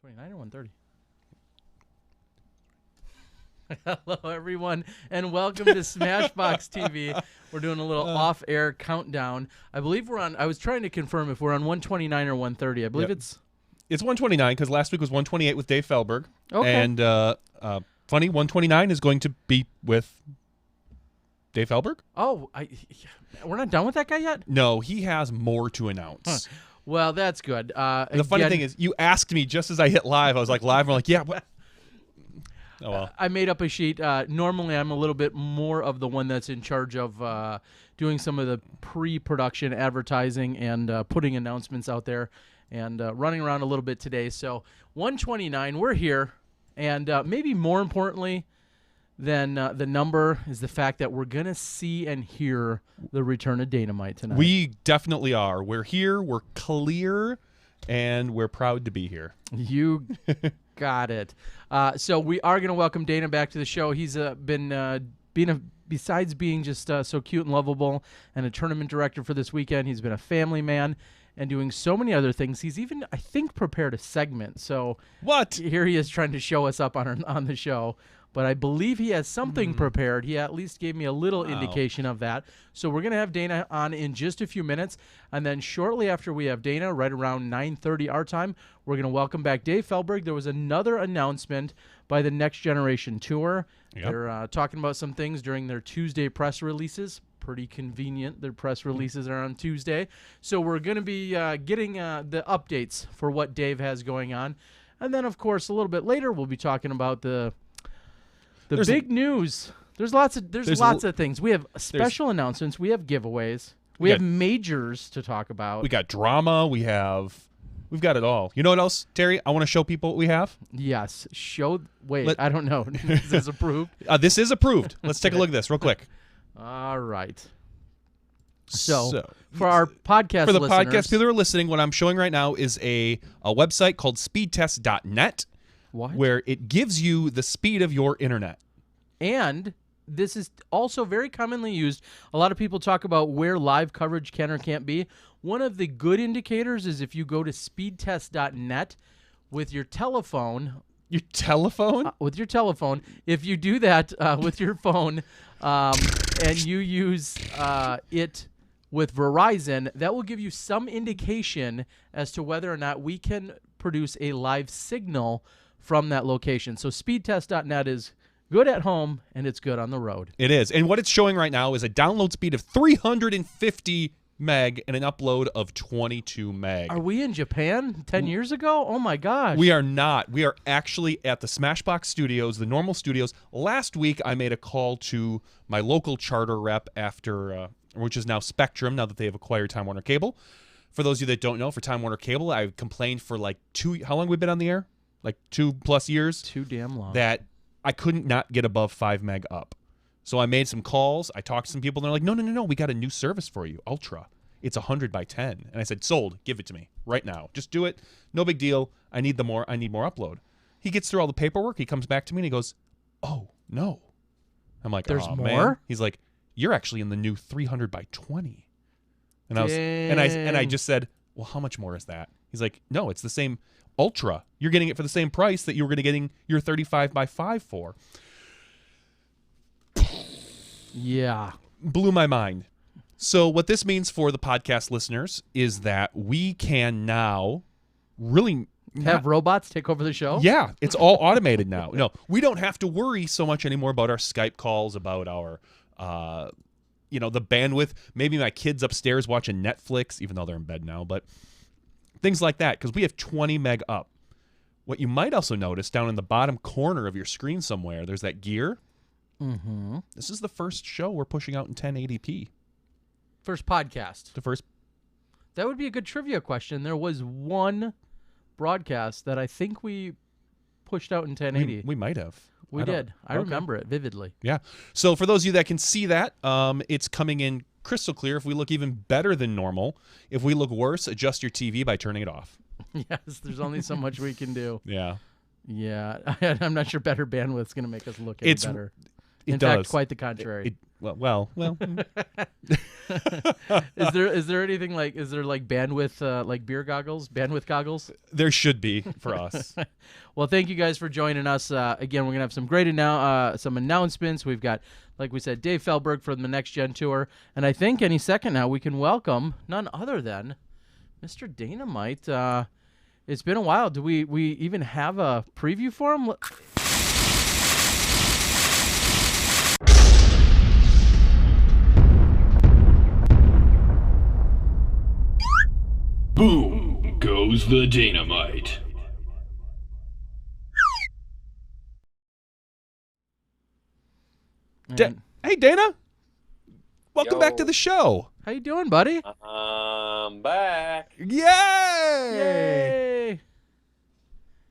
129 or 130? Hello, everyone, and welcome to SmashBoxxTV. We're doing a little off-air countdown. I believe we're on. I was trying to confirm if we're on 129 or 130. I believe it's 129 because last week was 128 with Dave Feldberg. Okay. And funny, 129 is going to be with Dave Feldberg. Oh, we're not done with that guy yet? No, he has more to announce. Huh. Well, that's good. The funny thing is, you asked me just as I hit live. I was like, live. I'm like, yeah. What? Oh, well. I made up a sheet. Normally, I'm a little bit more of the one that's in charge of doing some of the pre-production advertising and putting announcements out there and running around a little bit today. So 129, we're here. And maybe more importantly than the number is the fact that we're going to see and hear the return of Dynamite tonight. We definitely are. We're here. We're clear. And we're proud to be here. You got it. So we are going to welcome Dana back to the show. He's besides being just so cute and lovable and a tournament director for this weekend, he's been a family man and doing so many other things. He's even, I think, prepared a segment. So what? Here he is trying to show us up on the show. But I believe he has something prepared. He at least gave me a little indication of that. So we're going to have Dana on in just a few minutes. And then shortly after we have Dana, right around 9:30 our time, we're going to welcome back Dave Feldberg. There was another announcement by the Next Generation Tour. Yep. They're talking about some things during their Tuesday press releases. Pretty convenient. Their press releases are on Tuesday. So we're going to be getting the updates for what Dave has going on. And then, of course, a little bit later, we'll be talking about the big news. There's lots of things. We have special announcements. We have giveaways. We have majors to talk about. We got drama. We've got it all. You know what else, Terry? I want to show people what we have. Yes. I don't know. Is this approved? This is approved. Let's take a look at this real quick. All right. So for our podcast listeners, podcast people who are listening, what I'm showing right now is a website called speedtest.net. What? Where it gives you the speed of your internet. And this is also very commonly used. A lot of people talk about where live coverage can or can't be. One of the good indicators is if you go to speedtest.net with your telephone. Your telephone? With your telephone. If you do that with your phone and you use it with Verizon, that will give you some indication as to whether or not we can produce a live signal from that location. So speedtest.net is good at home, and it's good on the road. It is. And what it's showing right now is a download speed of 350 meg and an upload of 22 meg. Are we in Japan 10 years ago? Oh, my gosh. We are not. We are actually at the SmashBox studios, the normal studios. Last week, I made a call to my local charter rep which is now Spectrum, now that they have acquired Time Warner Cable. For those of you that don't know, for Time Warner Cable, I complained for like how long have we been on the air? Like 2+ years. Too damn long. That I couldn't not get above 5 meg up. So I made some calls. I talked to some people, and they're like, no. We got a new service for you, Ultra. It's 100 by 10. And I said, sold. Give it to me right now. Just do it. No big deal. I need more upload. He gets through all the paperwork. He comes back to me, and he goes, oh, no. I'm like, there's more? Man. He's like, you're actually in the new 300 by 20. And I just said, well, how much more is that? He's like, no, it's the same Ultra. You're getting it for the same price that you were going to getting your 35 by 5 for. Yeah. Blew my mind. So what this means for the podcast listeners is that we can now really have robots take over the show? Yeah, it's all automated now. No, we don't have to worry so much anymore about our Skype calls, about our the bandwidth. Maybe my kids upstairs watching Netflix, even though they're in bed now, but things like that, because we have 20 meg up. What you might also notice down in the bottom corner of your screen somewhere, there's that gear. Mm-hmm. This is the first show we're pushing out in 1080p. First podcast. The first. That would be a good trivia question. There was one broadcast that I think we pushed out in 1080. We might have. We did. I remember it vividly. Yeah. So for those of you that can see that, it's coming in crystal clear. If we look even better than normal, if we look worse, adjust your TV by turning it off. Yes, there's only so much we can do. Yeah. Yeah. I'm not sure better bandwidth's going to make us look any better. In fact, quite the contrary. Well. Is there anything like bandwidth like beer goggles, bandwidth goggles? There should be for us. Well, thank you guys for joining us. Again, we're gonna have some great some announcements. We've got, like we said, Dave Feldberg from the Next Gen Tour, and I think any second now we can welcome none other than Mr. Dynamite. It's been a while. Do we even have a preview for him? Boom goes the dynamite. Hey, Dana. Welcome Yo. back to the show. How you doing, buddy? I'm back. Yay! Yay!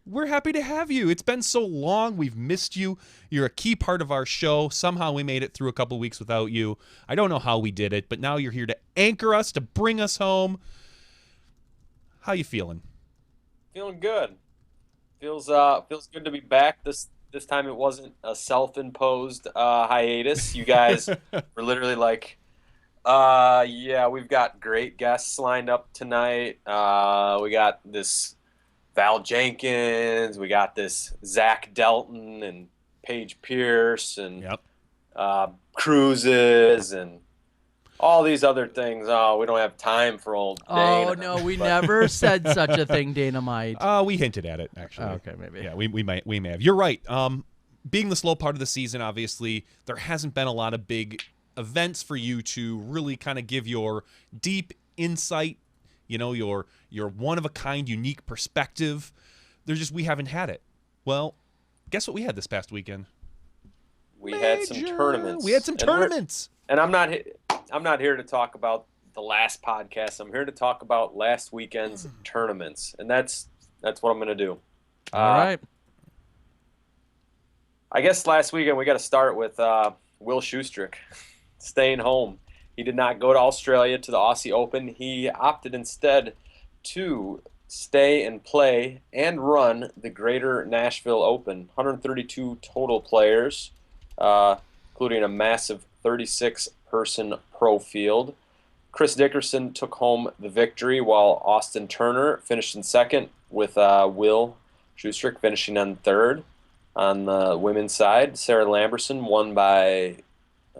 We're happy to have you. It's been so long. We've missed you. You're a key part of our show. Somehow we made it through a couple weeks without you. I don't know how we did it, but now you're here to anchor us, to bring us home. How you feeling? Feeling good. Feels good to be back. This time it wasn't a self-imposed hiatus. You guys were literally like, yeah, we've got great guests lined up tonight. We got this Val Jenkins. We got this Zach Delton and Paige Pierce and Cruises and all these other things. Oh, we don't have time for old Dana. Oh, no, we never said such a thing, Dynamite. We hinted at it, actually. Oh, okay, maybe. Yeah, we may have. You're right. Being the slow part of the season, obviously, there hasn't been a lot of big events for you to really kind of give your deep insight, your one-of-a-kind, unique perspective. We haven't had it. Well, guess what we had this past weekend? We had some tournaments. We had some tournaments. And I'm not here to talk about the last podcast. I'm here to talk about last weekend's tournaments, and that's what I'm going to do. All right. I guess last weekend we got to start with Will Schustrick staying home. He did not go to Australia to the Aussie Open. He opted instead to stay and play and run the Greater Nashville Open. 132 total players, including a massive 36-person pro field. Chris Dickerson took home the victory, while Austin Turner finished in second, with Will Schustrick finishing on third. On the women's side, Sarah Lamberson won by,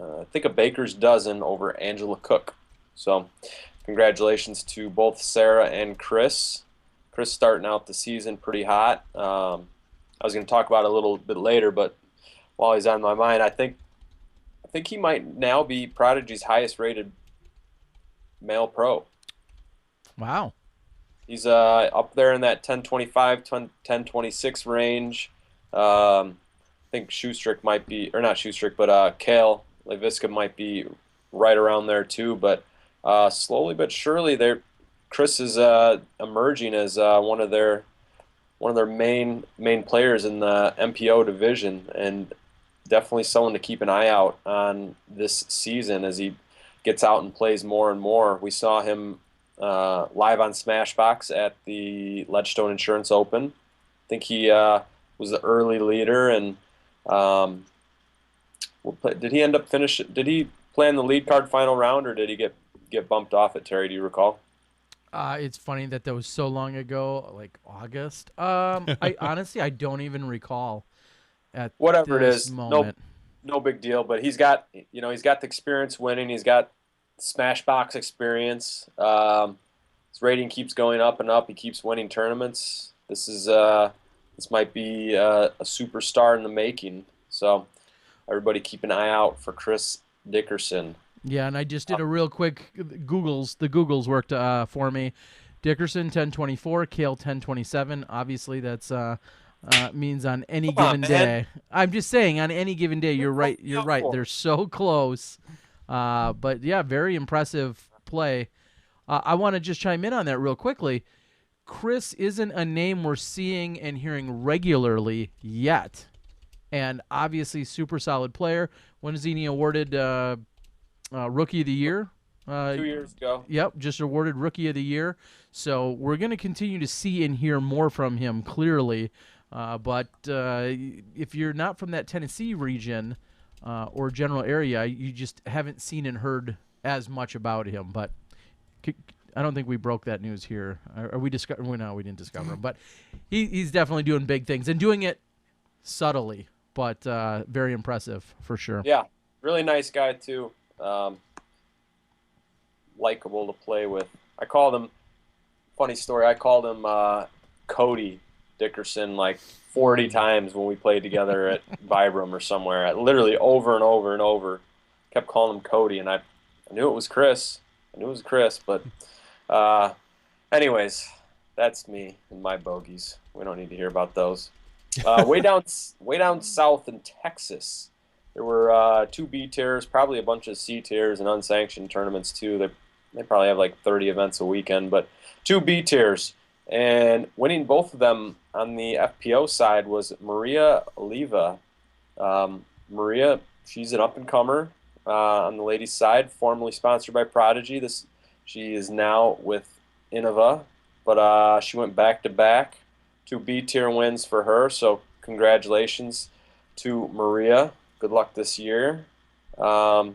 I think, a baker's dozen over Angela Cook. So congratulations to both Sarah and Chris. Chris starting out the season pretty hot. I was going to talk about it a little bit later, but while he's on my mind, I think he might now be Prodigy's highest-rated male pro. Wow. He's up there in that 1025, 1026 range. I think Schustrick might be, or not Schustrick, but Kale Leviska might be right around there too. But slowly but surely, Chris is emerging as one of their main players in the MPO division, and definitely someone to keep an eye out on this season as he gets out and plays more and more. We saw him live on SmashBox at the Ledgestone Insurance Open. I think he was the early leader, and did he end up Did he play in the lead card final round, or did he get bumped off it, Terry? Do you recall? It's funny that was so long ago, like August. I honestly, I don't even recall. At whatever this it is, moment. no big deal. But he's got the experience winning. He's got SmashBox experience. His rating keeps going up and up. He keeps winning tournaments. This might be a superstar in the making. So everybody keep an eye out for Chris Dickerson. Yeah, and I just did a real quick Googles. The Googles worked for me. Dickerson 1024, Kale 1027. Obviously, that's means on any given day. I'm just saying, on any given day, you're right. You're right. They're so close. But yeah, very impressive play. I want to just chime in on that real quickly. Chris isn't a name we're seeing and hearing regularly yet, and obviously super solid player. When is he awarded Rookie of the Year? 2 years ago. Yep, just awarded Rookie of the Year. So we're going to continue to see and hear more from him, clearly. But if you're not from that Tennessee region or general area, you just haven't seen and heard as much about him, but I don't think we broke that news here. Are we discover? Well, no, we didn't discover him, but he's definitely doing big things and doing it subtly, but very impressive for sure. Yeah, really nice guy too. Likable to play with. I called him. Funny story. I called him Cody Dickerson like 40 times when we played together at Vibram or somewhere. Literally over and over and over. Kept calling him Cody, and I knew it was Chris. But anyways, that's me and my bogeys. We don't need to hear about those. Way down south in Texas, there were 2 B tiers, probably a bunch of C tiers and unsanctioned tournaments too. They probably have like 30 events a weekend, but 2 B tiers. And winning both of them on the FPO side was Maria Oliva. Maria, she's an up-and-comer on the ladies' side, formerly sponsored by Prodigy. She is now with Innova, but she went back-to-back. 2 B-tier wins for her, so congratulations to Maria. Good luck this year. I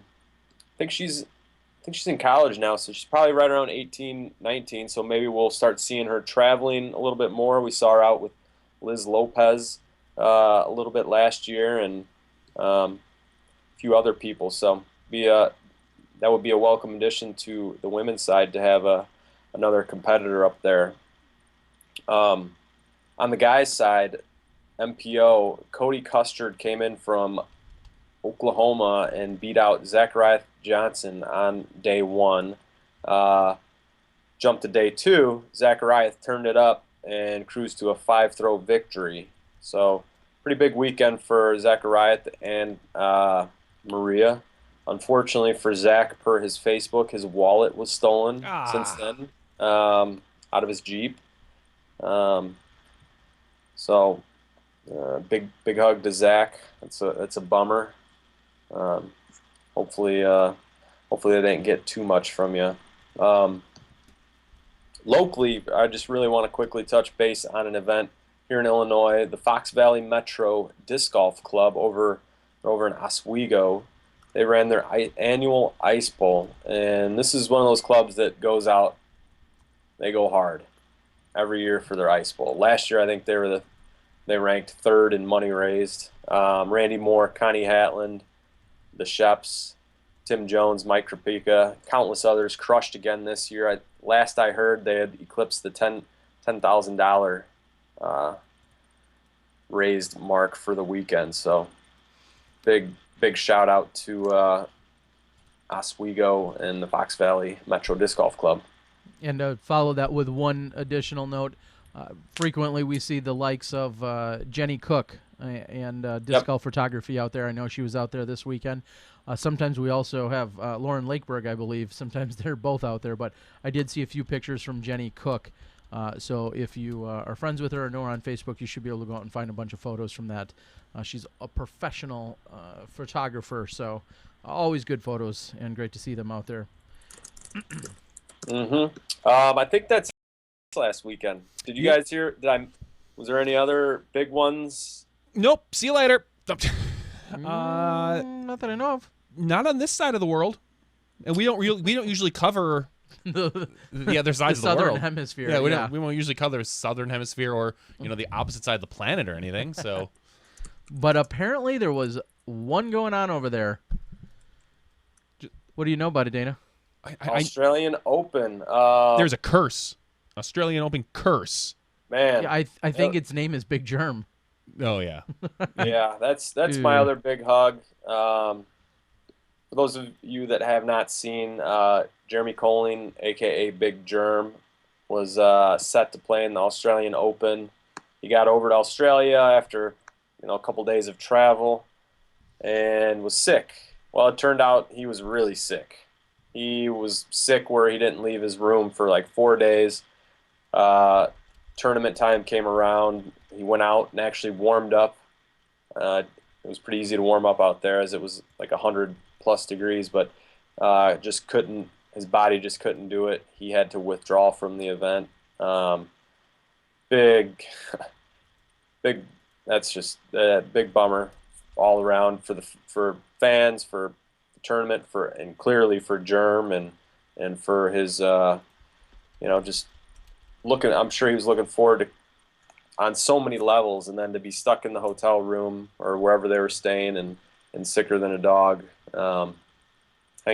think she's in college now, so she's probably right around 18, 19, so maybe we'll start seeing her traveling a little bit more. We saw her out with Liz Lopez a little bit last year and a few other people, so that would be a welcome addition to the women's side to have another competitor up there. On the guys' side, MPO, Cody Custard came in from Oklahoma and beat out Zachariah Johnson on day 1. Jumped to day 2, Zachariah turned it up and cruised to a 5-throw victory. So pretty big weekend for Zachariah and Maria. Unfortunately for Zach, per his Facebook, his wallet was stolen since then out of his Jeep. So big hug to Zach. It's a bummer. Hopefully they didn't get too much from you. Locally, I just really want to quickly touch base on an event here in Illinois, the Fox Valley Metro Disc Golf Club over in Oswego. They ran their annual Ice Bowl, and this is one of those clubs that goes out. They go hard every year for their Ice Bowl. Last year, I think they ranked 3rd in money raised. Randy Moore, Connie Hatland, the Sheps, Tim Jones, Mike Krapika, countless others crushed again this year. Last I heard, they had eclipsed the $10,000 raised mark for the weekend. So big shout out to Oswego and the Fox Valley Metro Disc Golf Club. And to follow that with one additional note, frequently we see the likes of Jenny Cook and disc golf photography out there. I know she was out there this weekend. Sometimes we also have Lauren Lakeberg, I believe. Sometimes they're both out there, but I did see a few pictures from Jenny Cook. So if you are friends with her or know her on Facebook, you should be able to go out and find a bunch of photos from that. She's a professional photographer, so always good photos and great to see them out there. I think that's last weekend. Did you guys hear? Was there any other big ones? Nope. See you later. Not that I know of. Not on this side of the world, and we don't usually cover the other sides of the southern world. hemisphere. Yeah, we won't usually cover the southern hemisphere or the opposite side of the planet or anything. So, but apparently there was one going on over there. What do you know about it, Dana? Australian Open. There's a curse. Australian Open curse. Man, yeah, I think its name is Big Germ. Oh yeah. Yeah, that's my other big hug. For those of you that have not seen, Jeremy Colling, aka Big Germ, was set to play in the Australian Open. He got over to Australia after a couple days of travel and was sick. Well, it turned out he was really sick. He was sick where he didn't leave his room for like 4 days. Tournament time came around. He went out and actually warmed up. It was pretty easy to warm up out there as it was like 100+ degrees, but his body just couldn't do it. He had to withdraw from the event. Big, that's just a big bummer all around for fans, for the tournament and clearly for Germ and for his just looking. I'm sure he was looking forward to on so many levels, and then to be stuck in the hotel room or wherever they were staying and sicker than a dog. Hang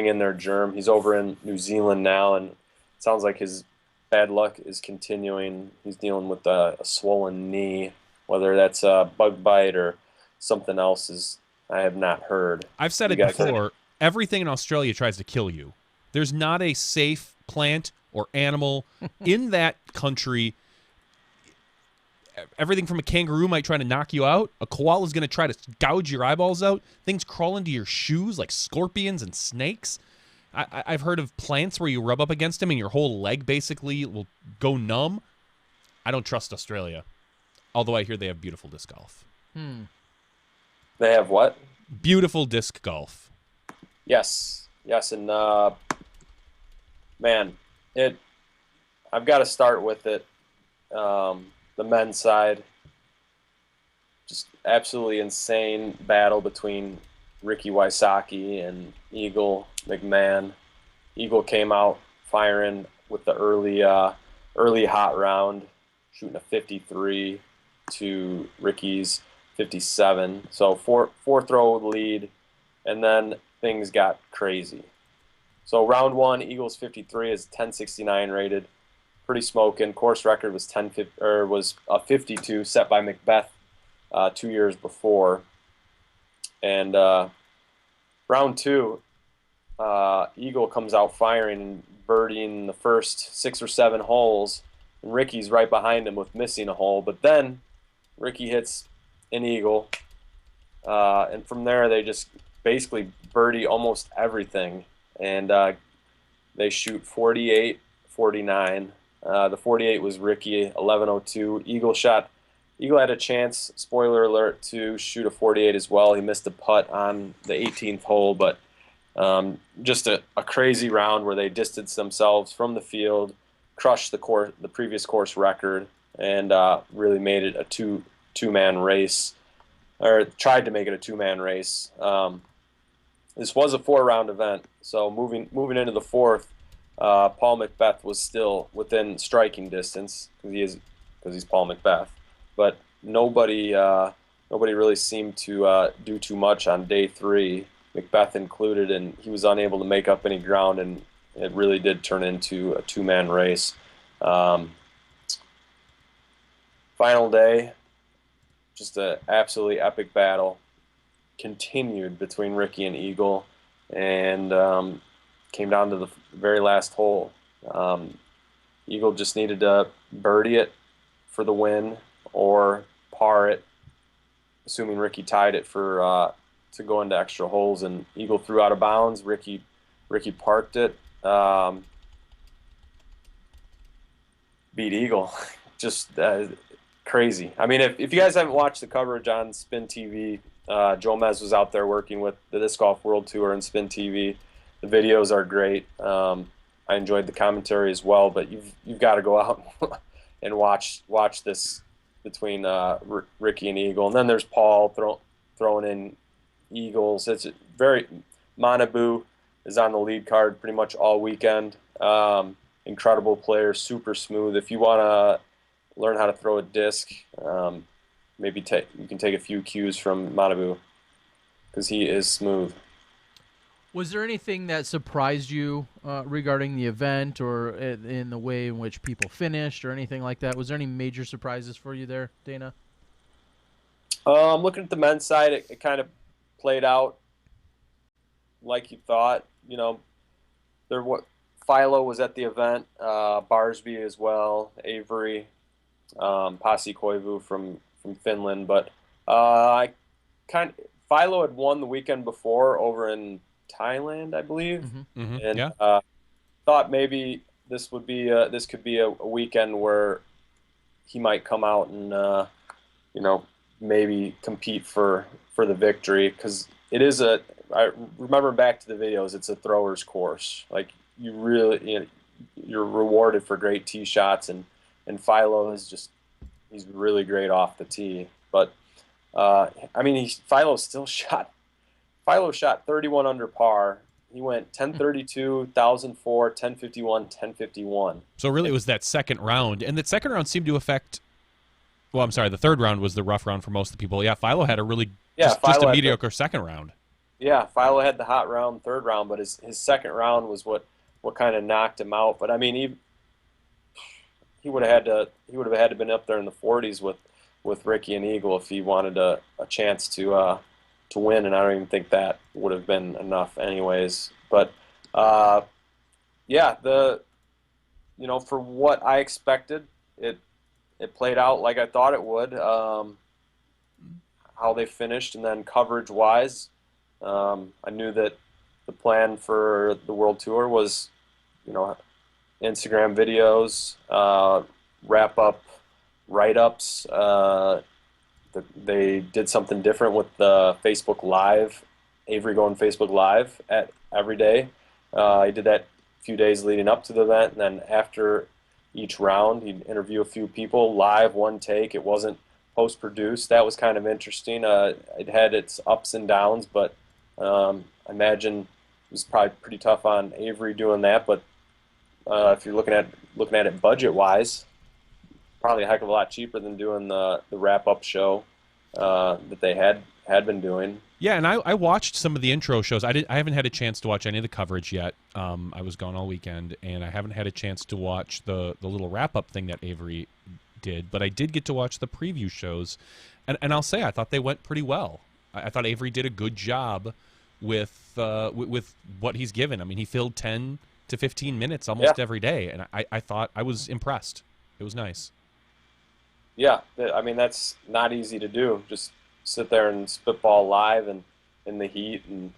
in there, Germ. He's over in New Zealand now, and it sounds like his bad luck is continuing. He's dealing with a swollen knee, whether that's a bug bite or something else I have not heard. I've said it before. Everything in Australia tries to kill you. There's not a safe plant or animal in that country. Everything from a kangaroo might try to knock you out. A koala is going to try to gouge your eyeballs out. Things crawl into your shoes like scorpions and snakes. I've heard of plants where you rub up against them and your whole leg basically will go numb. I don't trust Australia, although I hear they have beautiful disc golf. They have what? Beautiful disc golf. Yes, and man, I've got to start with it. The men's side, just absolutely insane battle between Ricky Wysocki and Eagle McMahon. Eagle came out firing with the early hot round, shooting a 53 to Ricky's 57. So four throw lead, and then things got crazy. So round one, Eagles 53 is 1069 rated. Pretty smoking. Course record was was a 52 set by Macbeth 2 years before. And round two, Eagle comes out firing and birdieing the first 6 or 7 holes, and Ricky's right behind him with missing a hole. But then Ricky hits an eagle, and from there they just basically birdie almost everything, and they shoot 48, 49. The 48 was Ricky, 11:02. Eagle had a chance, spoiler alert, to shoot a 48 as well. He missed a putt on the 18th hole, but just a crazy round where they distanced themselves from the field, crushed the previous course record, and really made it a two-man race, or tried to make it a two-man race. This was a 4-round event, so moving into the fourth, Paul Macbeth was still within striking distance because he's Paul Macbeth, but nobody really seemed to do too much on day 3, Macbeth included, and he was unable to make up any ground, and it really did turn into a 2-man race. Final day, just an absolutely epic battle continued between Ricky and Eagle, and came down to the very last hole. Eagle just needed to birdie it for the win or par it, assuming Ricky tied it for to go into extra holes, and Eagle threw out of bounds. Ricky parked it. Beat Eagle. Just crazy. I mean, if you guys haven't watched the coverage on Spin TV, Joe Mez was out there working with the Disc Golf World Tour and Spin TV. The videos are great. I enjoyed the commentary as well, but you've got to go out and watch this between Ricky and Eagle. And then there's Paul throwing in Eagles. It's Manabu is on the lead card pretty much all weekend. Incredible player, super smooth. If you want to learn how to throw a disc, maybe you can take a few cues from Manabu because he is smooth. Was there anything that surprised you regarding the event or in the way in which people finished or anything like that? Was there any major surprises for you there, Dana? Looking at the men's side, it kind of played out like you thought. You know, Philo was at the event, Barsby as well, Avery, Pasi Koivu from Finland, but Philo had won the weekend before over in Thailand, I believe, and thought maybe this could be a weekend where he might come out and maybe compete for the victory, because it is I remember back to the videos, it's a thrower's course. Like you're rewarded for great tee shots, and Philo he's really great off the tee, but I mean Philo still shot Philo shot 31 under par. He went 1032, 1004, 1051, 1051. So really, it was that second round, and that second round seemed to affect. Well, I'm sorry, the third round was the rough round for most of the people. Yeah, Philo had a really just a mediocre second round. Yeah, Philo had the hot round, third round, but his second round was what kind of knocked him out. But I mean, he would have had to been up there in the 40s with Ricky and Eagle if he wanted a chance to win, and I don't even think that would have been enough anyways. But yeah, for what I expected, it played out like I thought it would. How they finished, and then coverage wise, I knew that the plan for the World Tour was, Instagram videos, wrap up write-ups. They did something different with the Facebook Live, Avery going Facebook Live at every day. He did that a few days leading up to the event, and then after each round, he'd interview a few people live, one take. It wasn't post-produced. That was kind of interesting. It had its ups and downs, but I imagine it was probably pretty tough on Avery doing that. But if you're looking at it budget-wise, probably a heck of a lot cheaper than doing the wrap-up show that they had been doing. Yeah, and I watched some of the intro shows. I haven't had a chance to watch any of the coverage yet. I was gone all weekend, and I haven't had a chance to watch the little wrap-up thing that Avery did. But I did get to watch the preview shows, and I'll say I thought they went pretty well. I thought Avery did a good job with what he's given. I mean, he filled 10 to 15 minutes almost every day, and I thought I was impressed. It was nice. Yeah, I mean, that's not easy to do. Just sit there and spitball live and in the heat and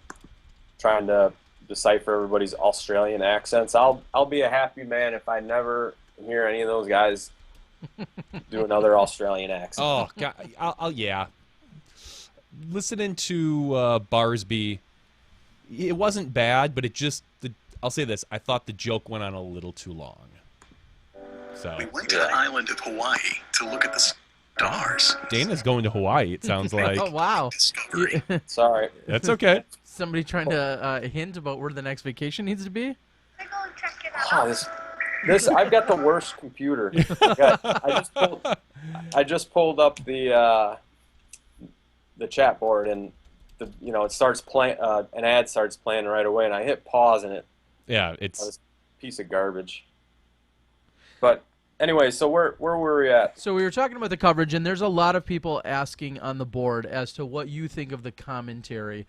trying to decipher everybody's Australian accents. I'll be a happy man if I never hear any of those guys do another Australian accent. Oh, God, yeah. Listening to Barsby, it wasn't bad, but I'll say this: I thought the joke went on a little too long. So we went to the island of Hawaii to look at the stars. Dana's going to Hawaii, it sounds like. Oh, wow. Sorry. That's okay. Somebody trying to hint about where the next vacation needs to be? Oh, this I've got the worst computer. I just pulled up the chat board, and it starts playing. An ad starts playing right away, and I hit pause, and it's a piece of garbage. But anyway, so where were we at? So we were talking about the coverage, and there's a lot of people asking on the board as to what you think of the commentary.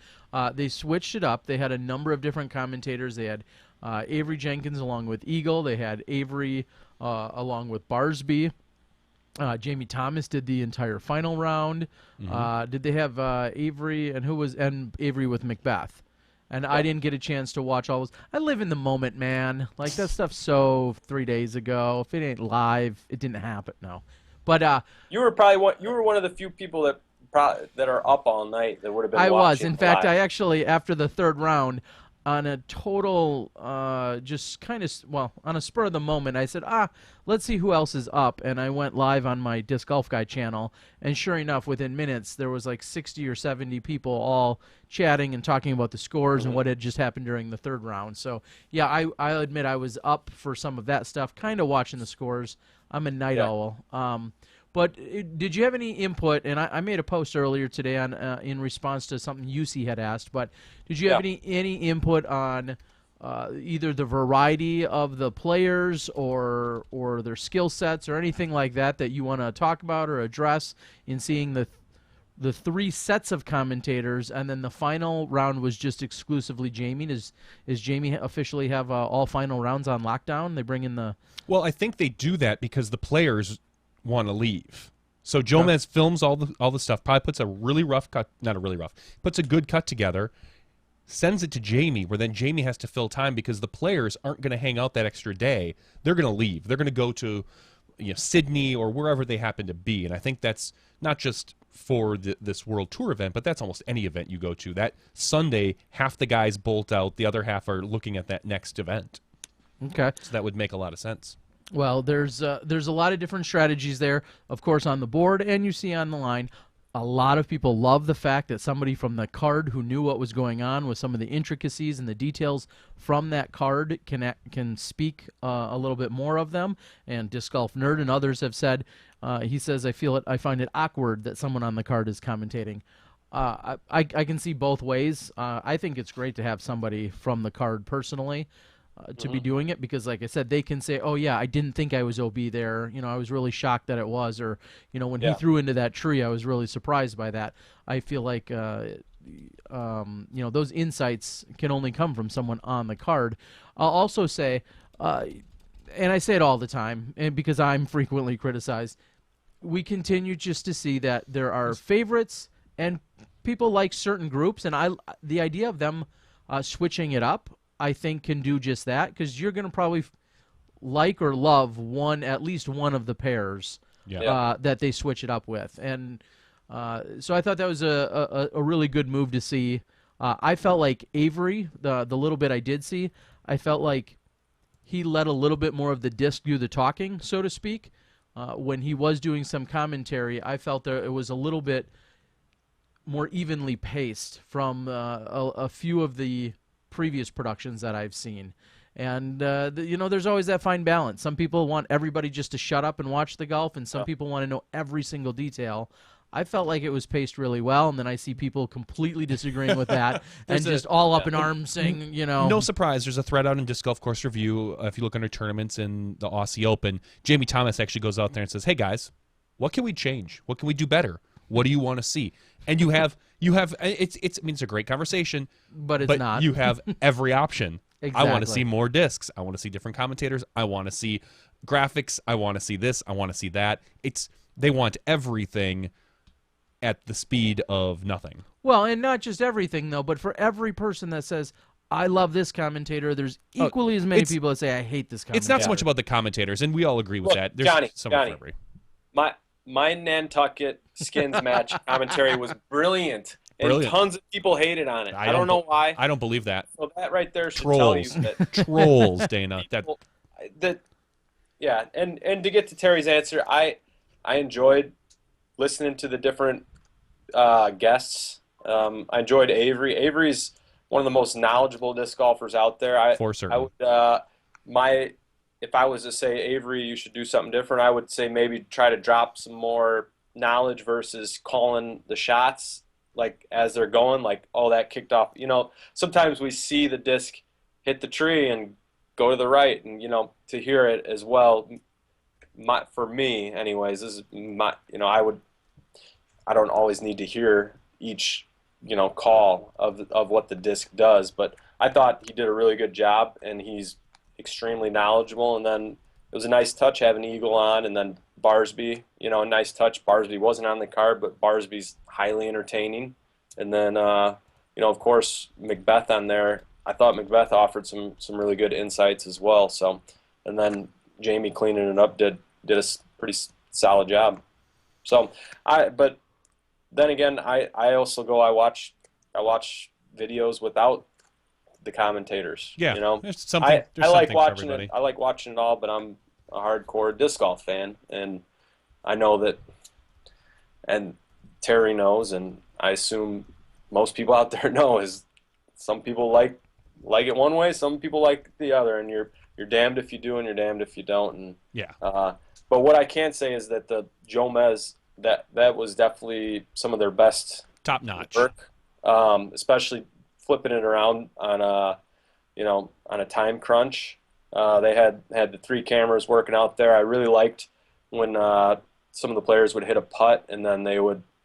They switched it up. They had a number of different commentators. They had Avery Jenkins along with Eagle. They had Avery along with Barsby. Jamie Thomas did the entire final round. Mm-hmm. Did they have Avery and Avery with Macbeth? And I didn't get a chance to watch all those. I live in the moment, man. Like, that stuff's so 3 days ago. If it ain't live, it didn't happen. No, but you were one of the few people that are up all night that would have been. I watching was. In fact, live. I actually, after the third round, on a total, just kind of, on a spur of the moment, I said, let's see who else is up. And I went live on my Disc Golf Guy channel. And sure enough, within minutes, there was like 60 or 70 people all chatting and talking about the scores and what had just happened during the third round. So, yeah, I'll admit I was up for some of that stuff, kind of watching the scores. I'm a night owl. But did you have any input? And I made a post earlier today on in response to something UC had asked. But did you have any input on either the variety of the players or their skill sets or anything like that you want to talk about or address in seeing the three sets of commentators, and then the final round was just exclusively Jamie? Is Jamie officially have all final rounds on lockdown? They bring in the. Well, I think they do that because the players want to leave. So Jomez films all the stuff, probably puts a really rough cut, not a really rough, puts a good cut together, sends it to Jamie, where then Jamie has to fill time because the players aren't going to hang out that extra day. They're going to leave. They're going to go to Sydney or wherever they happen to be. And I think that's not just for this World Tour event, but that's almost any event you go to. That Sunday, half the guys bolt out, the other half are looking at that next event. Okay. So that would make a lot of sense. Well, there's a lot of different strategies there, of course, on the board, and you see on the line. A lot of people love the fact that somebody from the card who knew what was going on with some of the intricacies and the details from that card can speak a little bit more of them. And Disc Golf Nerd and others have said, he says, I find it awkward that someone on the card is commentating. I can see both ways. I think it's great to have somebody from the card personally to be doing it, because like I said, they can say, oh yeah, I didn't think I was OB there, I was really shocked that it was, or when he threw into that tree, I was really surprised by that. I feel like those insights can only come from someone on the card. I'll also say, and I say it all the time, and because I'm frequently criticized, we continue just to see that there are favorites and people like certain groups, and the idea of them switching it up, I think, can do just that, because you're going to probably like or love at least one of the pairs that they switch it up with. And so I thought that was a really good move to see. I felt like Avery, the little bit I did see, I felt like he let a little bit more of the disc do the talking, so to speak. When he was doing some commentary, I felt that it was a little bit more evenly paced from a few of the previous productions that I've seen. And there's always that fine balance. Some people want everybody just to shut up and watch the golf, and some people want to know every single detail. I felt like it was paced really well, and then I see people completely disagreeing with that and just all up in arms saying, No surprise, there's a thread out in Disc Golf Course Review. If you look under tournaments in the Aussie Open, Jamie Thomas actually goes out there and says, hey guys, what can we change? What can we do better? What do you want to see? And you have it's a great conversation, but it's not. You have every option. Exactly. I want to see more discs. I want to see different commentators. I want to see graphics. I want to see this. I want to see that. They want everything at the speed of nothing. Well, and not just everything though, but for every person that says, I love this commentator, there's equally as many people that say, I hate this commentator. It's not so much about the commentators, and we all agree with that. There's Johnny, my Nantucket Skins match commentary was brilliant. And tons of people hated on it. I don't know why. I don't believe that. So that right there should tell you that trolls, Dana. And to get to Terry's answer, I enjoyed listening to the different guests. I enjoyed Avery. Avery's one of the most knowledgeable disc golfers out there. For certain. If I was to say, Avery, you should do something different, I would say maybe try to drop some more knowledge versus calling the shots like as they're going, like, oh, that kicked off. Sometimes we see the disc hit the tree and go to the right, and to hear it as well. For me, anyways, this is my. I don't always need to hear each call of what the disc does, but I thought he did a really good job, and he's extremely knowledgeable. And then it was a nice touch having Eagle on, and then Barsby, a nice touch. Barsby wasn't on the card, but Barsby's highly entertaining. And then, of course, Macbeth on there. I thought Macbeth offered some really good insights as well. So, and then Jamie cleaning it up did a pretty solid job. So, but then again, I also I watch videos without the commentators. Yeah, there's something. I like watching it. I like watching it all, but I'm a hardcore disc golf fan, and I know that, and Terry knows, and I assume most people out there know, is some people like it one way, some people like the other, and you're damned if you do and you're damned if you don't. And but what I can say is that the Jomez, that was definitely some of their best top notch work, especially flipping it around on a time crunch. They had the 3 cameras working out there. I really liked when some of the players would hit a putt, and then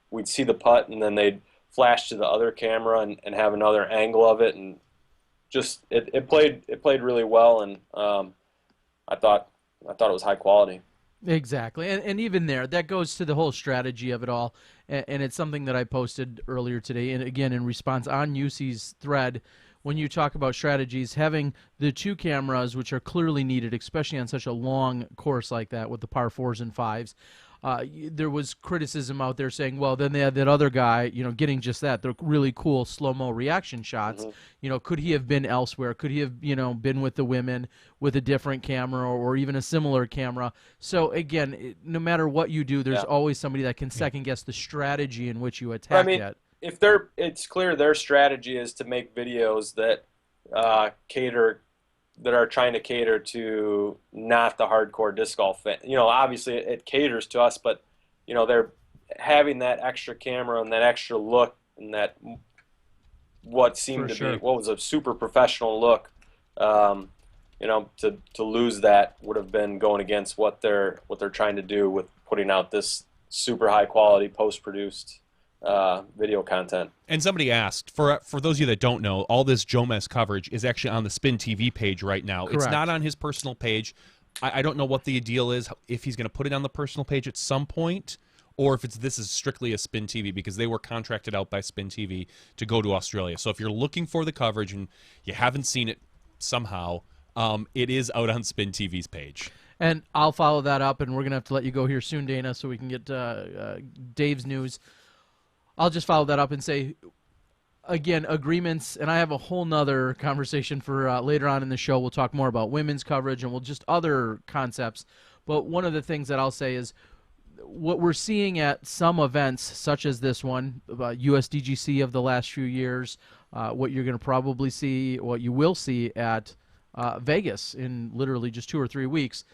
we'd see the putt, and then they'd flash to the other camera and have another angle of it, and just it played really well, and I thought it was high quality. Exactly, and even there, that goes to the whole strategy of it all, and it's something that I posted earlier today, and again in response on UC's thread. When you talk about strategies, having the 2 cameras, which are clearly needed, especially on such a long course like that with the par 4s and 5s, there was criticism out there saying, well, then they had that other guy, getting just that, the really cool slow-mo reaction shots. Could he have been elsewhere? Could he have, been with the women with a different camera or even a similar camera? So again, no matter what you do, there's always somebody that can second guess the strategy in which you attack it. If it's clear their strategy is to make videos that are trying to cater to not the hardcore disc golf fan. Obviously it caters to us, but they're having that extra camera and that extra look and that what seemed to be what was a super professional look. To lose that would have been going against what they're trying to do with putting out this super high quality post-produced video content. And somebody asked, for those of you that don't know, all this Jomez coverage is actually on the Spin TV page right now. Correct. It's not on his personal page. I don't know what the deal is, if he's going to put it on the personal page at some point, or if this is strictly a Spin TV, because they were contracted out by Spin TV to go to Australia. So if you're looking for the coverage and you haven't seen it somehow, it is out on Spin TV's page. And I'll follow that up, and we're going to have to let you go here soon, Dana, so we can get Dave's news. I'll just follow that up and say, again, agreements, and I have a whole nother conversation for later on in the show. We'll talk more about women's coverage and we'll just other concepts. But one of the things that I'll say is what we're seeing at some events, such as this one, USDGC of the last few years, what you're going to probably see, what you will see at Vegas in literally just 2 or 3 weeks.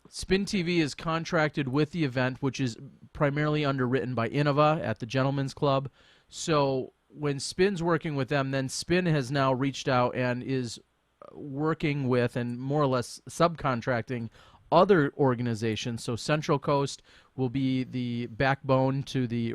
Spin TV is contracted with the event, which is primarily underwritten by Innova at the Gentlemen's Club. So when Spin's working with them, then Spin has now reached out and is working with and more or less subcontracting other organizations. So Central Coast will be the backbone to the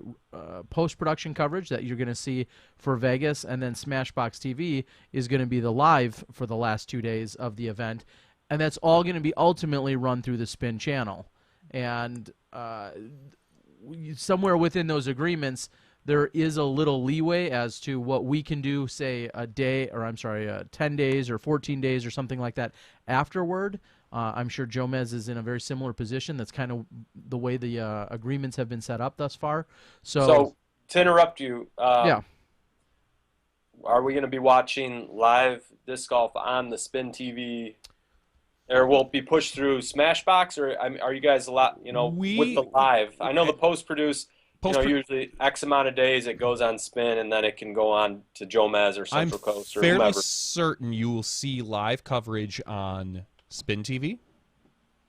post-production coverage that you're going to see for Vegas, and then SmashBoxxTV is going to be the live for the last 2 days of the event. And that's all going to be ultimately run through the Spin channel. And somewhere within those agreements, there is a little leeway as to what we can do, say, 10 days or 14 days or something like that afterward. I'm sure Jomez is in a very similar position. That's kind of the way the agreements have been set up thus far. So to interrupt you, yeah. Are we going to be watching live disc golf on the Spin TV? Or will it be pushed through SmashBox, or are you guys a lot, with the live? I know the post-produce, usually X amount of days it goes on Spin, and then it can go on to Jomez or Central Coast or whomever. I'm fairly certain you will see live coverage on Spin TV.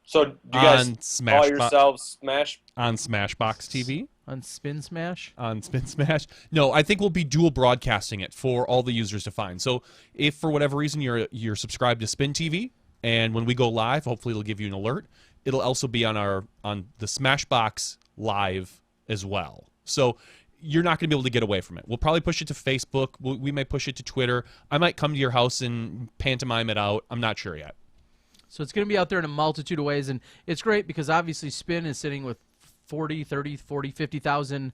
So do you guys call yourselves Smash? On SmashBoxxTV? On Spin Smash? On Spin Smash? No, I think we'll be dual broadcasting it for all the users to find. So if for whatever reason you're subscribed to Spin TV, and when we go live, hopefully it'll give you an alert. It'll also be on the Smashbox live as well. So you're not going to be able to get away from it. We'll probably push it to Facebook. We may push it to Twitter. I might come to your house and pantomime it out. I'm not sure yet. So it's going to be out there in a multitude of ways, and it's great because obviously Spin is sitting with 50,000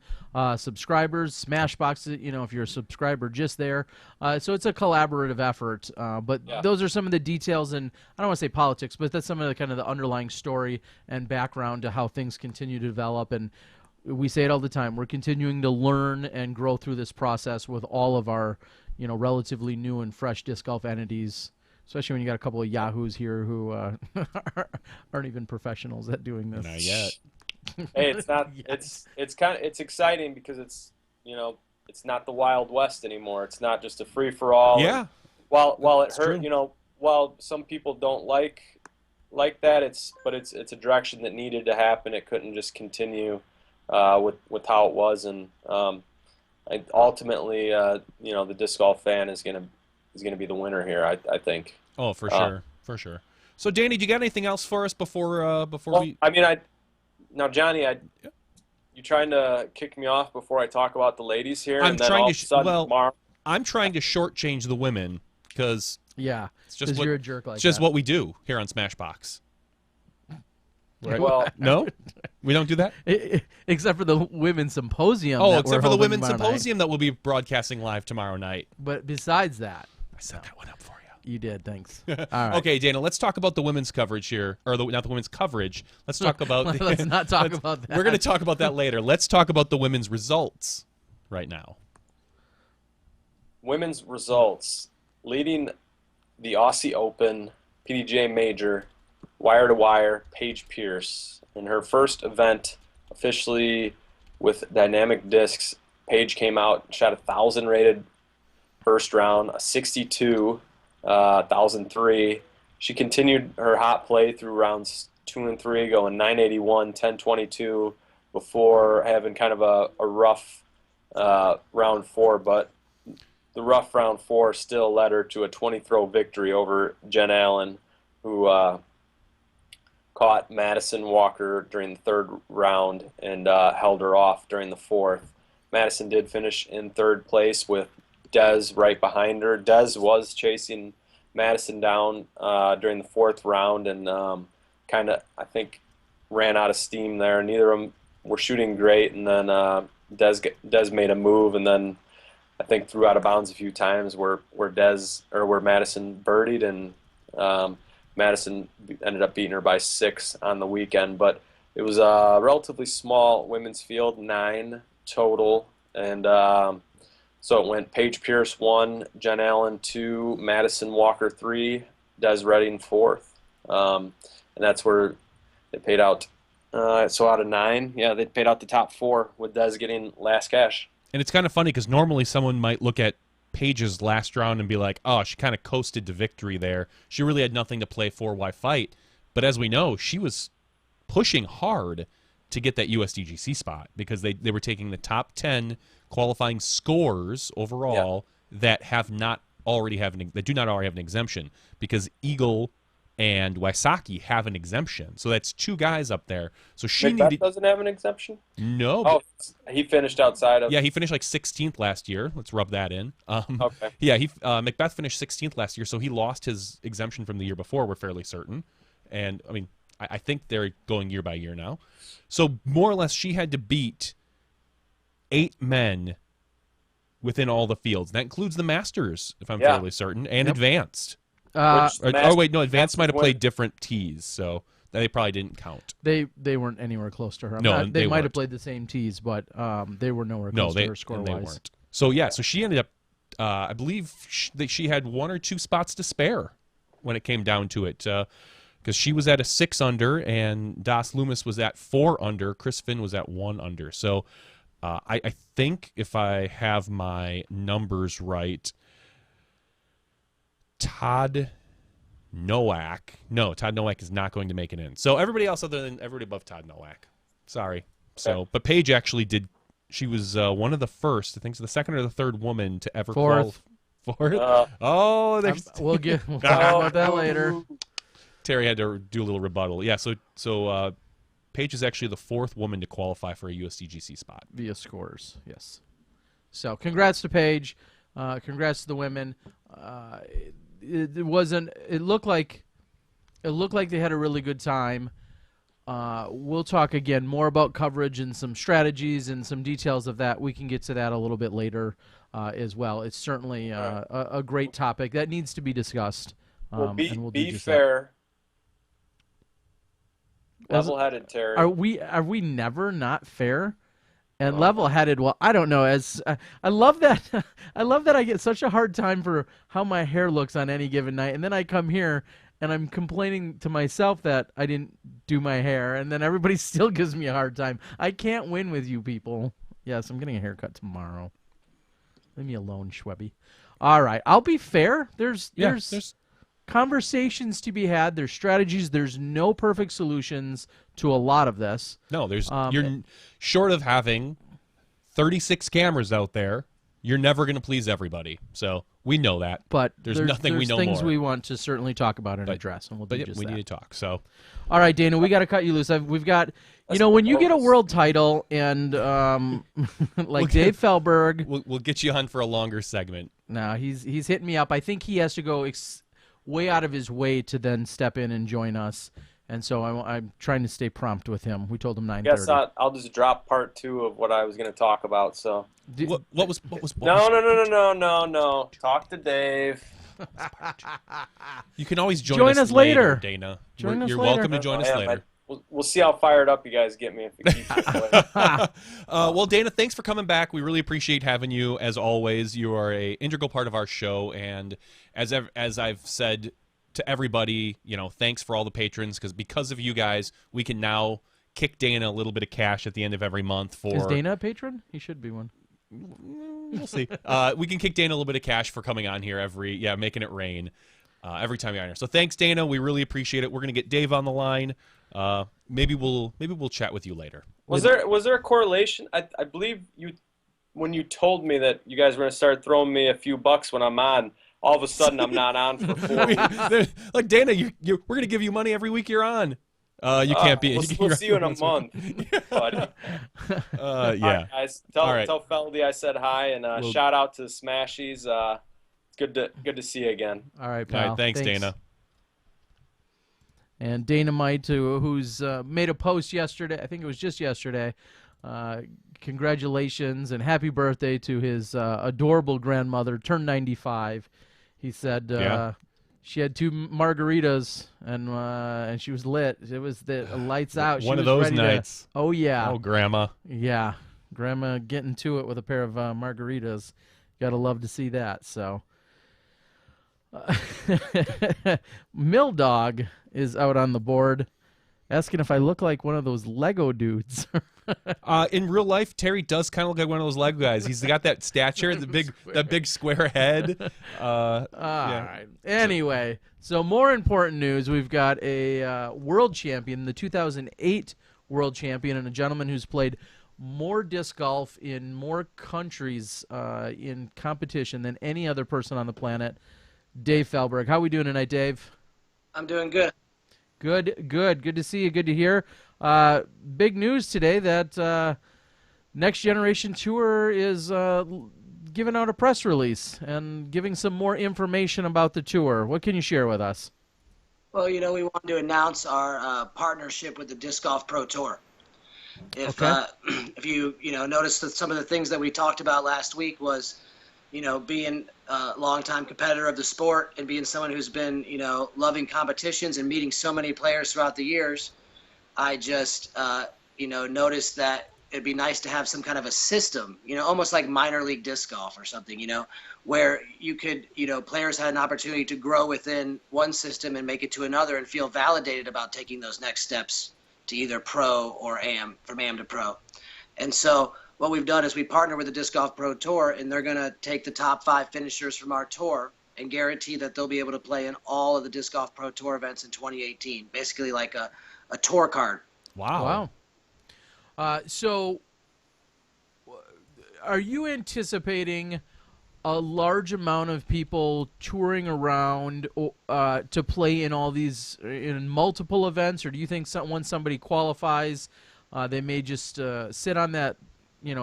subscribers. SmashBox, if you're a subscriber, just there. So it's a collaborative effort. But those are some of the details, and I don't want to say politics, but that's some of the kind of the underlying story and background to how things continue to develop. And we say it all the time. We're continuing to learn and grow through this process with all of our, relatively new and fresh disc golf entities. Especially when you got a couple of yahoos here who aren't even professionals at doing this. Not yet. Hey, it's not. Yes. It's exciting because it's it's not the Wild West anymore. It's not just a free for all. Yeah. While it hurt, while some people don't like that, it's a direction that needed to happen. It couldn't just continue with how it was, and ultimately, the disc golf fan is gonna be the winner here. I think. Oh, for sure. So, Danny, do you got anything else for us before we? Now, Johnny, you trying to kick me off before I talk about the ladies here? I'm and then trying all to. Of a sudden, tomorrow... I'm trying to shortchange the women because it's just you're a jerk like that. It's just what we do here on Smashbox. Right? Well, no, we don't do that. Except for the women's symposium. Oh, except for the women's symposium that we'll be broadcasting live tomorrow night. But besides that, I set that one up for you. You did. Thanks. All right. Okay, Dana, let's talk about the women's coverage here, or not the women's coverage. Let's talk about. Let's not talk about that. We're going to talk about that later. Let's talk about the women's results right now. Women's results. Leading the Aussie Open PDGA Major, wire to wire, Paige Pierce. In her first event, officially with dynamic discs, Paige came out, shot 1,000 rated first round, a 62, 1,003. She continued her hot play through rounds 2 and 3, going 981, 1022, before having kind of a rough round 4, but the rough round 4 still led her to a 20-throw victory over Jen Allen, who caught Madison Walker during the third round and held her off during the fourth. Madison did finish in third place with Des right behind her. Des was chasing Madison down during the fourth round and kind of, I think, ran out of steam there. Neither of them were shooting great, and then Des made a move, and then I think threw out of bounds a few times where Madison birdied, and Madison ended up beating her by 6 on the weekend. But it was a relatively small women's field, 9 total, and so it went Paige Pierce 1, Jen Allen 2, Madison Walker 3, Des Redding 4th, and that's where they paid out. So out of 9, yeah, they paid out the top 4 with Des getting last cash. And it's kind of funny because normally someone might look at Paige's last round and be like, oh, she kind of coasted to victory there. She really had nothing to play for. Why fight? But as we know, she was pushing hard to get that USDGC spot because they were taking the top 10 qualifying scores overall that do not already have an exemption, because Eagle and Wysocki have an exemption. So that's 2 guys up there. So Macbeth doesn't have an exemption? No. Oh, he finished outside of... Yeah, he finished like 16th last year. Let's rub that in. Okay. Yeah, Macbeth finished 16th last year, so he lost his exemption from the year before, we're fairly certain. And, I mean, I think they're going year by year now. So more or less she had to beat 8 men within all the fields. That includes the Masters, if I'm fairly certain, and Advanced. Advanced might have played different tees, so they probably didn't count. They weren't anywhere close to her. They might have played the same tees, but they were nowhere close to her score-wise. They weren't. So, yeah, so she ended up, I believe that she had 1 or 2 spots to spare when it came down to it, because she was at a 6 under, and Das Loomis was at 4 under. Chris Finn was at 1 under. So I think if I have my numbers right, Todd Nowak is not going to make it in. So everybody else everybody above Todd Nowak. Sorry. So, but Paige actually did. She was one of the first, I think, the second or the third woman to ever qualify. Fourth. We'll talk about that later. Terry had to do a little rebuttal. Yeah. So Paige is actually the 4th woman to qualify for a USDGC spot via scores. Yes. So congrats to Paige. Congrats to the women. It looked like they had a really good time. We'll talk again more about coverage and some strategies and some details of that. We can get to that a little bit later as well. It's certainly a great topic that needs to be discussed. Well, be fair. Level-headed, Terry. Are we never not fair? And level-headed. Well, I don't know. I love that. I love that I get such a hard time for how my hair looks on any given night, and then I come here and I'm complaining to myself that I didn't do my hair, and then everybody still gives me a hard time. I can't win with you people. Yes, I'm getting a haircut tomorrow. Leave me alone, Schwebby. All right, I'll be fair. There's conversations to be had. There's strategies. There's no perfect solutions to a lot of this. No, you're short of having 36 cameras out there. You're never going to please everybody. So we know that. But there's nothing we know more. There's things we want to certainly talk about and address, and we'll do just we that. need to talk. So, all right, Dana, we got to cut you loose. We've got, when you get a world title and Dave Feldberg, we'll get you on for a longer segment. No, he's hitting me up. I think he has to go way out of his way to then step in and join us. And so I'm trying to stay prompt with him. We told him 9:30. Yes, I'll just drop part 2 of what I was going to talk about. So what was No. Talk to Dave. You can always join, Join us later. Dana. Join us You're later. welcome to join us Yeah, later. we'll see how fired up you guys get me if we keep this way. Well, Dana, thanks for coming back. We really appreciate having you. As always, you are a integral part of our show, and as I've said to everybody, thanks for all the patrons, because of you guys, we can now kick Dana a little bit of cash at the end of every month. Is Dana a patron? He should be one. We'll see. We can kick Dana a little bit of cash for coming on here making it rain every time you're on here. So thanks, Dana. We really appreciate it. We're gonna get Dave on the line. Maybe we'll chat with you later. Was there a correlation? I believe when you told me that you guys were gonna start throwing me a few bucks when I'm on. All of a sudden, I'm not on for 4 weeks. Like Dana, we're gonna give you money every week you're on. You can't be. We'll see you in a month, buddy. Yeah. All right, guys, tell All right. Feldy I said hi, and shout out to the Smashies. It's good to see you again. All right, All pal. right, thanks, Dana. And Dynamite, who's made a post yesterday. I think it was just yesterday. Congratulations and happy birthday to his adorable grandmother. Turned 95. He said she had 2 margaritas and she was lit. It was the lights out. One she of was those ready nights. Oh yeah. Oh, Grandma. Yeah, Grandma getting to it with a pair of margaritas. Gotta love to see that. So, Mill Dog is out on the board, asking if I look like one of those Lego dudes. In real life, Terry does kind of look like one of those Lego guys. He's got that stature, that big square head. All right. Anyway, so more important news: we've got a world champion, the 2008 world champion, and a gentleman who's played more disc golf in more countries in competition than any other person on the planet. Dave Feldberg. How are we doing tonight, Dave? I'm doing good. Good to see you. Good to hear. Big news today that Next Generation Tour is giving out a press release and giving some more information about the tour. What can you share with us? Well, we wanted to announce our partnership with the Disc Golf Pro Tour. If you noticed that some of the things that we talked about last week was, being a longtime competitor of the sport and being someone who's been, loving competitions and meeting so many players throughout the years, I just, noticed that it'd be nice to have some kind of a system, almost like minor league disc golf or something, where you could, players had an opportunity to grow within one system and make it to another and feel validated about taking those next steps to either pro or AM, from AM to pro. And so what we've done is we partner with the Disc Golf Pro Tour, and they're going to take the top 5 finishers from our tour and guarantee that they'll be able to play in all of the Disc Golf Pro Tour events in 2018, basically like a tour card. Wow. So are you anticipating a large amount of people touring around to play in all these, in multiple events, or do you think once somebody qualifies, they may just sit on that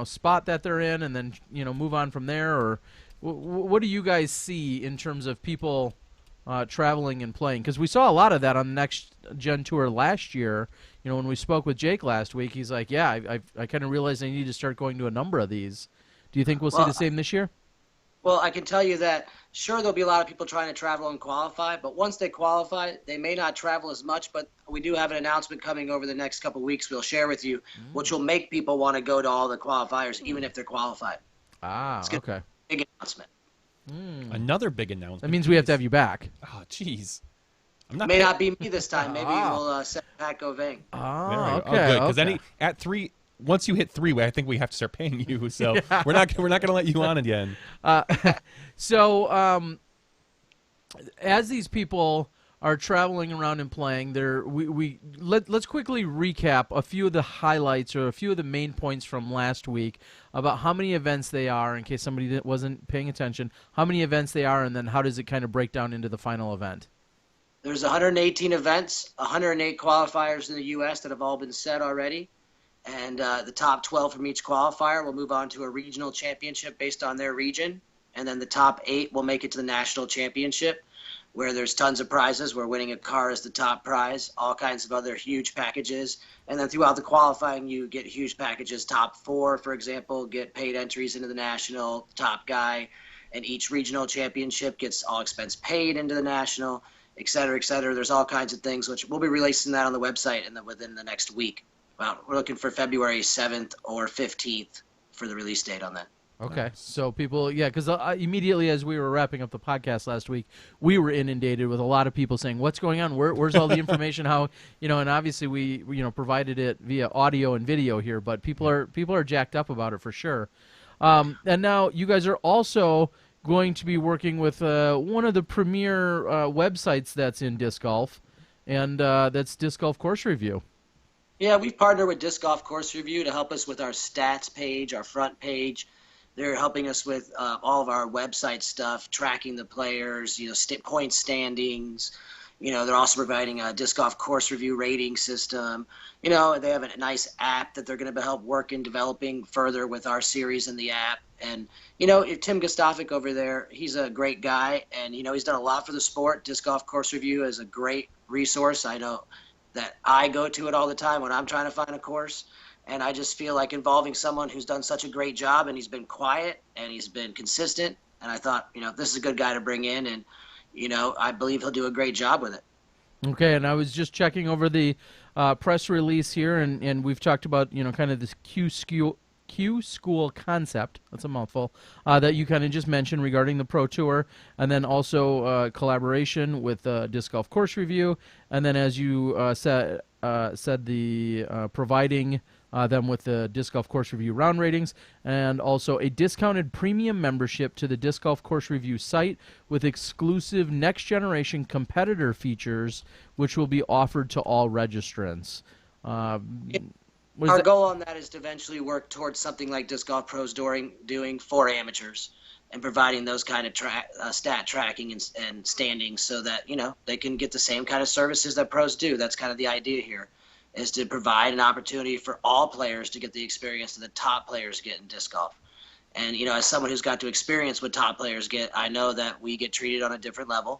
spot that they're in and then move on from there? Or what do you guys see in terms of people traveling and playing? Because we saw a lot of that on the Next Gen Tour last year. When we spoke with Jake last week, he's like, I kind of realized I need to start going to a number of these. Do you think we'll see the same this year? Well, I can tell you that, sure, there'll be a lot of people trying to travel and qualify, but once they qualify, they may not travel as much, but we do have an announcement coming over the next couple of weeks we'll share with you, which will make people want to go to all the qualifiers, even if they're qualified. It's Okay. Big announcement. Another big announcement. That means we have to have you back. Oh, jeez. May not be me this time. Maybe we'll send Pat Govang. Okay. Good. Because at 3, once you hit 3, I think we have to start paying you. So we're not going to let you on again. So as these people are traveling around and playing, let's quickly recap a few of the highlights or a few of the main points from last week about how many events they are, in case somebody that wasn't paying attention, how many events they are, and then how does it kind of break down into the final event. There's 118 events, 108 qualifiers in the U.S. that have all been set already. And the top 12 from each qualifier will move on to a regional championship based on their region. And then the top 8 will make it to the national championship, where there's tons of prizes. We're winning a car as the top prize, all kinds of other huge packages. And then throughout the qualifying, you get huge packages. Top 4, for example, get paid entries into the national. Top guy and each regional championship gets all expense paid into the national, et cetera, et cetera. There's all kinds of things, which we'll be releasing that on the website within the next week. Well, we're looking for February 7th or 15th for the release date on that. Okay, so people, yeah, because immediately as we were wrapping up the podcast last week, we were inundated with a lot of people saying, "What's going on? Where's all the information? How, And obviously we provided it via audio and video here, but people are jacked up about it for sure. And now you guys are also going to be working with one of the premier websites that's in disc golf, and that's Disc Golf Course Review. Yeah, we've partnered with Disc Golf Course Review to help us with our stats page, our front page. They're helping us with all of our website stuff, tracking the players, point standings. They're also providing a Disc Golf Course Review rating system. They have a nice app that they're going to help work in developing further with our series in the app. And, Tim Gustavic over there, he's a great guy. And, he's done a lot for the sport. Disc Golf Course Review is a great resource. I know that I go to it all the time when I'm trying to find a course. And I just feel like involving someone who's done such a great job, and he's been quiet and he's been consistent. And I thought, this is a good guy to bring in, and, I believe he'll do a great job with it. Okay, and I was just checking over the press release here, and we've talked about, kind of this Q School concept. That's a mouthful. That you kind of just mentioned regarding the Pro Tour, and then also collaboration with Disc Golf Course Review, and then as you said the providing them with the Disc Golf Course Review round ratings, and also a discounted premium membership to the Disc Golf Course Review site with exclusive next-generation competitor features, which will be offered to all registrants. Our goal on that is to eventually work towards something like Disc Golf Pros doing for amateurs and providing those kind of stat tracking and standings so that, they can get the same kind of services that pros do. That's kind of the idea here, is to provide an opportunity for all players to get the experience that the top players get in disc golf. And, as someone who's got to experience what top players get, I know that we get treated on a different level,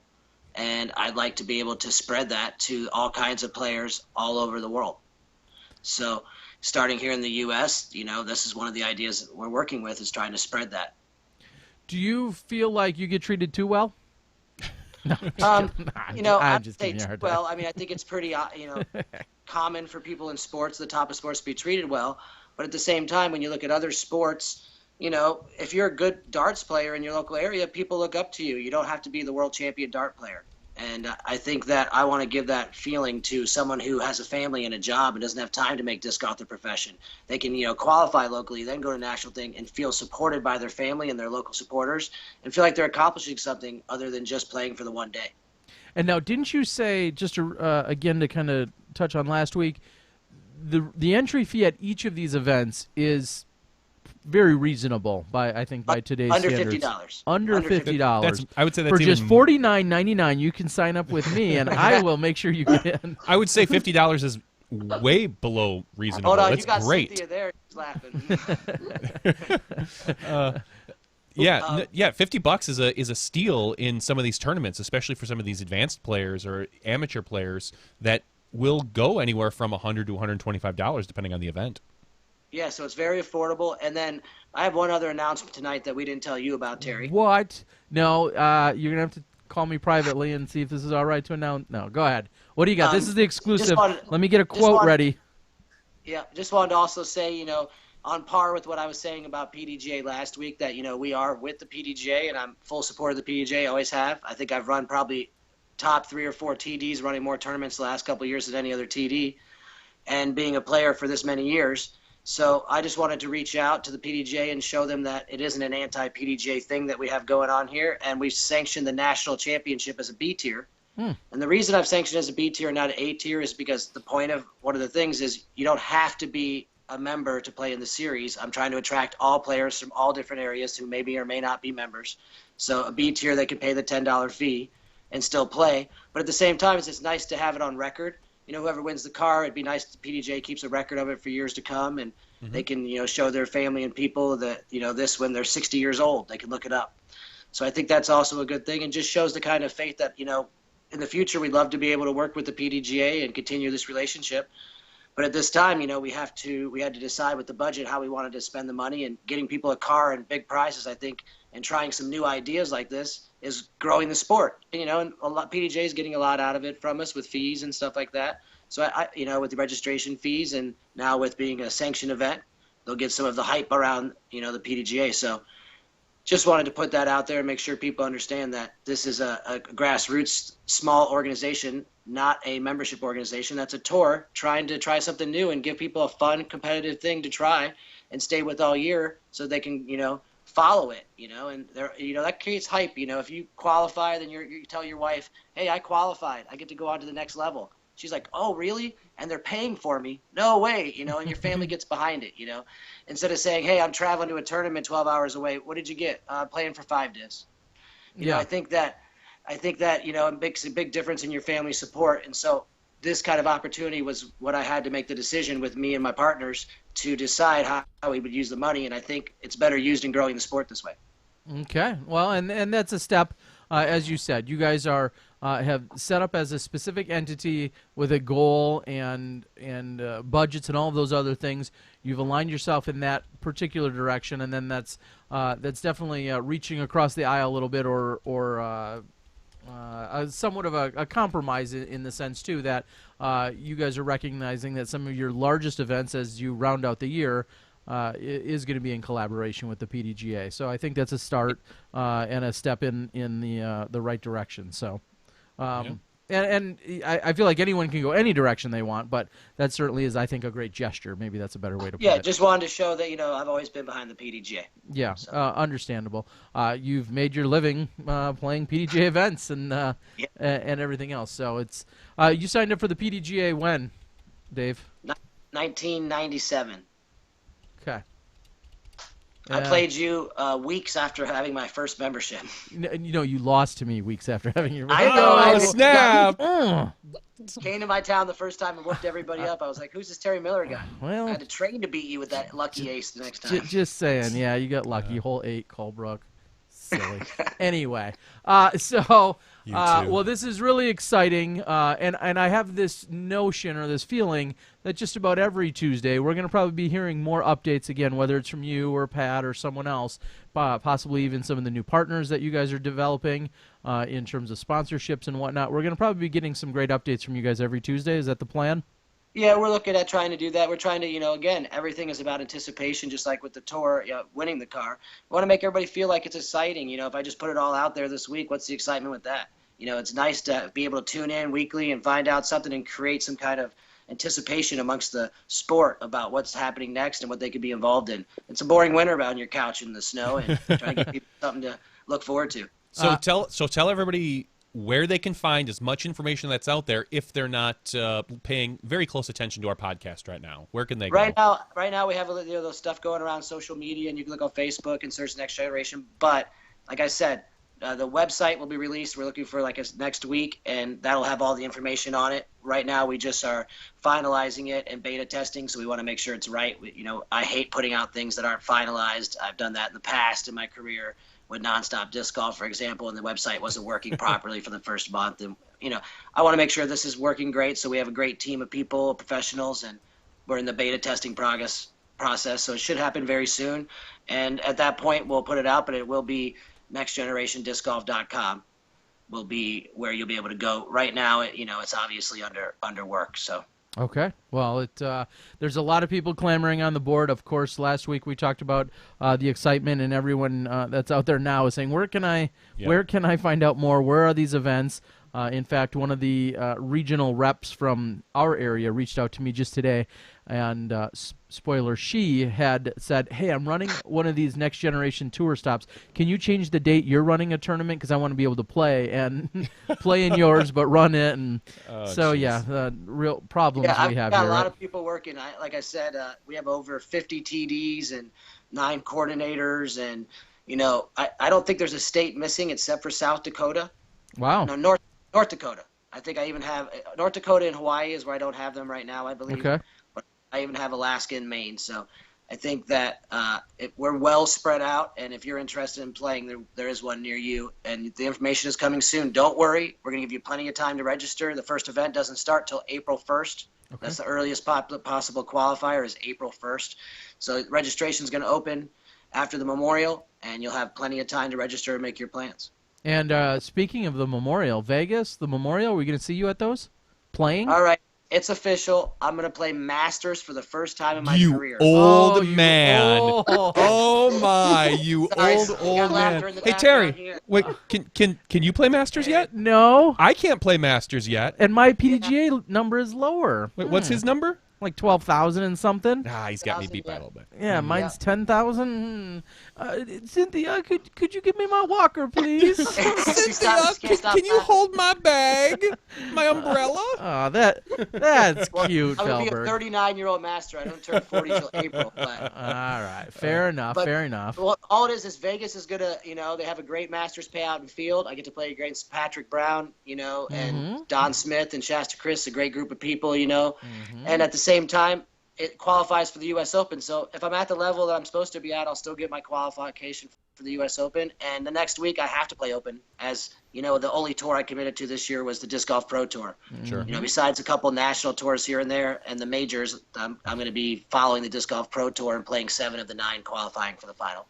and I'd like to be able to spread that to all kinds of players all over the world. So starting here in the U.S., this is one of the ideas that we're working with, is trying to spread that. Do you feel like you get treated too well? I'm just giving you a hard time. Well, I think it's pretty, common for people in sports, the top of sports, to be treated well. But at the same time, when you look at other sports, if you're a good darts player in your local area, people look up to you. You don't have to be the world champion dart player. And I think that I want to give that feeling to someone who has a family and a job and doesn't have time to make disc golf their profession. They can, qualify locally, then go to national thing and feel supported by their family and their local supporters and feel like they're accomplishing something other than just playing for the one day. And now, didn't you say, just again to kind of touch on last week, the entry fee at each of these events is very reasonable by today's under standards. $50. Under $50. I would say that's for just even... $49.99. You can sign up with me, and I will make sure you get in. I would say $50 is way below reasonable. Hold on, that's you got great. Cynthia there. She's laughing. $50 is a steal in some of these tournaments, especially for some of these advanced players or amateur players that will go anywhere from $100 to $125 depending on the event. Yeah, so it's very affordable. And then I have one other announcement tonight that we didn't tell you about, Terry. What? No, you're gonna have to call me privately and see if this is all right to announce. No, go ahead. What do you got? This is the exclusive. Let me get a quote ready. Yeah, just wanted to also say, on par with what I was saying about PDGA last week, that, we are with the PDGA, and I'm full support of the PDGA, always have. I think I've run probably top 3 or 4 TDs, running more tournaments the last couple of years than any other TD, and being a player for this many years. So I just wanted to reach out to the PDGA and show them that it isn't an anti-PDGA thing that we have going on here, and we've sanctioned the national championship as a B tier. And the reason I've sanctioned it as a B tier and not an A tier is because the point of one of the things is you don't have to be a member to play in the series. I'm trying to attract all players from all different areas who maybe or may not be members. So a B tier, they can pay the $10 fee and still play. But at the same time, it's nice to have it on record. Whoever wins the car, it'd be nice if the PDGA keeps a record of it for years to come, and they can, show their family and people that, this when they're 60 years old, they can look it up. So I think that's also a good thing, and just shows the kind of faith that, in the future we'd love to be able to work with the PDGA and continue this relationship. But at this time, we had to decide with the budget how we wanted to spend the money, and getting people a car and big prizes, I think, and trying some new ideas like this is growing the sport. And PDJ is getting a lot out of it from us with fees and stuff like that. So I with the registration fees, and now with being a sanctioned event, they'll get some of the hype around, the PDGA. So just wanted to put that out there and make sure people understand that this is a grassroots small organization, not a membership organization. That's a tour trying to try something new and give people a fun, competitive thing to try and stay with all year, so they can, follow it, and that creates hype. If you qualify, then you tell your wife, hey, I qualified, I get to go on to the next level. She's like, oh, really? And they're paying for me? No way, and your family gets behind it, Instead of saying, hey, I'm traveling to a tournament 12 hours away. What did you get? Playing for 5 days. I think that it makes a big difference in your family support. And so this kind of opportunity was what I had to make the decision with me and my partners to decide how we would use the money. And I think it's better used in growing the sport this way. Okay. Well, and that's a step, as you said. You guys are have set up as a specific entity with a goal and budgets and all of those other things. You've aligned yourself in that particular direction, and then that's definitely reaching across the aisle a little bit, or somewhat of a compromise in the sense too that you guys are recognizing that some of your largest events as you round out the year is going to be in collaboration with the PDGA. So I think that's a start and a step in the right direction. So. And I feel like anyone can go any direction they want, but that certainly is, I think, a great gesture. Maybe that's a better way to put it. Yeah, just wanted to show that, I've always been behind the PDGA. Yeah, so. Understandable. You've made your living playing PDGA events and everything else. So it's you signed up for the PDGA when, Dave? 1997. Okay. I played you weeks after having my first membership. You lost to me weeks after having your membership. I know. Snap! Came to my town the first time and whooped everybody up. I was like, who's this Terry Miller guy? Well, I had to train to beat you with that lucky ace the next time. Just saying. Yeah, you got lucky. Hole 8, Colebrook. Silly. Anyway, well, this is really exciting, and I have this notion or this feeling that just about every Tuesday we're going to probably be hearing more updates again, whether it's from you or Pat or someone else, possibly even some of the new partners that you guys are developing in terms of sponsorships and whatnot. We're going to probably be getting some great updates from you guys every Tuesday. Is that the plan? Yeah, we're looking at trying to do that. We're trying to, again, everything is about anticipation, just like with the tour, winning the car. We want to make everybody feel like it's exciting. If I just put it all out there this week, what's the excitement with that? It's nice to be able to tune in weekly and find out something and create some kind of anticipation amongst the sport about what's happening next and what they could be involved in. It's a boring winter out on your couch in the snow, and trying to give people something to look forward to. So tell everybody where they can find as much information that's out there if they're not paying very close attention to our podcast right now. Where can they go? Right now we have those stuff going around social media, and you can look on Facebook and search Next Generation. But like I said, the website will be released. We're looking for next week, and that'll have all the information on it. Right now we just are finalizing it and beta testing, so we want to make sure it's right. I hate putting out things that aren't finalized. I've done that in the past in my career with Nonstop Disc Golf, for example, and the website wasn't working properly for the first month. And, I want to make sure this is working great, so we have a great team of people, professionals, and we're in the beta testing process, so it should happen very soon. And at that point, we'll put it out, but it will be nextgenerationdiscgolf.com will be where you'll be able to go. Right now, it's obviously under work, so. Okay. Well, there's a lot of people clamoring on the board. Of course, last week we talked about the excitement, and everyone that's out there now is saying, where can I find out more? Where are these events? In fact, one of the regional reps from our area reached out to me just today, and spoiler, she had said, hey, I'm running one of these Next Generation Tour stops. Can you change the date you're running a tournament? Because I want to be able to play and play in yours, but run it. And real problems we have here. Yeah, a lot of people working. Like I said, we have over 50 TDs and 9 coordinators. And, I don't think there's a state missing except for South Dakota. Wow. No, North Dakota. I think I even have North Dakota and Hawaii is where I don't have them right now, I believe. Okay. But I even have Alaska and Maine. So I think that we're well spread out, and if you're interested in playing, there is one near you, and the information is coming soon. Don't worry. We're going to give you plenty of time to register. The first event doesn't start till April 1st. That's the earliest possible qualifier is April 1st. So registration is going to open after the Memorial, and you'll have plenty of time to register and make your plans. And speaking of the Memorial, Vegas, the Memorial, are we going to see you at those? Playing? All right. It's official. I'm going to play Masters for the first time in my You career. old you man. old. Oh my, you Sorry, old got man. laughter in the Hey background Terry, here. wait, can you play Masters yet? No. I can't play Masters yet. And my PDGA number is lower. Wait, what's his number? Like 12,000 and something. Ah, he's got me beat by a little bit. Yeah, mine's 10,000. Cynthia, could you give me my walker, please? Can you hold my bag, my umbrella? Oh, that's cute, I'm going to be Feldberg. a 39-year-old master. I don't turn 40 till April. But, All right, fair enough, fair enough. well, all it is Vegas is going to, they have a great Masters payout in field. I get to play against Patrick Brown, and Don Smith and Shasta Chris, a great group of people, And at the same time, it qualifies for the U.S. Open. So if I'm at the level that I'm supposed to be at, I'll still get my qualification for the U.S. Open. And the next week, I have to play Open. As the only tour I committed to this year was the Disc Golf Pro Tour. Sure. Besides a couple national tours here and there and the majors, I'm going to be following the Disc Golf Pro Tour and playing 7 of the 9 qualifying for the final.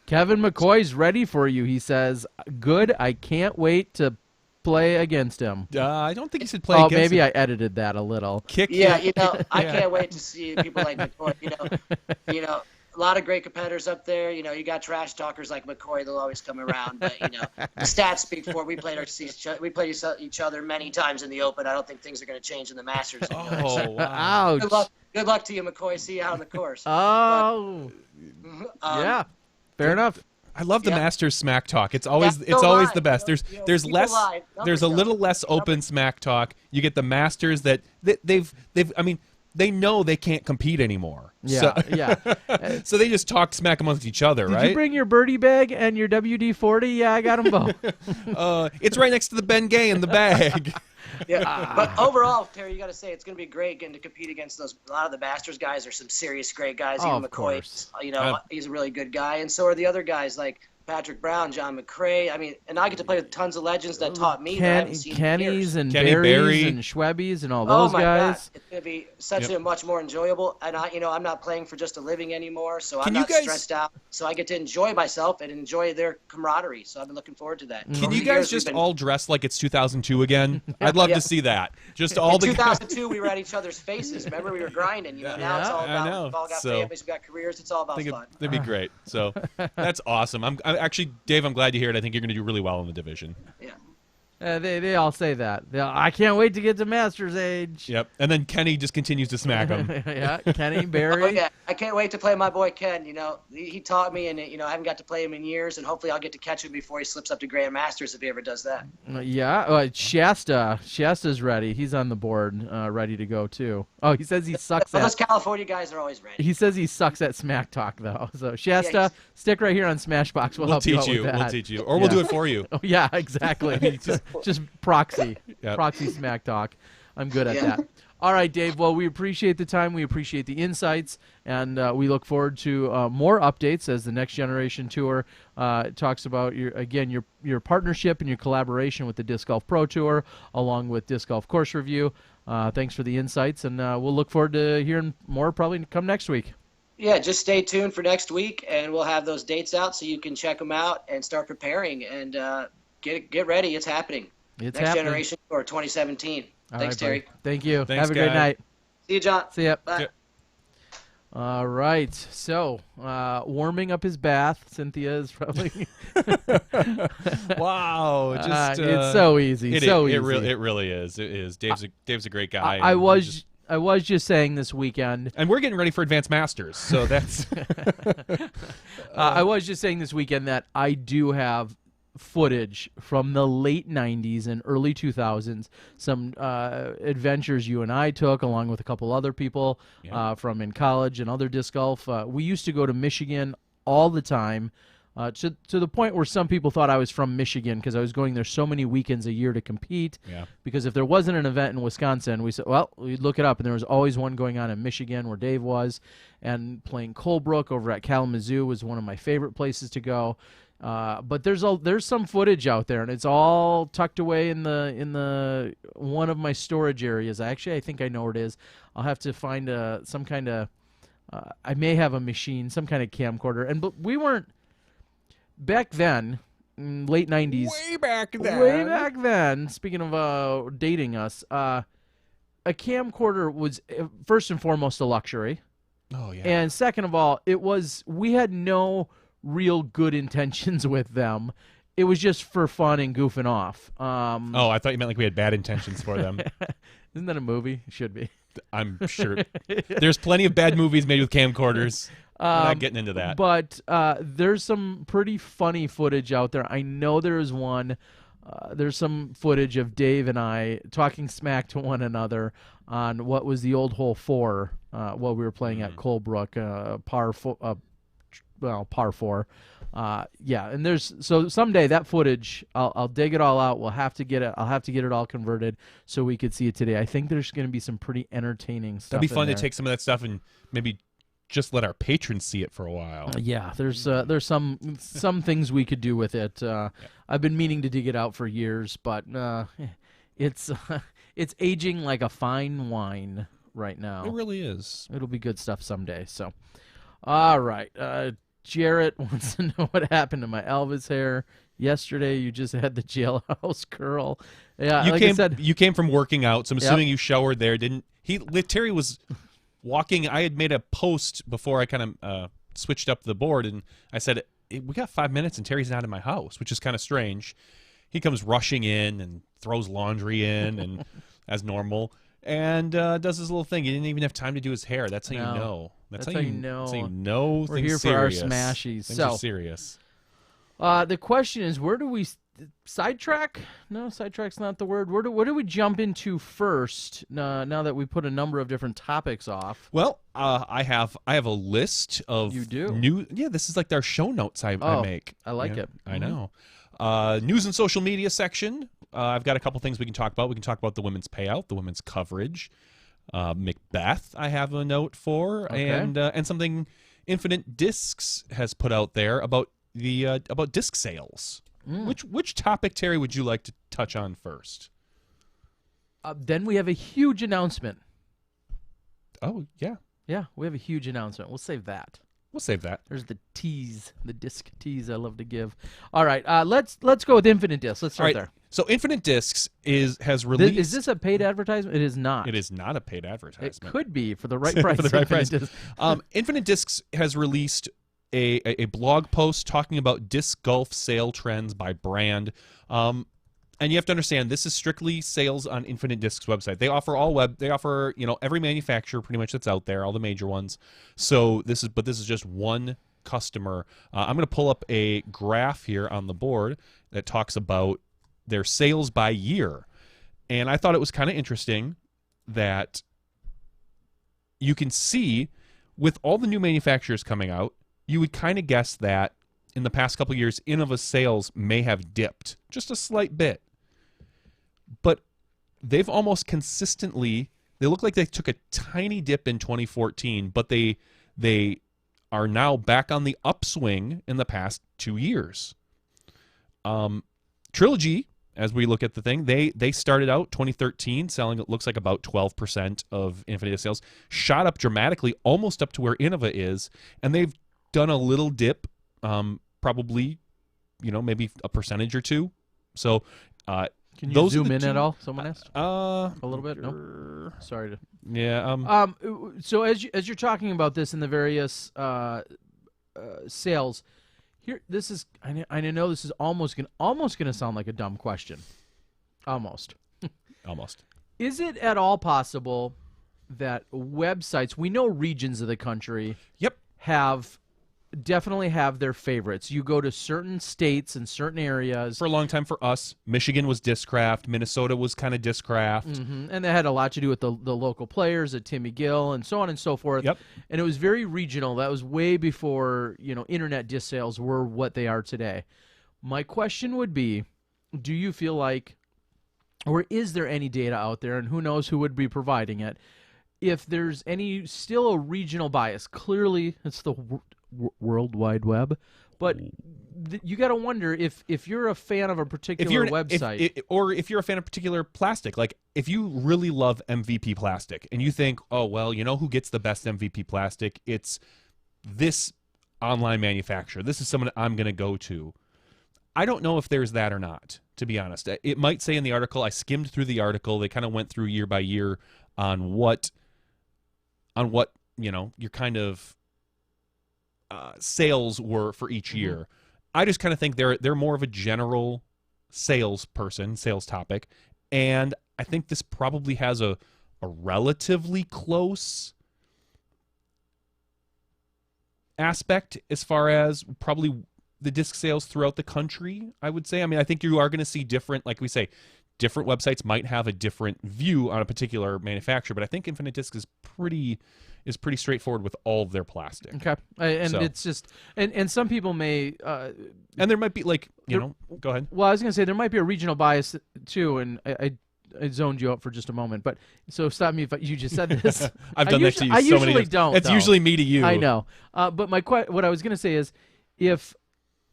Kevin McCoy's ready for you. He says, "Good. I can't wait to play against him." I don't think he said play Oh, against maybe him. I edited that a little. Kick. Yeah, I can't wait to see people like McCoy. A lot of great competitors up there. You got trash talkers like McCoy. They'll always come around. But the stats speak for it. We played each other many times in the Open. I don't think things are going to change in the Masters. Oh, wow. Ouch. Good luck to you, McCoy. See you out on the course. Oh, yeah. Fair enough. I love the Yeah. Masters smack talk. It's always Yeah, it's so always live. the best. There's People less live. there's a Numbers little don't. less open smack talk. You get the Masters that they've they know they can't compete anymore. Yeah, So, yeah. so they just talk smack amongst each other, Did right? you bring your birdie bag and your WD-40? Yeah, I got them both. It's right next to the Ben Gay in the bag. Yeah, but overall, Terry, you got to say it's going to be great getting to compete against those. A lot of the Masters guys are some serious great guys. Oh, Even of McCoy, course. he's a really good guy, and so are the other guys like Patrick Brown, John McRae. And I get to play with tons of legends that taught me that I haven't seen in Kenny's years. and Kenny Barry's Barry. and Schwebby's and all Oh those my guys. God, it's going to be such a much more enjoyable. And I'm not playing for just a living anymore, so Can I'm you not guys- stressed out. So I get to enjoy myself and enjoy their camaraderie. So I've been looking forward to that. Can Over you the guys years, just we've been- all dress like it's 2002 again? I'd love Yeah. to see that. Just all In the 2002, we were at each other's faces. Remember, we were grinding. Now it's all I about know. we've all got So- families, we've got careers. It's all about I think fun. that'd be great. So that's awesome. I'm actually, Dave, I'm glad to hear it. I think you're going to do really well in the division. Yeah. They all say that. I can't wait to get to Masters age. Yep. And then Kenny just continues to smack him. Yeah, Kenny, Barry. Oh, yeah. I can't wait to play my boy Ken. He taught me, and I haven't got to play him in years, and hopefully I'll get to catch him before he slips up to Grand Masters if he ever does that. Yeah, Shasta's ready. He's on the board, ready to go too. Oh, he says he sucks Well, those at. California guys are always ready. He says he sucks at smack talk though. So Shasta, Yeah, stick right here on SmashBox. We'll We'll help you teach out you. with that. We'll teach you. Or we'll Yeah. do it for you. Oh yeah, exactly. just proxy, Yep. proxy smack talk. I'm good at Yeah. that. All right, Dave. Well, we appreciate the time. We appreciate the insights, and we look forward to more updates as the Next Generation Tour talks about your partnership and your collaboration with the Disc Golf Pro Tour, along with Disc Golf Course Review. Thanks for the insights, and we'll look forward to hearing more probably come next week. Yeah, just stay tuned for next week, and we'll have those dates out so you can check them out and start preparing and get ready. It's happening. It's Next happening. Generation Tour 2017. All Thanks, right, Terry. buddy. Thank you. Thanks, Have a great guy. night. See you, John. See ya. Bye. Yeah. All right. So, warming up his bath. Cynthia is probably. Wow. Just it's so easy. It so is. easy. It really is. It is. Dave's a great guy. I and was just- I was just saying this weekend. and we're getting ready for Advanced Masters, so that's I was just saying this weekend that I do have footage from the late 90s and early 2000s, some adventures you and I took along with a couple other people from in college and other disc golf. We used to go to Michigan all the time to the point where some people thought I was from Michigan because I was going there so many weekends a year to compete. Yeah. Because if there wasn't an event in Wisconsin, we said, well, we'd look it up, and there was always one going on in Michigan where Dave was, and playing Colebrook over at Kalamazoo was one of my favorite places to go. But there's some footage out there, and it's all tucked away in the one of my storage areas. I think I know where it is. I'll have to find some kind of I may have a machine, some kind of camcorder, but we weren't back then. Late 90s. Way back then. Way back then. Speaking of dating us, a camcorder was first and foremost a luxury. Oh yeah. And second of all, we had no real good intentions with them. It was just for fun and goofing off. Oh, I thought you meant like we had bad intentions for them. Isn't that a movie? It should be. I'm sure there's plenty of bad movies made with camcorders. We're not getting into that. But there's some pretty funny footage out there. I know there is one. There's some footage of Dave and I talking smack to one another on what was the old hole 4 while we were playing at Colebrook, par 4. Yeah, and so someday that footage, I'll dig it all out. We'll have to get it. I'll have to get it all converted so we could see it today. I think there's going to be some pretty entertaining stuff. That'd be fun to take some of that stuff and maybe just let our patrons see it for a while. Yeah, there's some things we could do with it. I've been meaning to dig it out for years, but it's aging like a fine wine right now. It really is. It'll be good stuff someday. So, all right. Jarrett wants to know what happened to my Elvis hair. Yesterday, you just had the jailhouse curl. Yeah, you came from working out, so I'm assuming you showered there. Terry was walking. I had made a post before I kind of switched up the board, and I said, we got 5 minutes, and Terry's not in my house, which is kind of strange. He comes rushing in and throws laundry in, and as normal, and does his little thing. He didn't even have time to do his hair. That's how you know. That's how you know. That's how you know we're things here serious. For our smashies. Things are serious. The question is, where do we sidetrack? No, sidetrack's not the word. Where do we jump into first? Now that we put a number of different topics off. Well, I have a list of new. Yeah, this is like our show notes I make. I like it. I know. News and social media section. I've got a couple things we can talk about. We can talk about the women's payout, the women's coverage. Macbeth, I have a note for, and something Infinite Discs has put out there about about disc sales. Which topic, Terry, would you like to touch on first? Then we have a huge announcement. Oh yeah, we have a huge announcement. We'll save that. There's the tease, the disc tease I love to give. All right, let's go with Infinite Discs. Let's start there. So Infinite Discs has released. Is this a paid advertisement? It is not. It is not a paid advertisement. It could be for the right price. For the right price. Infinite Discs has released a blog post talking about disc golf sale trends by brand. And you have to understand, this is strictly sales on Infinite Discs website. They offer every manufacturer pretty much that's out there, all the major ones. So this is just one customer. I'm going to pull up a graph here on the board that talks about their sales by year. And I thought it was kind of interesting that you can see with all the new manufacturers coming out, you would kind of guess that in the past couple of years, Innova sales may have dipped just a slight bit. But they've almost consistently, they look like they took a tiny dip in 2014, but they are now back on the upswing in the past 2 years. Trilogy, as we look at the thing, they started out 2013 selling, it looks like about 12% of Infinite sales, shot up dramatically, almost up to where Innova is, and they've done a little dip, probably, maybe a percentage or two. So, can you zoom in at all? Someone asked. A little bit. No, sorry to. Yeah. So as you're talking about this in the various sales, here this is. I know this is almost gonna sound like a dumb question. Almost. Is it at all possible that websites, we know regions of the country, yep, have definitely have their favorites. You go to certain states and certain areas. For a long time for us, Michigan was Discraft, Minnesota was kind of Discraft. And that had a lot to do with the local players at Timmy Gill and so on and so forth. Yep. And it was very regional. That was way before, internet disc sales were what they are today. My question would be, do you feel like, or is there any data out there, and who knows who would be providing it, if there's still a regional bias? Clearly, it's the World Wide Web, but you got to wonder if you're a fan of a particular website, or if you're a fan of particular plastic. Like if you really love MVP plastic and you think, oh well, you know who gets the best MVP plastic? It's this online manufacturer. This is someone I'm going to go to. I don't know if there's that or not, to be honest. It might say in the article. I skimmed through the article. They kind of went through year by year on what your kind of sales were for each year. I just kind of think they're more of a general sales topic, and I think this probably has a relatively close aspect as far as probably the disc sales throughout the country, I would say. I mean, I think you are going to see different, like we say, different websites might have a different view on a particular manufacturer, but I think Infinite Disc is pretty straightforward with all of their plastic. Okay. And it's just, and some people may, and there might be like, go ahead. Well, I was going to say there might be a regional bias too, and I zoned you out for just a moment, but so stop me if you just said this. I've done that to you so many usually times. don't. It's usually me to you. I know. But what I was going to say is, if,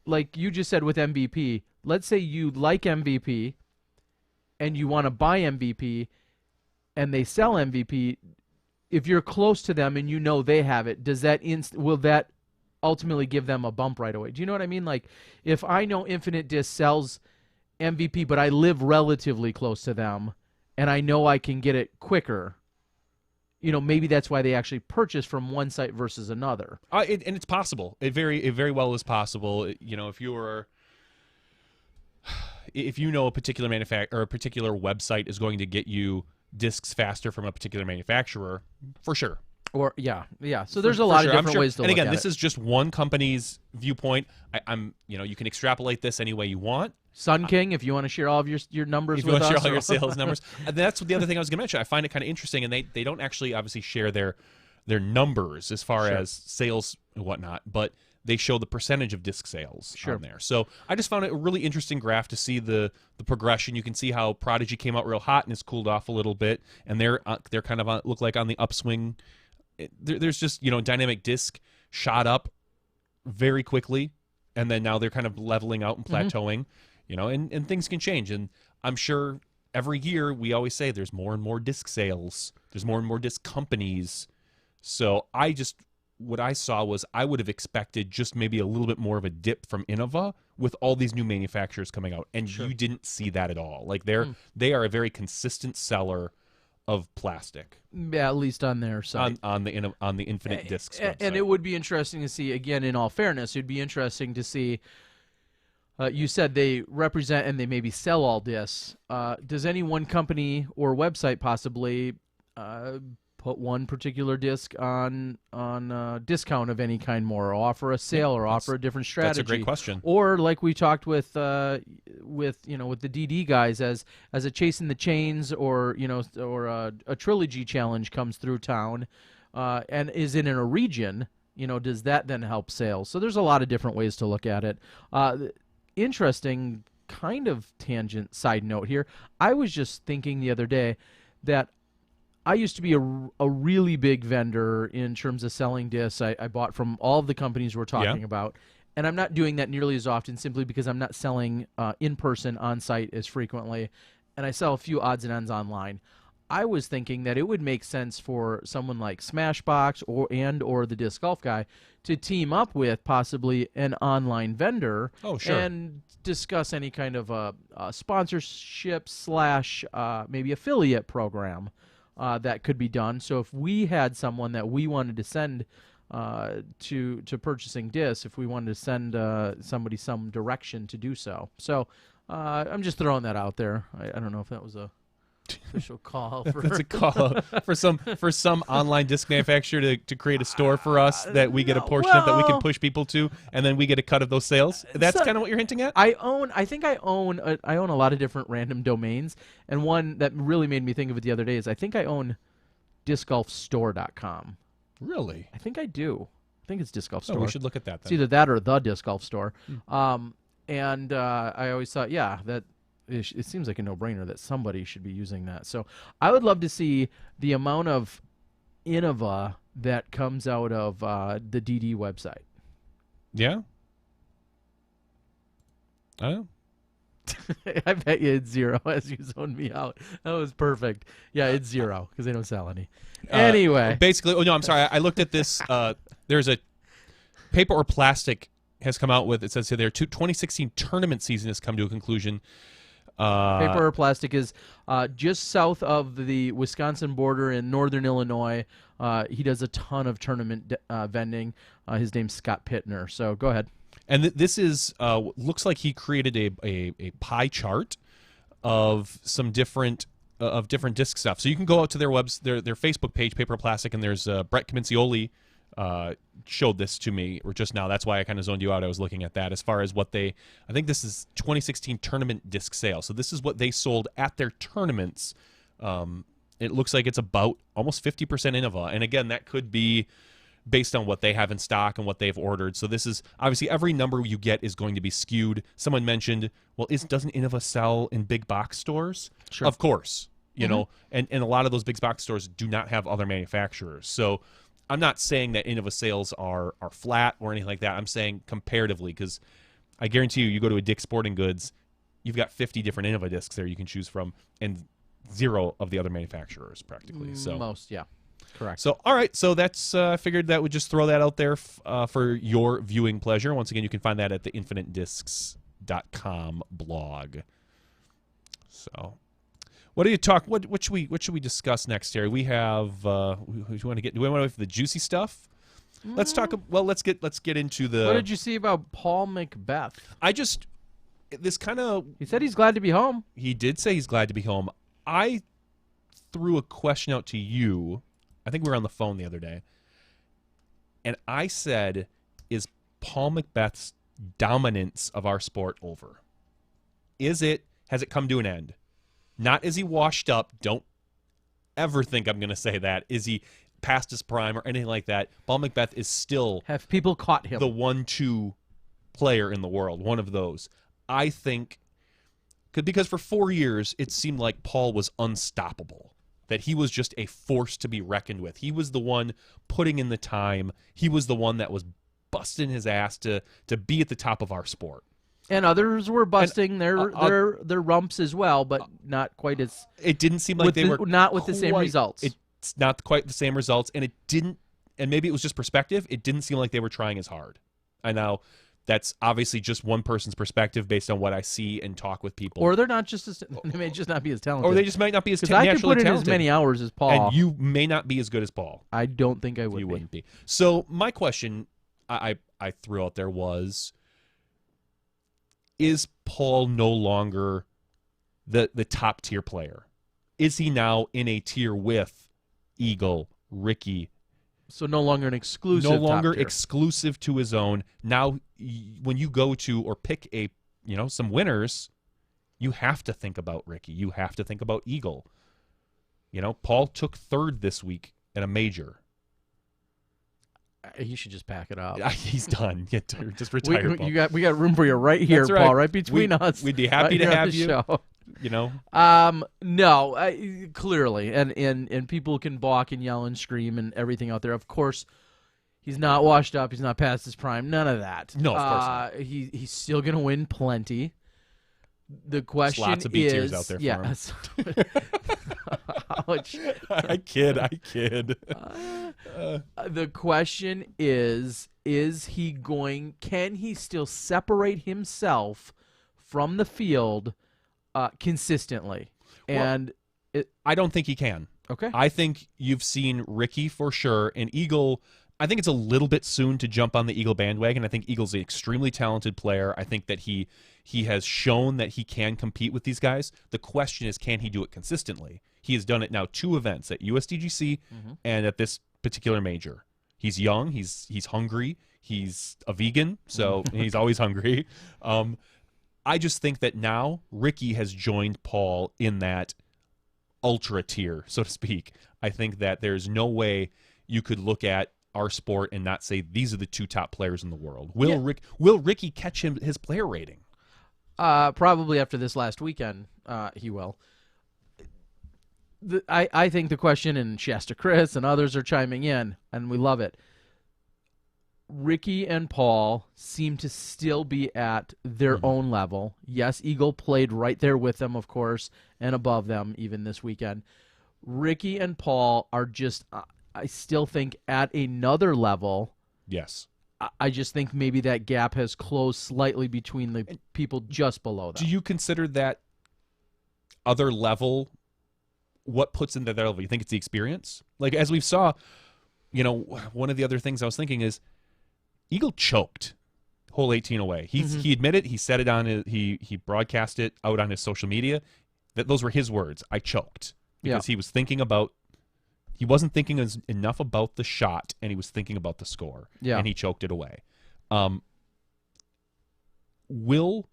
like you just said with MVP, let's say you like MVP and you want to buy MVP and they sell MVP, if you're close to them and you know they have it, does that will that ultimately give them a bump right away? Do you know what I mean? Like if I know Infinite Disc sells MVP, but I live relatively close to them and I know I can get it quicker, maybe that's why they actually purchase from one site versus another. And it's possible. It very well is possible. If you know a particular manufacturer or a particular website is going to get you discs faster from a particular manufacturer, for sure. Or yeah. So there's a lot of different ways to look at it. And again, this is just one company's viewpoint. You can extrapolate this any way you want. Sun King, if you want to share all of your numbers with us. If you want to share all your sales numbers. And that's the other thing I was going to mention. I find it kind of interesting, and they don't actually obviously share their numbers as far as sales and whatnot, but they show the percentage of disc sales on there. So I just found it a really interesting graph to see the progression. You can see how Prodigy came out real hot and has cooled off a little bit, and they're kind of look like on the upswing. There's just Dynamic Disc shot up very quickly, and then now they're kind of leveling out and plateauing. And things can change. And I'm sure every year we always say there's more and more disc sales. There's more and more disc companies. So what I saw was I would have expected just maybe a little bit more of a dip from Innova with all these new manufacturers coming out. And you didn't see that at all. Like they are a very consistent seller of plastic. Yeah, at least on their side. On the Infinite Discs website. And it would be interesting to see, again, in all fairness, it'd be interesting to see. You said they represent and they maybe sell all discs. Does any one company or website possibly put one particular disc on discount of any kind more, or offer a sale, or offer a different strategy? That's a great question. Or like we talked with the DD guys, as a Chasing the Chains or a trilogy challenge comes through town and is in a region, does that then help sales? So there's a lot of different ways to look at it. Interesting kind of tangent side note here. I was just thinking the other day that I used to be a really big vendor in terms of selling discs. I bought from all of the companies we're talking about, and I'm not doing that nearly as often simply because I'm not selling in person on site as frequently, and I sell a few odds and ends online. I was thinking that it would make sense for someone like Smashbox or the Disc Golf Guy to team up with possibly an online vendor and discuss any kind of a sponsorship / maybe affiliate program that could be done. So if we had someone that we wanted to send to purchasing discs, if we wanted to send somebody some direction to do so. So I'm just throwing that out there. I don't know if that was a... Official call for That's a call for some online disc manufacturer to create a store for us that we get a portion of that we can push people to, and then we get a cut of those sales. That's kind of what you're hinting at. I own a lot of different random domains, and one that really made me think of it the other day is I think I own discgolfstore.com. Really? I think I do. I think it's Disc Golf Store. Oh, we should look at that then. It's either that or the Disc Golf Store. And I always thought, that it seems like a no-brainer that somebody should be using that. So I would love to see the amount of Innova that comes out of the DD website. Yeah. I don't know. I bet you it's 0 as you zoned me out. That was perfect. Yeah, it's 0 because they don't sell any. Anyway. Basically, I'm sorry. I looked at this. There's a Paper or Plastic has come out with, it says here, their 2016 tournament season has come to a conclusion. Paper or Plastic is just south of the Wisconsin border in northern Illinois. He does a ton of tournament vending. His name's Scott Pittner. So go ahead. And this is looks like he created a pie chart of some different disc stuff. So you can go out to their their Facebook page, Paper or Plastic, and there's Brett Comincioli showed this to me or just now. That's why I kind of zoned you out. I was looking at that as far as what I think this is 2016 tournament disc sale. So this is what they sold at their tournaments. It looks like it's about almost 50% Innova. And again, that could be based on what they have in stock and what they've ordered. So this is obviously every number you get is going to be skewed. Someone mentioned, well, doesn't Innova sell in big box stores? Sure. Of course, you know, and a lot of those big box stores do not have other manufacturers. So I'm not saying that Innova sales are flat or anything like that. I'm saying comparatively, because I guarantee you go to a Dick's Sporting Goods, you've got 50 different Innova discs there you can choose from, and 0 of the other manufacturers practically. So most, yeah. Correct. So, all right. So that's, I figured that would just throw that out there for your viewing pleasure. Once again, you can find that at the infinitediscs.com blog. So, what do you talk? What should we discuss next, Terry? We have. Do we want to wait for the juicy stuff? Let's talk. Well, let's get into the. What did you see about Paul Macbeth? This kind of. He said he's glad to be home. He did say he's glad to be home. I threw a question out to you. I think we were on the phone the other day, and I said, is Paul Macbeth's dominance of our sport over? Has it come to an end? Not is he washed up? Don't ever think I'm going to say that. Is he past his prime or anything like that? Paul Macbeth is still have people caught him the 1-2 player in the world, one of those. I think because for 4 years it seemed like Paul was unstoppable. That he was just a force to be reckoned with. He was the one putting in the time. He was the one that was busting his ass to be at the top of our sport. And others were busting their rumps as well, but not quite as. It didn't seem like they were not with the same results. It's not quite the same results, and it didn't. And maybe it was just perspective. It didn't seem like they were trying as hard. I know. That's obviously just one person's perspective based on what I see and talk with people. Or they're not just as they may just not be as talented. Or they just might not be as naturally talented. I could put in as many hours as Paul. And you may not be as good as Paul. I don't think I would. You wouldn't be. So my question I threw out there was, is Paul no longer the top tier player? Is he now in a tier with Eagle, Ricky? So no longer an exclusive. No longer top tier. exclusive to his own. Now, when you go to or pick some winners, you have to think about Ricky. You have to think about Eagle. Paul took 3rd this week at a major. He should just pack it up. He's done. Just retire. We got room for you right here, That's right. Paul. Right between us. We'd be happy to have you. Show. No, clearly, and people can balk and yell and scream and everything out there. Of course, he's not washed up. He's not past his prime. None of that. No, of course not. He's still gonna win plenty. The question lots of B tiers out there for him. Ouch. I kid. The question is he going? Can he still separate himself from the field consistently? And I don't think he can. Okay. I think you've seen Ricky for sure, and Eagle. I think it's a little bit soon to jump on the Eagle bandwagon. I think Eagle's an extremely talented player. I think that he has shown that he can compete with these guys. The question is, can he do it consistently? He has done it now 2 events, at USDGC and at this particular major. He's young. He's hungry. He's a vegan, so he's always hungry. I just think that now Ricky has joined Paul in that ultra tier, so to speak. I think that there's no way you could look at our sport and not say these are the 2 top players in the world. Will Ricky catch his player rating? Probably after this last weekend, he will. I think the question, and Shasta Chris and others are chiming in, and we love it. Ricky and Paul seem to still be at their own level. Yes, Eagle played right there with them, of course, and above them even this weekend. Ricky and Paul are just, I still think, at another level. Yes. I just think maybe that gap has closed slightly between the people just below them. Do you consider that other level, what puts into that level? You think it's the experience? Like, as we saw, one of the other things I was thinking is, Eagle choked hole 18 away. He admitted, he said it on he broadcast it out on his social media. That those were his words. I choked because he was thinking about. He wasn't thinking enough about the shot, and he was thinking about the score. Yeah. And he choked it away. Will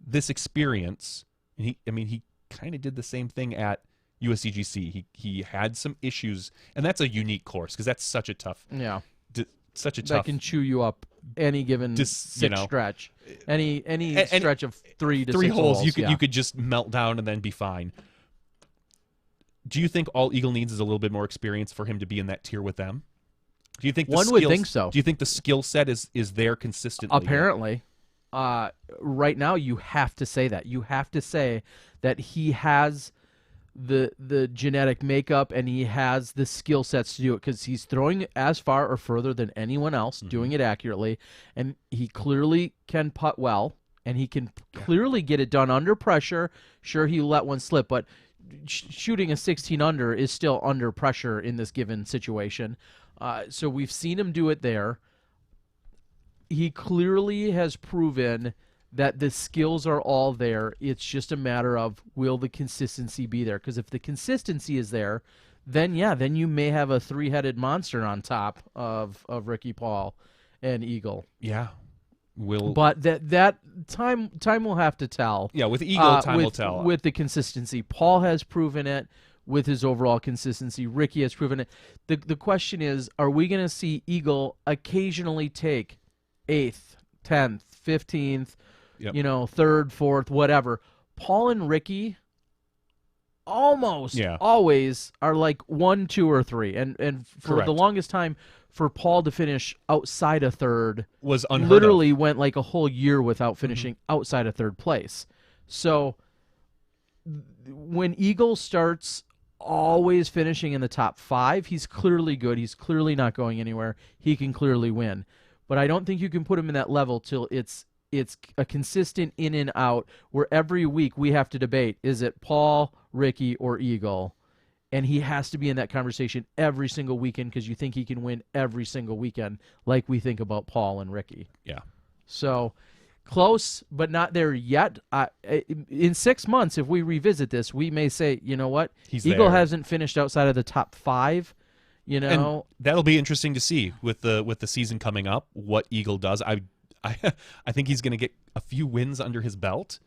this experience? And he kind of did the same thing at USCGC. He had some issues, and that's a unique course because that's such a tough. Yeah. Such a that tough. can chew you up any given stretch, any stretch of 3 to 6 holes. You could just melt down and then be fine. Do you think all Eagle needs is a little bit more experience for him to be in that tier with them? Do you think would think so? Do you think the skill set is there consistently? Apparently, right now you have to say that. You have to say that he has the genetic makeup and he has the skill sets to do it because he's throwing as far or further than anyone else, doing it accurately, and he clearly can putt well, and he can clearly get it done under pressure. Sure, he let one slip, but shooting a 16 under is still under pressure in this given situation. So we've seen him do it there. He clearly has proven that the skills are all there. It's just a matter of, will the consistency be there? Because if the consistency is there, then you may have a 3-headed monster on top of Ricky, Paul, and Eagle. Yeah. But that time will have to tell. Yeah, with Eagle, time will tell. With the consistency. Paul has proven it with his overall consistency. Ricky has proven it. The question is, are we going to see Eagle occasionally take 8th, 10th, 15th, 3rd, 4th, whatever? Paul and Ricky almost always are like 1, 2, or 3. And for the longest time, for Paul to finish outside of 3rd was unheard literally of. Went like a whole year without finishing outside of 3rd place. So when Eagle starts always finishing in the top 5, he's clearly good. He's clearly not going anywhere. He can clearly win. But I don't think you can put him in that level till it's a consistent in and out where every week we have to debate, is it Paul, Ricky, or Eagle? And he has to be in that conversation every single weekend because you think he can win every single weekend like we think about Paul and Ricky. Yeah. So close, but not there yet. In 6 months, if we revisit this, we may say, you know what? Eagle hasn't finished outside of the top 5. And that'll be interesting to see with the season coming up, what Eagle does. I think he's going to get a few wins under his belt.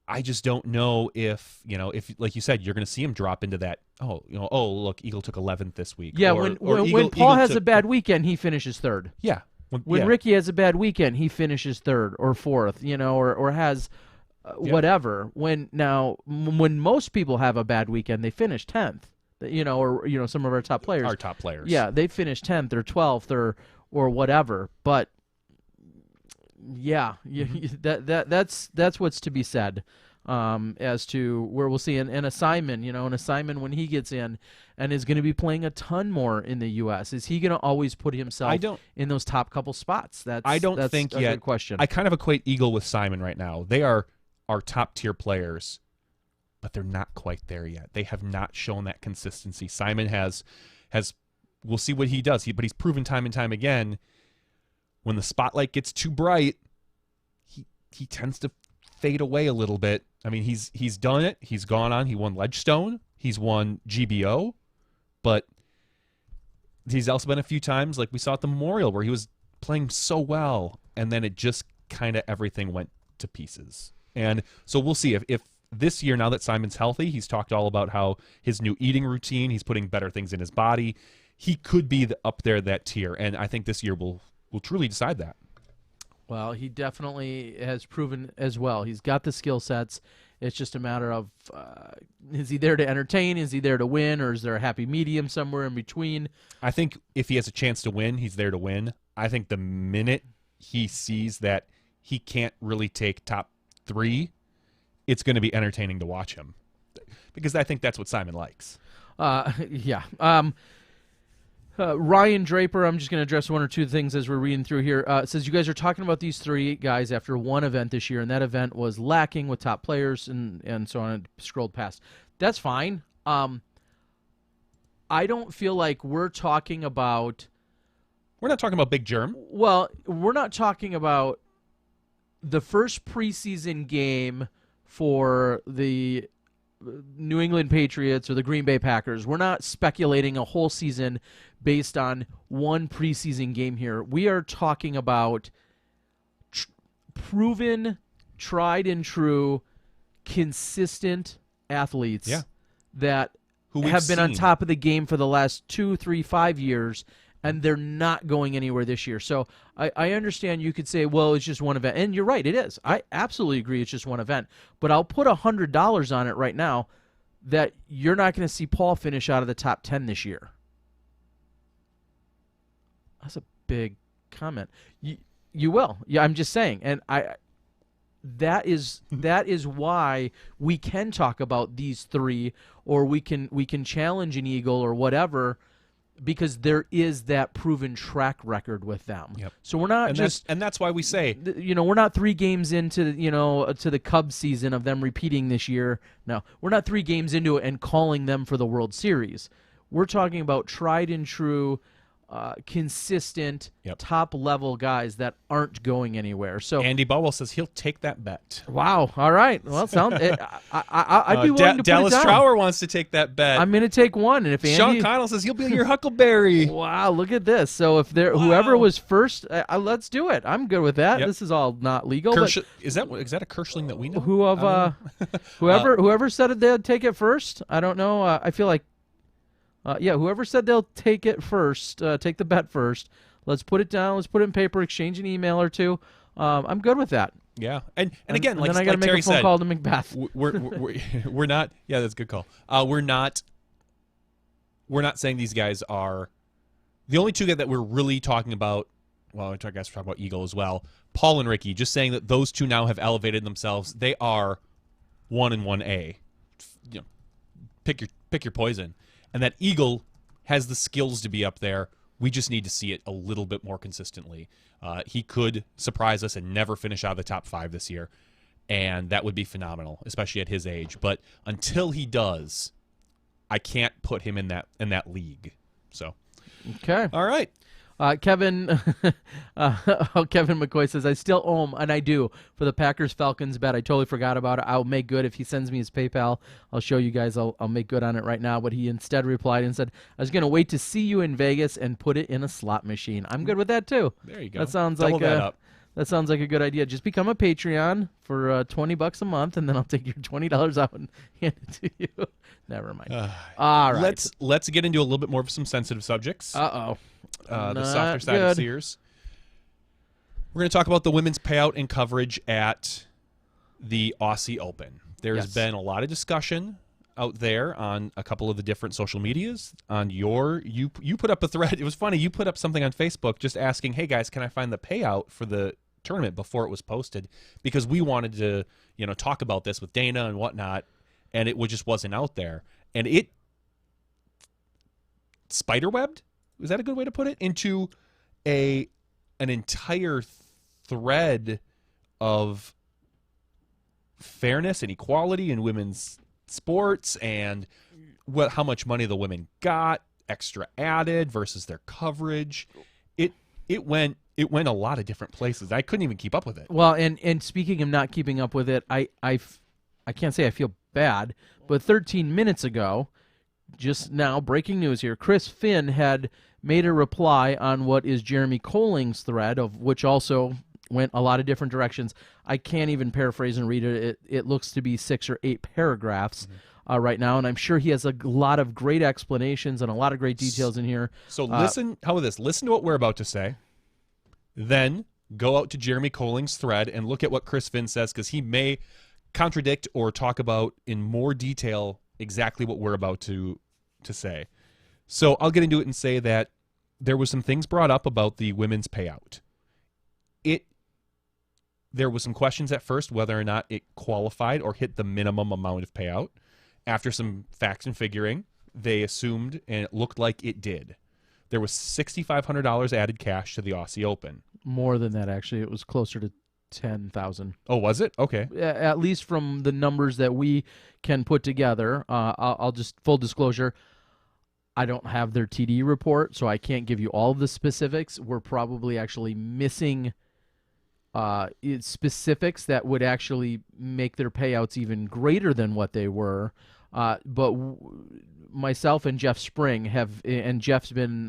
I just don't know if like you said, you're going to see him drop into that. Look, Eagle took 11th this week. Yeah, when Paul has a bad weekend, he finishes 3rd. Yeah. When Ricky has a bad weekend, he finishes 3rd or 4th, or has whatever. When most people have a bad weekend, they finish 10th. Or some of our top players. Our top players. Yeah, they finish 10th or 12th or whatever. But yeah, that's what's to be said as to where we'll see an Simon when he gets in and is going to be playing a ton more in the U.S. Is he going to always put himself in those top couple spots? That's a good question. I kind of equate Eagle with Simon right now. They are our top tier players, but they're not quite there yet. They have not shown that consistency. Simon has we'll see what he does. But he's proven time and time again, when the spotlight gets too bright, he tends to fade away a little bit. I mean, he's done it. He's gone on. He won Ledgestone. He's won GBO. But he's also been a few times, like we saw at the Memorial, where he was playing so well, and then it just kind of everything went to pieces. And so we'll see if this year, now that Simon's healthy, he's talked all about how his new eating routine, he's putting better things in his body. He could be up there that tier, and I think this year will truly decide that. Well, he definitely has proven as well. He's got the skill sets. It's just a matter of is he there to entertain? Is he there to win? Or is there a happy medium somewhere in between? I think if he has a chance to win, he's there to win. I think the minute he sees that he can't really take top 3, it's going to be entertaining to watch him. Because I think that's what Simon likes. Yeah. Ryan Draper, I'm just going to address one or two things as we're reading through here. Says you guys are talking about these 3 guys after one event this year, and that event was lacking with top players and so on. I scrolled past. That's fine. I don't feel like we're talking about... We're not talking about Big Germ. Well, we're not talking about the first preseason game for the New England Patriots or the Green Bay Packers. We're not speculating a whole season based on one preseason game here. We are talking about proven, tried and true, consistent athletes that have been on top of the game for the last 2, 3, 5 years, and they're not going anywhere this year. So I understand you could say, well, it's just one event. And you're right, it is. I absolutely agree it's just one event. But I'll put $100 on it right now that you're not going to see Paul finish out of the top 10 this year. That's a big comment. You will. Yeah, I'm just saying. And that is why we can talk about these 3, or we can challenge an Eagle or whatever, because there is that proven track record with them. Yep. So we're not and that's why we say, we're not 3 games into to the Cubs season of them repeating this year. No, we're not 3 games into it and calling them for the World Series. We're talking about tried and true, consistent, top-level guys that aren't going anywhere. So Andy Bowell says he'll take that bet. Wow. All right. Well, I'd be willing to Dallas put it down. Trower wants to take that bet. I'm going to take one. And if Andy... Sean Connell says he'll be your Huckleberry. Wow, look at this. So if whoever was first, let's do it. I'm good with that. Yep. This is all not legal. Is that a Kirschling that we know? Whoever said they'd take it first, I don't know. I feel like whoever said they'll take it first, take the bet first. Let's put it down. Let's put it in paper. Exchange an email or 2. I'm good with that. Yeah, and again, then I got to make a phone call to Macbeth. We're not. Yeah, that's a good call. We're not saying these guys are the only 2 that we're really talking about. Well, I guess we're talking about Eagle as well. Paul and Ricky. Just saying that those 2 now have elevated themselves. They are 1 and 1A. Pick your poison. And that Eagle has the skills to be up there. We just need to see it a little bit more consistently. He could surprise us and never finish out of the top 5 this year, and that would be phenomenal, especially at his age. But until he does, I can't put him in that league. So, okay, all right. Kevin McCoy says, I still owe him, and I do, for the Packers-Falcons bet. I totally forgot about it. I'll make good if he sends me his PayPal. I'll show you guys. I'll make good on it right now. But he instead replied and said, I was going to wait to see you in Vegas and put it in a slot machine. I'm good with that, too. There you go. That sounds that sounds like a good idea. Just become a Patreon for $20 a month, and then I'll take your $20 out and hand it to you. Never mind. All right. Let's get into a little bit more of some sensitive subjects. Uh-oh. The softer side of Sears. We're going to talk about the women's payout and coverage at the Aussie Open. There's been a lot of discussion out there on a couple of the different social medias. On you put up a thread. It was funny. You put up something on Facebook just asking, "Hey guys, can I find the payout for the tournament?" before it was posted, because we wanted to talk about this with Dana and whatnot, and it just wasn't out there, and it spiderwebbed. Is that a good way to put it? Into an entire thread of fairness and equality in women's sports, and how much money the women got extra added versus their coverage. It went a lot of different places. I couldn't even keep up with it. Well, and speaking of not keeping up with it, I can't say I feel bad, but 13 minutes ago, just now, breaking news here, Chris Finn had made a reply on what is Jeremy Colling's thread, of which also went a lot of different directions. I can't even paraphrase and read it. It looks to be 6 or 8 paragraphs right now, and I'm sure he has a lot of great explanations and a lot of great details in here. So listen, how about this? Listen to what we're about to say, then go out to Jeremy Colling's thread and look at what Chris Finn says, because he may contradict or talk about in more detail exactly what we're about to say. So I'll get into it and say that there was some things brought up about the women's payout. There was some questions at first whether or not it qualified or hit the minimum amount of payout. After some facts and figuring, they assumed, and it looked like it did. There was $6,500 added cash to the Aussie Open. More than that, actually. It was closer to 10,000. Oh, was it? Okay. At least from the numbers that we can put together. I'll just, full disclosure, I don't have their TD report, so I can't give you all of the specifics. We're probably actually missing specifics that would actually make their payouts even greater than what they were. But myself and Jeff Spring have, and Jeff's been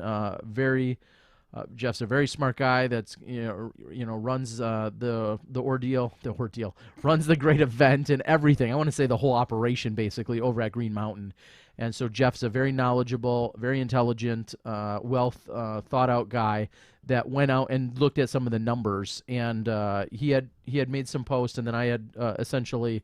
Jeff's a very smart guy that's runs the ordeal, runs the great event and everything. I want to say the whole operation basically over at Green Mountain. And so Jeff's a very knowledgeable, very intelligent, thought out guy that went out and looked at some of the numbers. And he had made some posts, and then I had essentially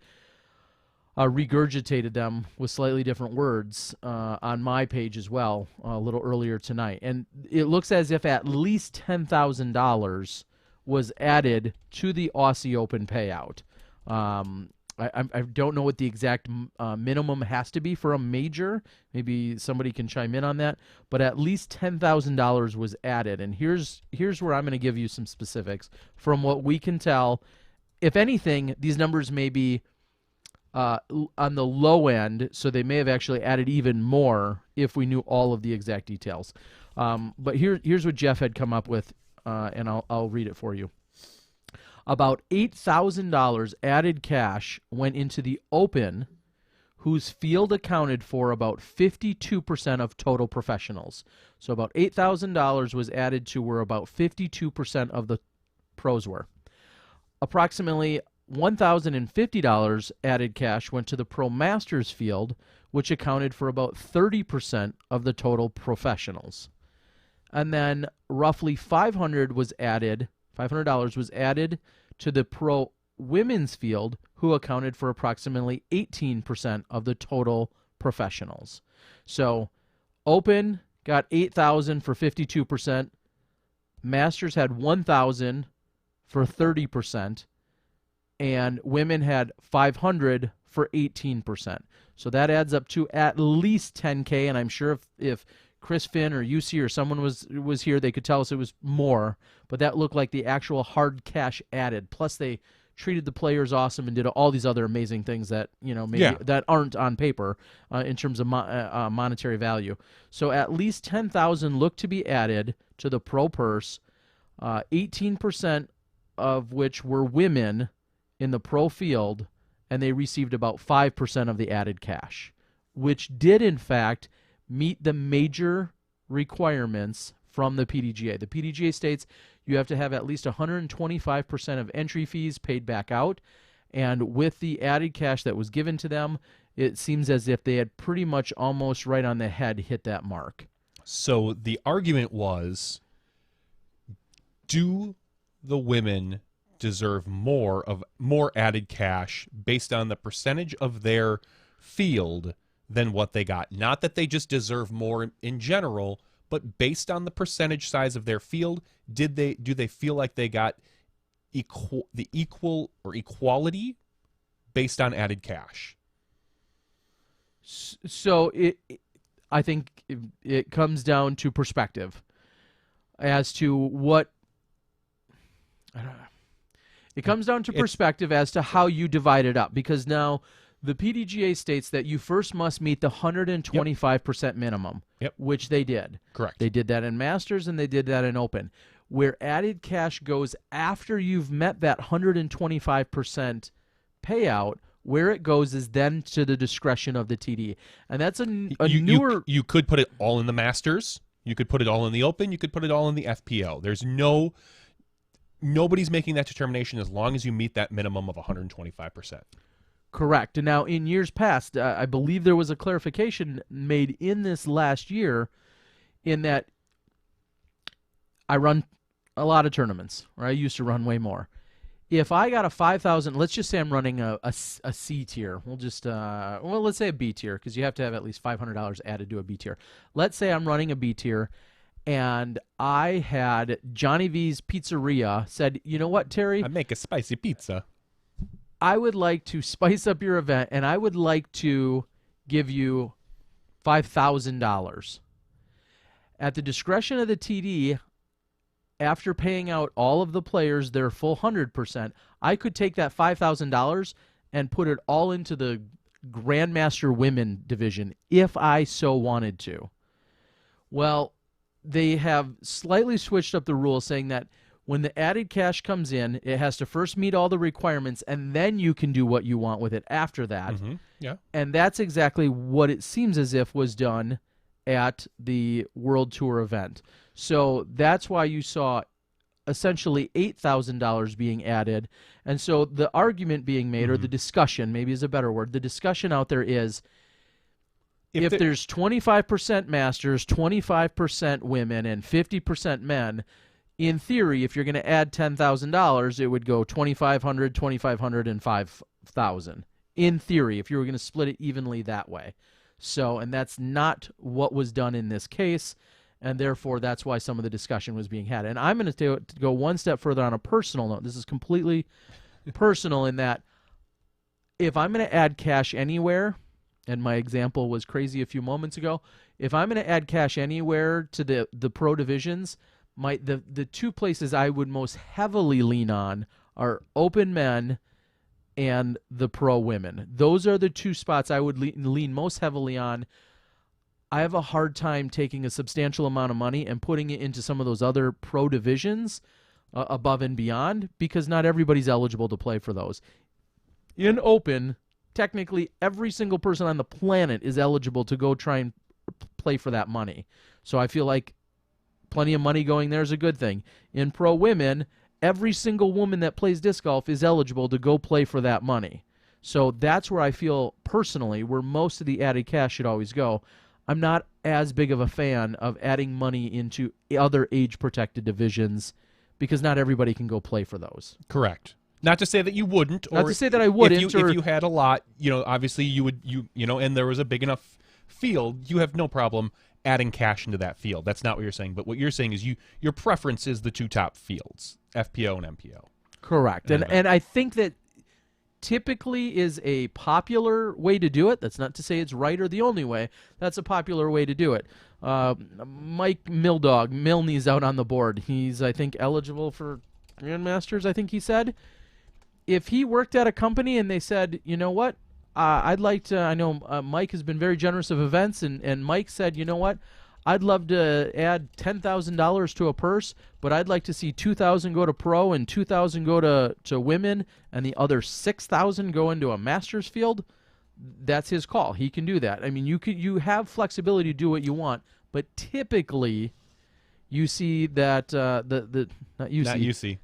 regurgitated them with slightly different words on my page as well a little earlier tonight. And it looks as if at least $10,000 was added to the Aussie Open payout. I don't know what the exact minimum has to be for a major. Maybe somebody can chime in on that. But at least $10,000 was added. And here's where I'm going to give you some specifics. From what we can tell, if anything, these numbers may be on the low end, so they may have actually added even more if we knew all of the exact details. But here's what Jeff had come up with, and I'll read it for you. About $8,000 added cash went into the Open, whose field accounted for about 52% of total professionals. So about $8,000 was added to where about 52% of the pros were. Approximately $1,050 added cash went to the Pro Masters field, which accounted for about 30% of the total professionals. And then roughly $500 was added to the Pro Women's field, who accounted for approximately 18% of the total professionals. So Open got $8,000 for 52%. Masters had $1,000 for 30%. And women had $500 for 18%. So that adds up to at least $10K, and I'm sure if Chris Finn or UC or someone was here, they could tell us it was more, but that looked like the actual hard cash added. Plus they treated the players awesome and did all these other amazing things that, maybe that aren't on paper in terms of monetary value. So at least $10,000 looked to be added to the pro purse, 18% of which were women in the pro field, and they received about 5% of the added cash, which did in fact meet the major requirements from the PDGA. The PDGA states you have to have at least 125% of entry fees paid back out, and with the added cash that was given to them, it seems as if they had pretty much almost right on the head hit that mark. So the argument was, do the women deserve more added cash based on the percentage of their field than what they got? Not that they just deserve more in general, but based on the percentage size of their field, do they feel like they got equality based on added cash? So I think it comes down to perspective as to what I don't know. It comes down to perspective as to how you divide it up, because now The PDGA states that you first must meet the 125% minimum, which they did. Correct. They did that in Masters and they did that in Open. Where added cash goes after you've met that 125% payout, where it goes is then to the discretion of the TD. And that's a newer... You could put it all in the Masters. You could put it all in the Open. You could put it all in the FPO. There's nobody's making that determination as long as you meet that minimum of 125%. Correct. And now, in years past, I believe there was a clarification made in this last year in that I run a lot of tournaments, or I used to run way more. If I got a 5,000, let's just say I'm running a C tier. We'll just, let's say a B tier, because you have to have at least $500 added to a B tier. Let's say I'm running a B tier, and I had Johnny V's Pizzeria said, you know what, Terry? I make a spicy pizza. I would like to spice up your event, and I would like to give you $5,000. At the discretion of the TD, after paying out all of the players their full 100%, I could take that $5,000 and put it all into the Grandmaster Women division if I so wanted to. Well, they have slightly switched up the rules, saying that when the added cash comes in, it has to first meet all the requirements, and then you can do what you want with it after that. Mm-hmm. Yeah. And that's exactly what it seems as if was done at the World Tour event. So that's why you saw essentially $8,000 being added. And so the argument being made, or the discussion, maybe is a better word, the discussion out there is, if there's 25% Masters, 25% women, and 50% men, in theory, if you're going to add $10,000, it would go $2,500, $2,500, and $5,000. In theory, if you were going to split it evenly that way. So, and that's not what was done in this case, and therefore that's why some of the discussion was being had. And I'm going to go one step further on a personal note. This is completely personal in that if I'm going to add cash anywhere, and my example was crazy a few moments ago, if I'm going to add cash anywhere to the pro divisions, the two places I would most heavily lean on are Open Men and the pro women. Those are the two spots I would lean most heavily on. I have a hard time taking a substantial amount of money and putting it into some of those other pro divisions above and beyond, because not everybody's eligible to play for those. In Open, technically every single person on the planet is eligible to go try and play for that money. So I feel like plenty of money going there is a good thing. In pro women, every single woman that plays disc golf is eligible to go play for that money. So that's where I feel personally where most of the added cash should always go. I'm not as big of a fan of adding money into other age-protected divisions because not everybody can go play for those. Correct. Not to say that you wouldn't. Not to say that I wouldn't. If you had a lot, obviously you would, and there was a big enough field, you have no problem adding cash into that field. That's not what you're saying. But what you're saying is your preference is the two top fields, FPO and MPO. Correct. And I think that typically is a popular way to do it. That's not to say it's right or the only way. That's a popular way to do it. Mike Milne's out on the board. He's, I think, eligible for Grandmasters, I think he said. If he worked at a company and they said, you know what, I'd like to, I know Mike has been very generous of events, and Mike said, you know what, I'd love to add $10,000 to a purse, but I'd like to see $2,000 go to pro and $2,000 go to women, and the other $6,000 go into a Masters field. That's his call. He can do that. I mean, you have flexibility to do what you want, but typically you see that not UC.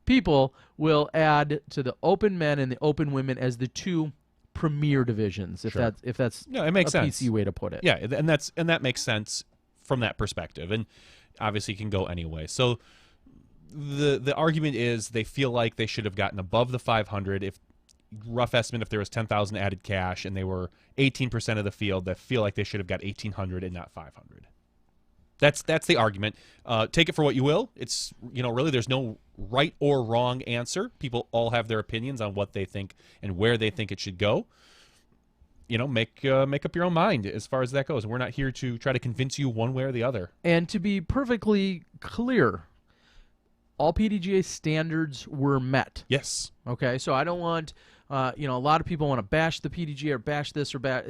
People will add to the Open Men and the Open Women as the two premier divisions, if that's it makes sense. PC way to put it. Yeah, and that makes sense from that perspective, and obviously can go anyway. So the argument is they feel like they should have gotten above the 500. If rough estimate, if there was 10,000 added cash and they were 18% of the field, they feel like they should have got 1,800 and not 500. That's the argument. Take it for what you will. It's really there's no right or wrong answer. People all have their opinions on what they think and where they think it should go. Make up your own mind as far as that goes. We're not here to try to convince you one way or the other. And to be perfectly clear, all PDGA standards were met. Yes. Okay, so I don't want A lot of people want to bash the PDG or bash this or bash.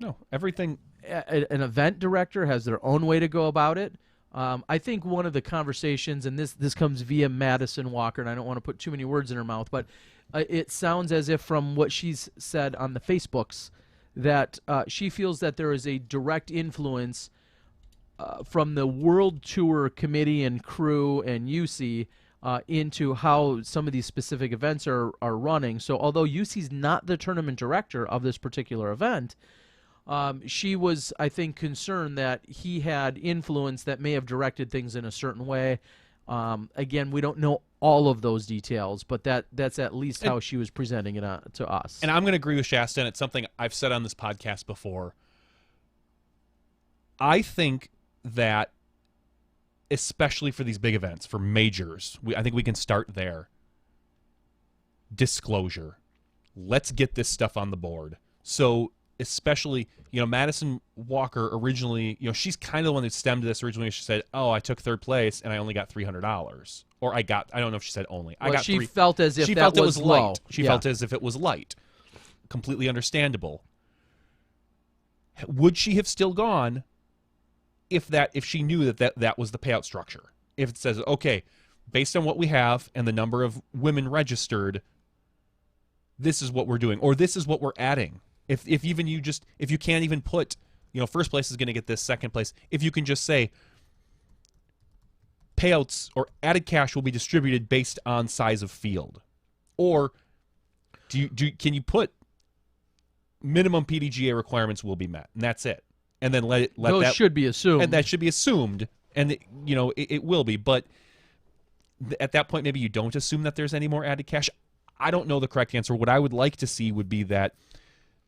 No, everything. An event director has their own way to go about it. I think one of the conversations, and this comes via Madison Walker, and I don't want to put too many words in her mouth, but it sounds as if from what she's said on the Facebooks that she feels that there is a direct influence from the World Tour committee and crew and UC into how some of these specific events are running. So although UC's not the tournament director of this particular event, she was, I think, concerned that he had influence that may have directed things in a certain way. Again, we don't know all of those details, but that's at least how she was presenting it to us. And I'm going to agree with Shasta, and it's something I've said on this podcast before. I think that, especially for these big events, for majors, I think we can start there. Disclosure. Let's get this stuff on the board. So, especially, Madison Walker originally, she's kind of the one that stemmed this originally. She said, "Oh, I took third place and I only got $300." Or I don't know if she said only. Well, she felt as if she that felt it was light. low. She felt as if it was light. Completely understandable. Would she have still gone if she knew that was the payout structure? If it says, okay, based on what we have and the number of women registered, this is what we're doing, or this is what we're adding. If you can't even put, first place is going to get this, second place, if you can just say payouts or added cash will be distributed based on size of field, or can you put minimum PDGA requirements will be met, and that's it, and then let those that should be assumed, and that should be assumed, and it will be, but at that point maybe you don't assume that there's any more added cash. I don't know the correct answer. What I would like to see would be that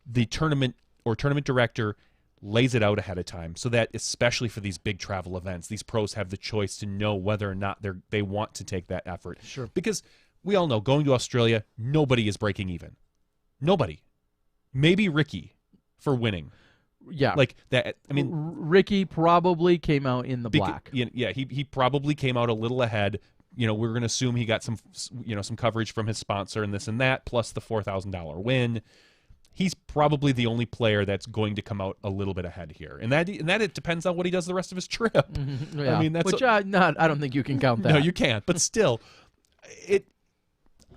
the tournament or tournament director lays it out ahead of time, so that especially for these big travel events, these pros have the choice to know whether or not they want to take that effort. Sure. Because we all know going to Australia, nobody is breaking even. Nobody. Maybe Ricky for winning. Yeah. Like that. I mean, Ricky probably came out in the black. Yeah, he probably came out a little ahead. We're going to assume he got some coverage from his sponsor and this and that, plus the $4,000 win. He's probably the only player that's going to come out a little bit ahead here, and that it depends on what he does the rest of his trip. Mm-hmm. Yeah. I mean, that's I don't think you can count that. No, you can't. But still,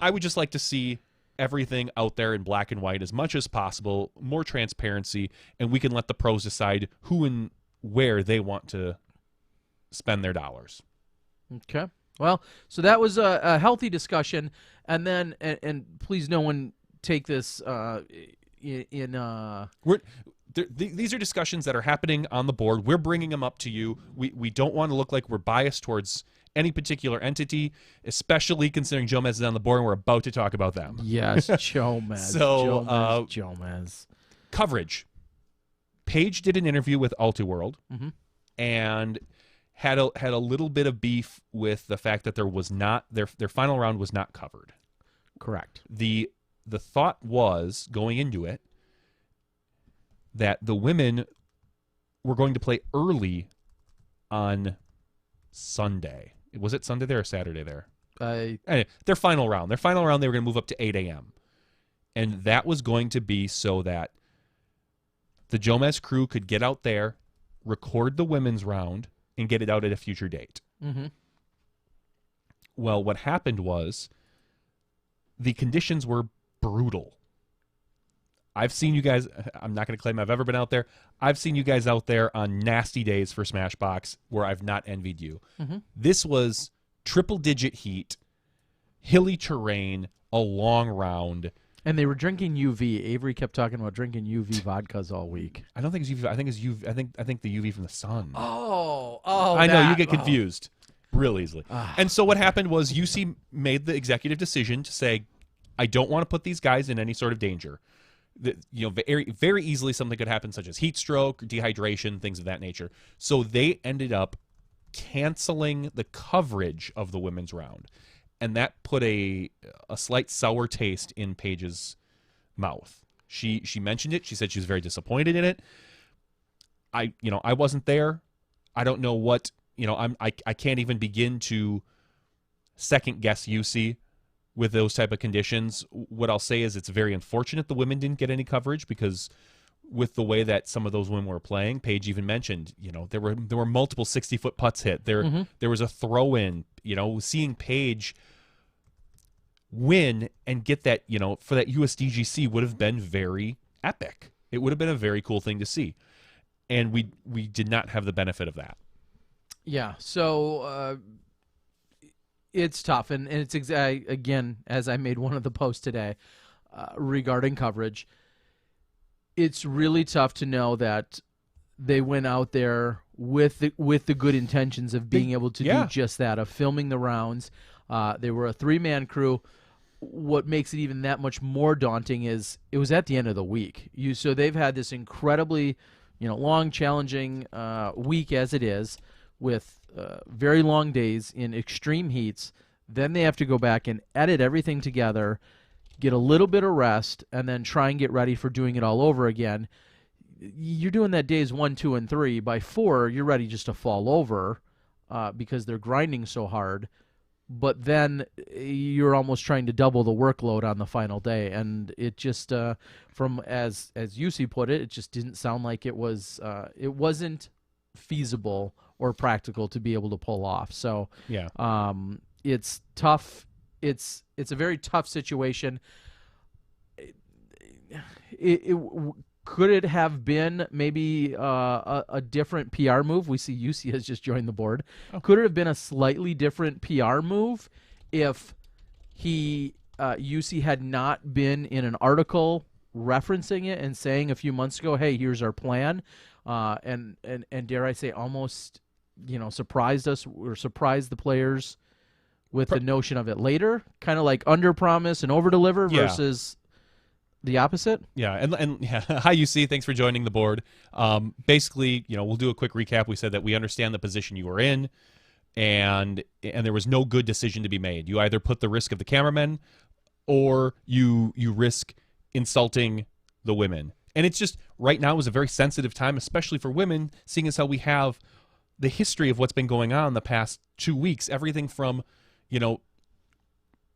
I would just like to see everything out there in black and white as much as possible, more transparency, and we can let the pros decide who and where they want to spend their dollars. Okay. Well, so that was a healthy discussion, and then and please no one take this these are discussions that are happening on the board. We're bringing them up to you. We don't want to look like we're biased towards any particular entity, especially considering Jomez is on the board and we're about to talk about them. Yes, Jomez. So, Jomez. Coverage. Paige did an interview with Ultiworld and had a little bit of beef with the fact that there was not their final round was not covered. Correct. The thought was, going into it, that the women were going to play early on Sunday. Was it Sunday there or Saturday there? Anyway, their final round. They were going to move up to 8 a.m. And that was going to be so that the Jomez crew could get out there, record the women's round, and get it out at a future date. Mm-hmm. Well, what happened was the conditions were brutal. I've seen you guys, I'm not going to claim I've ever been out there. I've seen you guys out there on nasty days for SmashBoxx where I've not envied you. Mm-hmm. This was triple-digit heat, hilly terrain, a long round. And they were drinking UV. Avery kept talking about drinking UV vodkas all week. I don't think it's UV. I think it's UV. I think the UV from the sun. Oh, I know you get confused real easily. And so what happened was UC made the executive decision to say, I don't want to put these guys in any sort of danger. Very, very easily something could happen, such as heat stroke, dehydration, things of that nature. So they ended up canceling the coverage of the women's round, and that put a slight sour taste in Paige's mouth. She mentioned it. She said she was very disappointed in it. I wasn't there. I don't know what I can't even begin to second guess UC with those type of conditions. What I'll say is it's very unfortunate the women didn't get any coverage, because with the way that some of those women were playing, Paige even mentioned, there were multiple 60-foot putts hit. There was a throw in. Seeing Paige win and get that, for that USDGC would have been very epic. It would have been a very cool thing to see, and we did not have the benefit of that. Yeah, so it's tough, and it's again, as I made one of the posts today regarding coverage, it's really tough to know that they went out there with the good intentions of being able to do just that, of filming the rounds. They were a 3-man crew. What makes it even that much more daunting is it was at the end of the week. So they've had this incredibly, long, challenging week as it is, with very long days in extreme heats. Then they have to go back and edit everything together, get a little bit of rest, and then try and get ready for doing it all over again. You're doing that days 1, 2, and 3. By 4, you're ready just to fall over because they're grinding so hard. But then you're almost trying to double the workload on the final day, and it just, from as UC put it, it just didn't sound like it wasn't feasible or practical to be able to pull off. So it's tough. It's a very tough situation. Could it have been maybe a different PR move? We see UC has just joined the board. Oh. Could it have been a slightly different PR move if UC had not been in an article referencing it and saying a few months ago, hey, here's our plan, and dare I say almost surprised us or surprised the players with the notion of it later, kind of like under promise and over deliver versus the opposite? Yeah, and hi UC, thanks for joining the board. Basically, we'll do a quick recap. We said that we understand the position you were in, and there was no good decision to be made. You either put the risk of the cameramen, or you risk insulting the women. And it's just, right now is a very sensitive time, especially for women, seeing as how we have the history of what's been going on the past 2 weeks. Everything from,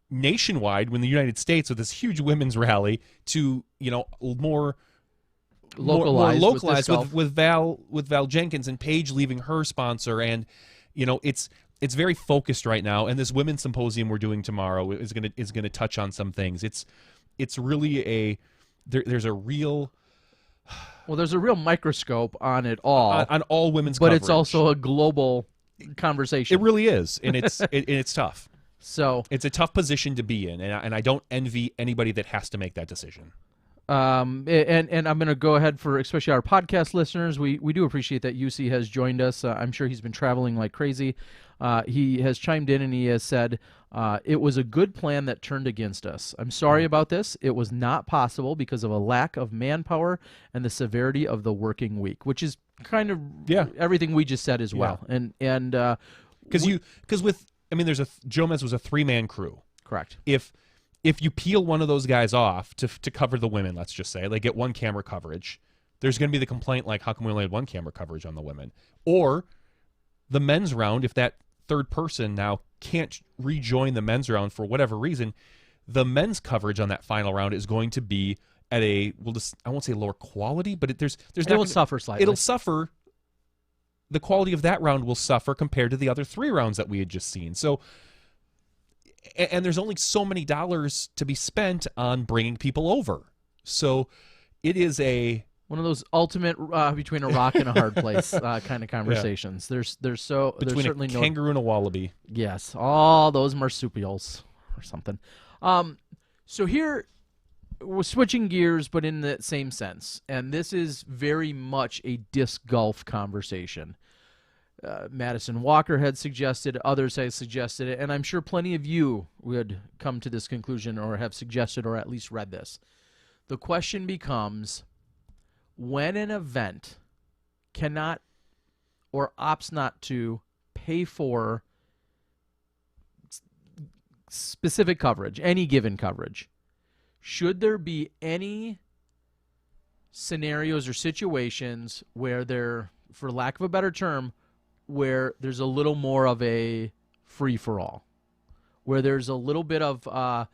nationwide, when the United States with this huge women's rally, to more localized with Val Jenkins and Paige leaving her sponsor, and it's very focused right now. And this women's symposium we're doing tomorrow is gonna touch on some things. It's really there's a real microscope on it all, on all women's but coverage. It's also a global conversation. It really is, and it's tough. So it's a tough position to be in, and I don't envy anybody that has to make that decision. And I'm going to go ahead for especially our podcast listeners. We do appreciate that UC has joined us. I'm sure he's been traveling like crazy. He has chimed in and he has said, it was a good plan that turned against us. I'm sorry about this. It was not possible because of a lack of manpower and the severity of the working week, which is kind of everything we just said as well. And Jomez was a 3-man crew. Correct. If you peel one of those guys off to cover the women, let's just say, they get one camera coverage, there's going to be the complaint like, how come we only had one camera coverage on the women? Or the men's round, if that third person now can't rejoin the men's round for whatever reason, the men's coverage on that final round is going to be at I won't say lower quality, but it will suffer slightly. It'll suffer. The quality of that round will suffer compared to the other 3 rounds that we had just seen. So, and there's only so many dollars to be spent on bringing people over. So it is one of those ultimate between a rock and a hard place kind of conversations. Yeah. There's certainly a kangaroo and a wallaby. Yes, all those marsupials or something. So here we're switching gears, but in the same sense, and this is very much a disc golf conversation. Madison Walker had suggested, others have suggested it, and I'm sure plenty of you would come to this conclusion or have suggested or at least read this. The question becomes, when an event cannot or opts not to pay for specific coverage, any given coverage, should there be any scenarios or situations where there, for lack of a better term, where there's a little more of a free-for-all, where there's a little bit of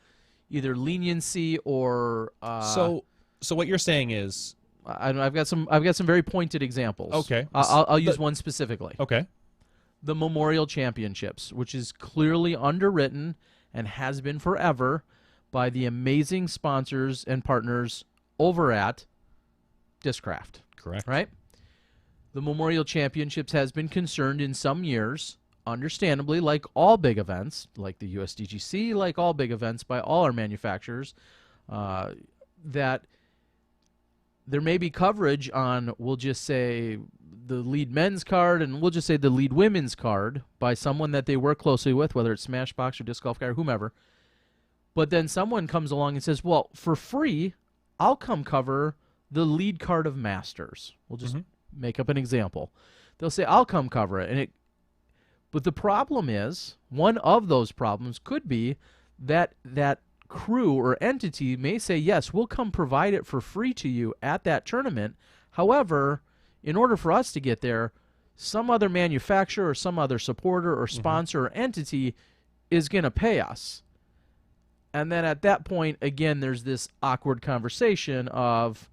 either leniency or So what you're saying is, I've got some very pointed examples. Okay. I'll use one specifically. okay, The Memorial Championships, which is clearly underwritten and has been forever by the amazing sponsors and partners over at Discraft. correct. Right? The Memorial Championships has been concerned in some years, understandably, like all big events, like the USDGC, like all big events by all our manufacturers, that there may be coverage on, we'll just say, the lead men's card, and we'll just say the lead women's card by someone that they work closely with, whether it's SmashBoxx or Disc Golf Guy or whomever. But then someone comes along and says, well, for free, I'll come cover the lead card of Masters. We'll just make up an example. They'll say, I'll come cover it. But the problem is, one of those problems could be that that crew or entity may say, yes, we'll come provide it for free to you at that tournament. However, in order for us to get there, some other manufacturer or some other supporter or sponsor or entity is going to pay us. And then at that point, again, there's this awkward conversation of,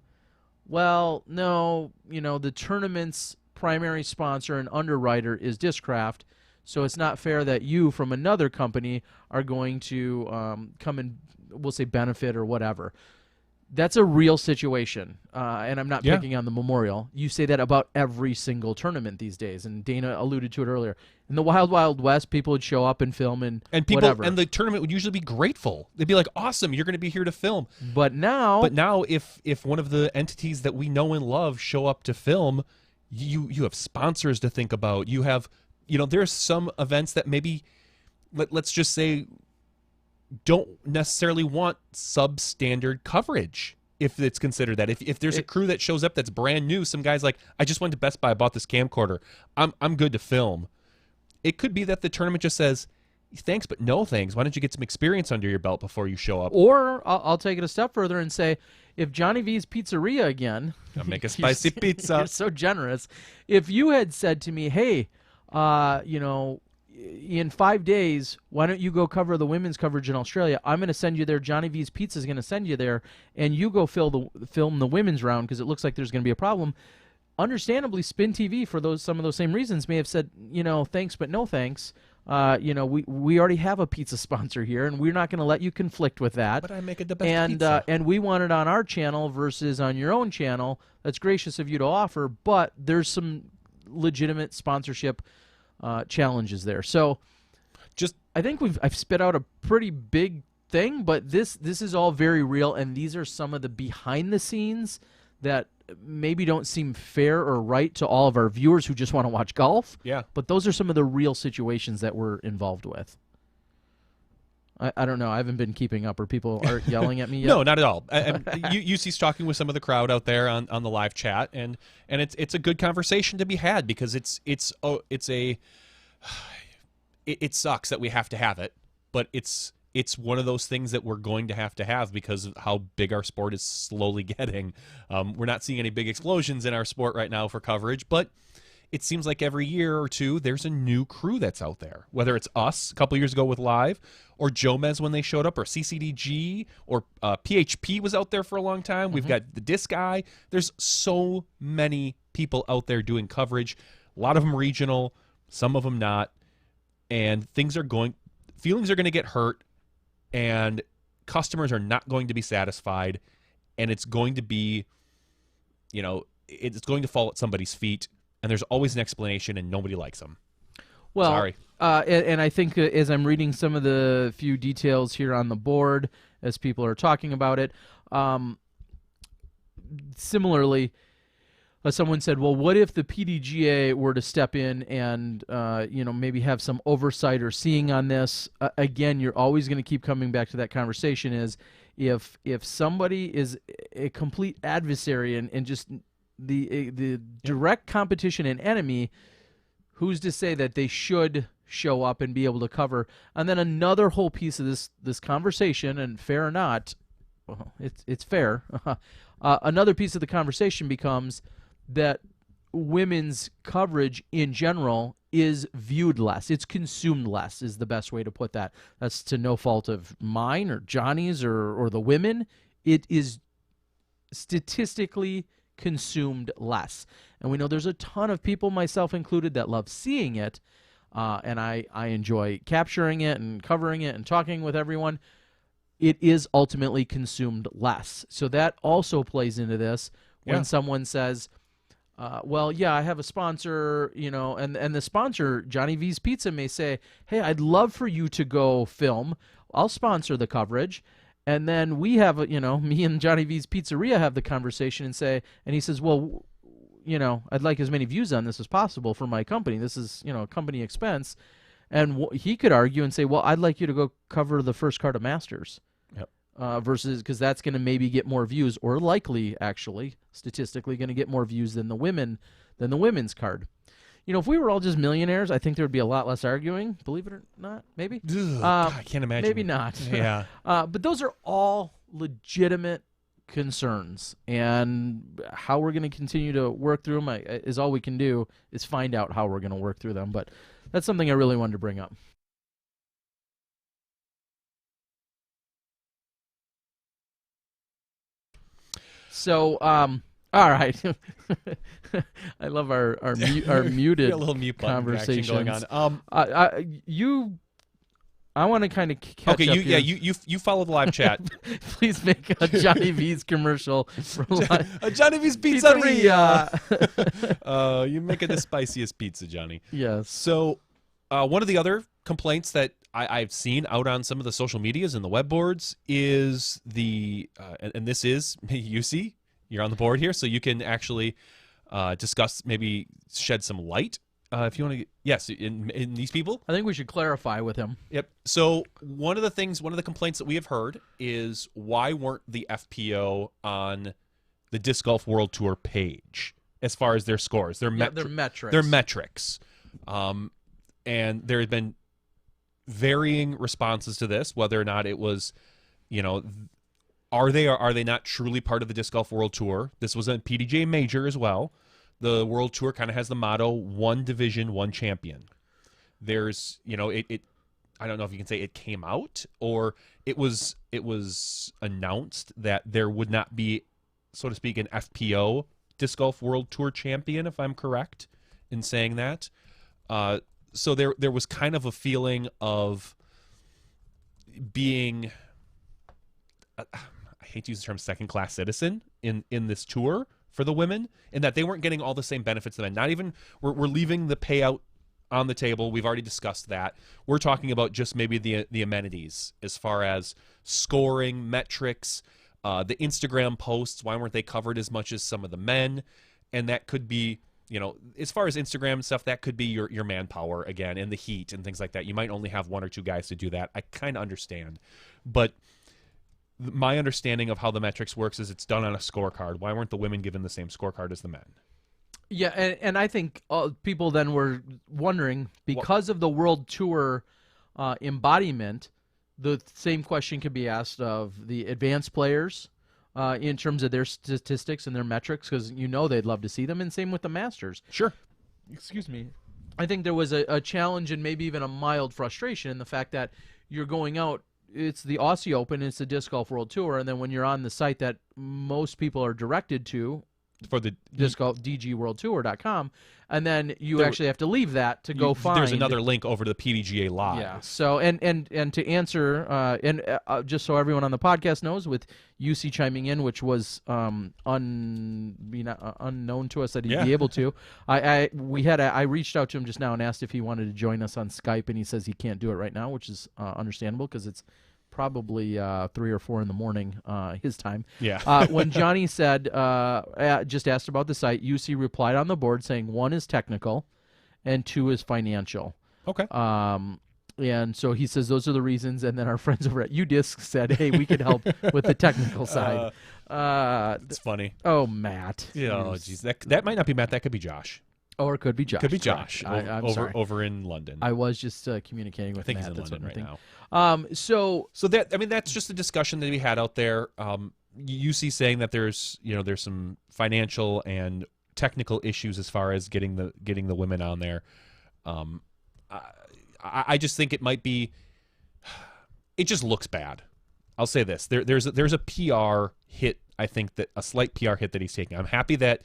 well, no, the tournament's primary sponsor and underwriter is Discraft, so it's not fair that you from another company are going to come and, we'll say, benefit or whatever. That's a real situation, and I'm not picking on the Memorial. You say that about every single tournament these days, and Dana alluded to it earlier. In the Wild Wild West, people would show up and film and people, whatever. And the tournament would usually be grateful. They'd be like, awesome, you're going to be here to film. But now, if one of the entities that we know and love show up to film, you have sponsors to think about. You have, there's some events that maybe, let's just say, don't necessarily want substandard coverage if it's considered that. If there's a crew that shows up that's brand new, some guy's like, I just went to Best Buy, I bought this camcorder, I'm good to film. It could be that the tournament just says, thanks, but no thanks. Why don't you get some experience under your belt before you show up? Or I'll take it a step further and say, if Johnny V's Pizzeria again, I'll make a spicy pizza. You're so generous. If you had said to me, hey, in 5 days, why don't you go cover the women's coverage in Australia? I'm going to send you there. Johnny V's Pizza is going to send you there, and you go film the women's round because it looks like there's going to be a problem. Understandably, Spin TV, for some of those same reasons, may have said, thanks, but no thanks. We already have a pizza sponsor here, and we're not going to let you conflict with that. But I make it the best pizza. And we want it on our channel versus on your own channel. That's gracious of you to offer, but there's some legitimate sponsorship challenges there. So I think I've spit out a pretty big thing, but this is all very real, and these are some of the behind the scenes that maybe don't seem fair or right to all of our viewers who just want to watch golf. Yeah. But those are some of the real situations that we're involved with. I don't know. I haven't been keeping up, or people are yelling at me yet. No, not at all. UC's talking with some of the crowd out there on the live chat, and it's a good conversation to be had because it sucks that we have to have it, but it's one of those things that we're going to have because of how big our sport is slowly getting. We're not seeing any big explosions in our sport right now for coverage, but it seems like every year or two there's a new crew that's out there, whether it's us a couple years ago with Live, or Jomez when they showed up, or CCDG, or PHP was out there for a long time. We've got the Disc Guy. There's so many people out there doing coverage, a lot of them regional, some of them not, and feelings are going to get hurt, and customers are not going to be satisfied, and it's going to be, it's going to fall at somebody's feet, and there's always an explanation, and nobody likes them. Well, sorry. And I think as I'm reading some of the few details here on the board, as people are talking about it, similarly, someone said, well, what if the PDGA were to step in and, maybe have some oversight or seeing on this? Again, you're always going to keep coming back to that conversation is if somebody is a complete adversary and just the direct competition and enemy, who's to say that they should show up and be able to cover? And then another whole piece of this conversation, and fair or not, well, it's fair. Another piece of the conversation becomes that women's coverage in general is viewed less. It's consumed less is the best way to put that. That's to no fault of mine or Johnny's or the women. It is statistically consumed less. And we know there's a ton of people, myself included, that love seeing it. And I enjoy capturing it and covering it and talking with everyone. It is ultimately consumed less. So that also plays into this when someone says, well, yeah, I have a sponsor, and the sponsor, Johnny V's Pizza, may say, hey, I'd love for you to go film. I'll sponsor the coverage. And then we have, me and Johnny V's Pizzeria have the conversation and he says, well, I'd like as many views on this as possible for my company. This is, company expense. And he could argue and say, well, I'd like you to go cover the first card of Masters. Versus, because that's going to maybe get more views, or likely, actually, statistically, going to get more views than the women's card. If we were all just millionaires, I think there would be a lot less arguing. Believe it or not, maybe. I can't imagine. Maybe not. Yeah. But those are all legitimate concerns, and how we're going to continue to work through them is all we can do is find out how we're going to work through them. But that's something I really wanted to bring up. So, all right. I love our muted a little mute button conversations going on. I want to kind of catch up here. You follow the live chat. Please make a Johnny V's commercial. A Johnny V's Pizzeria. You make it the spiciest pizza, Johnny. Yes. So, one of the other complaints that I've seen out on some of the social medias and the web boards is and this is, UC, you're on the board here, so you can actually discuss, maybe shed some light if you want to. Yes, in these people. I think we should clarify with him. Yep. So one of the complaints that we have heard is, why weren't the FPO on the Disc Golf World Tour page as far as their scores, their metrics. Their metrics. And there have been varying responses to this, whether or not it was, are they or are they not truly part of the Disc Golf World Tour? This was a PDGA major as well. The World Tour kind of has the motto, one division, one champion. There's, I don't know if you can say it came out, or it was announced that there would not be, so to speak, an FPO Disc Golf World Tour champion, if I'm correct in saying that. So there was kind of a feeling of being, I hate to use the term second-class citizen in this tour for the women, in that they weren't getting all the same benefits the men. Not even, we're leaving the payout on the table. We've already discussed that. We're talking about just maybe the amenities as far as scoring, metrics, the Instagram posts. Why weren't they covered as much as some of the men? And that could be, as far as Instagram stuff, that could be your manpower again, and the heat and things like that. You might only have one or two guys to do that. I kind of understand. But my understanding of how the metrics works is it's done on a scorecard. Why weren't the women given the same scorecard as the men? Yeah, and I think people then were wondering, because of the World Tour embodiment, the same question could be asked of the advanced players in terms of their statistics and their metrics, because they'd love to see them, and same with the Masters. Sure. Excuse me. I think there was a challenge and maybe even a mild frustration in the fact that you're going out, it's the Aussie Open, it's the Disc Golf World Tour, and then when you're on the site that most people are directed to, for the Disc Golf, dgworldtour.com, and then you actually have to leave that to go find. There's another link over to the PDGA Live. Yeah. So and to answer just so everyone on the podcast knows, with UC chiming in, which was unknown to us that he'd be able to, I reached out to him just now and asked if he wanted to join us on Skype, and he says he can't do it right now, which is understandable because it's probably 3 or 4 in the morning his time. Yeah. When Johnny said, just asked about the site, UC replied on the board saying 1 is technical and 2 is financial. Okay. And so he says those are the reasons, and then our friends over at UDisc said, hey, we could help with the technical side. It's funny. Oh, Matt. Yeah. Oh, geez. That might not be Matt. That could be Josh. Or it could be Josh. Could be Josh. I'm sorry. Over in London. I was just communicating with Matt. I think he's in London right now. So that's just a discussion that we had out there. UC saying that there's some financial and technical issues as far as getting the women on there. I just think it might be. It just looks bad. I'll say this: there's a PR hit. I think that a slight PR hit that he's taking. I'm happy that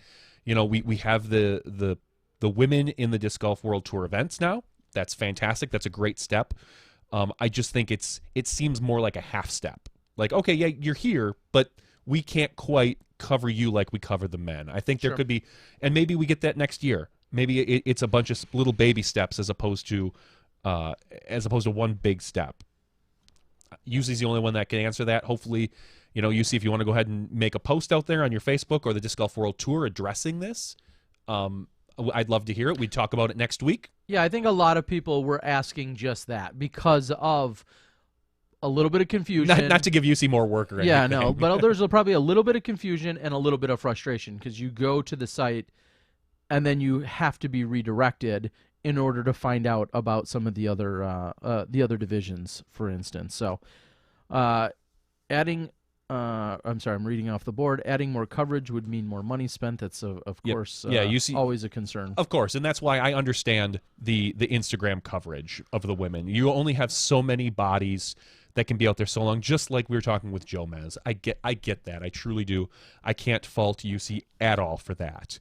we have the women in the Disc Golf World Tour events now. That's fantastic. That's a great step. I just think it seems more like a half step. Like, okay, yeah, you're here, but we can't quite cover you like we cover the men. I think there could be, and maybe we get that next year. Maybe it's a bunch of little baby steps as opposed to one big step. UC's the only one that can answer that. Hopefully, UC, if you want to go ahead and make a post out there on your Facebook or the Disc Golf World Tour addressing this, I'd love to hear it. We'd talk about it next week. Yeah, I think a lot of people were asking just that because of a little bit of confusion. Not to give UC more work or anything. Yeah, no, but there's probably a little bit of confusion and a little bit of frustration because you go to the site and then you have to be redirected in order to find out about some of the other divisions, for instance. So, adding, I'm sorry, I'm reading off the board. Adding more coverage would mean more money spent. That's of course, you see, always a concern. Of course, and that's why I understand the Instagram coverage of the women. You only have so many bodies that can be out there so long. Just like we were talking with Joe Mez, I get that. I truly do. I can't fault UC at all for that.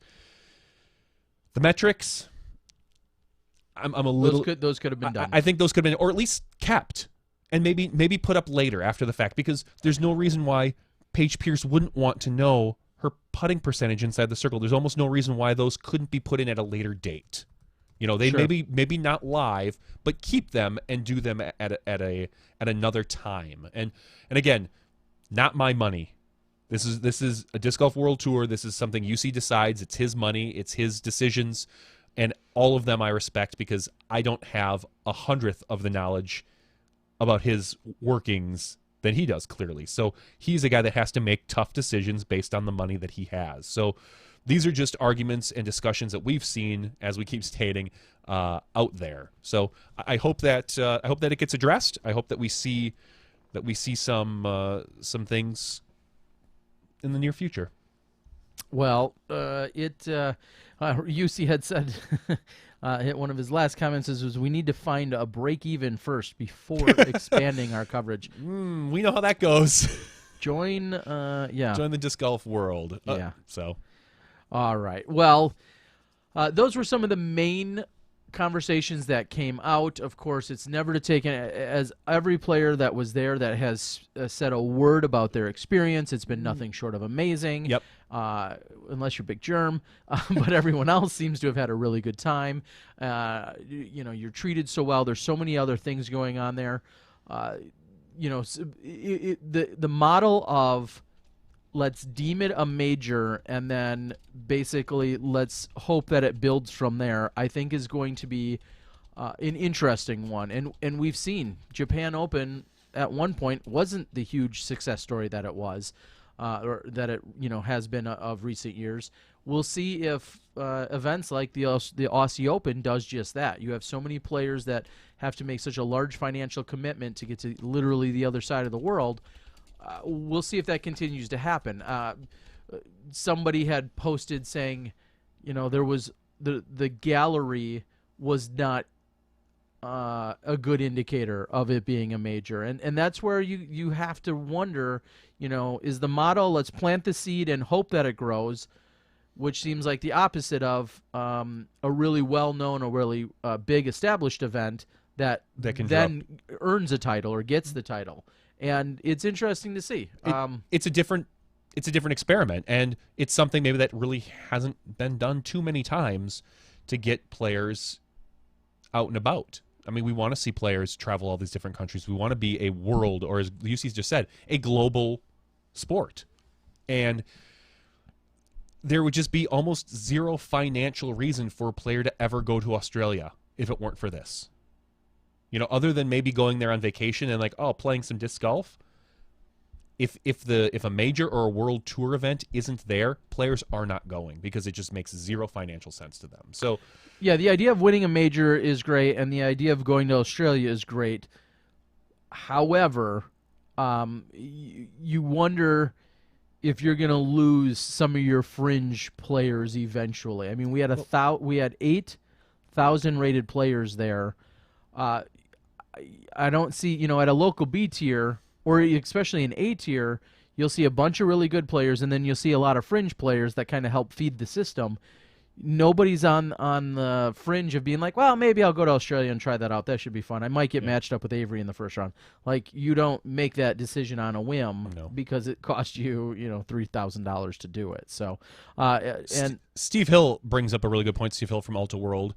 The metrics. I'm a little. Those could have been done. I think those could have been, or at least kept, and maybe put up later after the fact, because there's no reason why Paige Pierce wouldn't want to know her putting percentage inside the circle. There's almost no reason why those couldn't be put in at a later date. They maybe not live, but keep them and do them at another time. And again, not my money. This is a Disc Golf World Tour. This is something UC decides. It's his money. It's his decisions. And all of them I respect because I don't have 100th of the knowledge about his workings than he does, clearly. So he's a guy that has to make tough decisions based on the money that he has. So these are just arguments and discussions that we've seen, as we keep stating, out there. So I hope that it gets addressed. I hope that we see some things in the near future. Well, UC had said, one of his last comments was, we need to find a break-even first before expanding our coverage. We know how that goes. Join the disc golf world. So. All right. Well, those were some of the main conversations that came out. Of course, it's never to take as every player that was there that has said a word about their experience. It's been nothing short of amazing. Yep. Unless you're Big Germ, but everyone else seems to have had a really good time. You're treated so well. There's so many other things going on there. The model of let's deem it a major and then basically let's hope that it builds from there, I think is going to be an interesting one. And we've seen Japan Open at one point wasn't the huge success story that it was, or that it has been of recent years. We'll see if events like the Aussie Open does just that. You have so many players that have to make such a large financial commitment to get to literally the other side of the world. We'll see if that continues to happen. Somebody had posted saying, there was the gallery was not a good indicator of it being a major, and that's where you have to wonder, is the motto let's plant the seed and hope that it grows, which seems like the opposite of a really well-known or really big established event that can then earns a title or gets the title. And it's interesting to see. It's a different experiment, and it's something maybe that really hasn't been done too many times to get players out and about. I mean, we want to see players travel all these different countries. We want to be a world, or as UC's just said, a global sport. And there would just be almost zero financial reason for a player to ever go to Australia if it weren't for this. Other than maybe going there on vacation and playing some disc golf. If a major or a world tour event isn't there, players are not going because it just makes zero financial sense to them. So, yeah, the idea of winning a major is great, and the idea of going to Australia is great. However, you wonder if you're going to lose some of your fringe players eventually. I mean, we had 8 1,000 rated players there. I don't see, at a local B tier or especially an A tier, you'll see a bunch of really good players, and then you'll see a lot of fringe players that kind of help feed the system. Nobody's on the fringe of being like, well, maybe I'll go to Australia and try that out. That should be fun. I might get matched up with Avery in the first round. Like, you don't make that decision on a whim because it costs you, $3,000 to do it. So, and Steve Hill brings up a really good point. Steve Hill from Alta World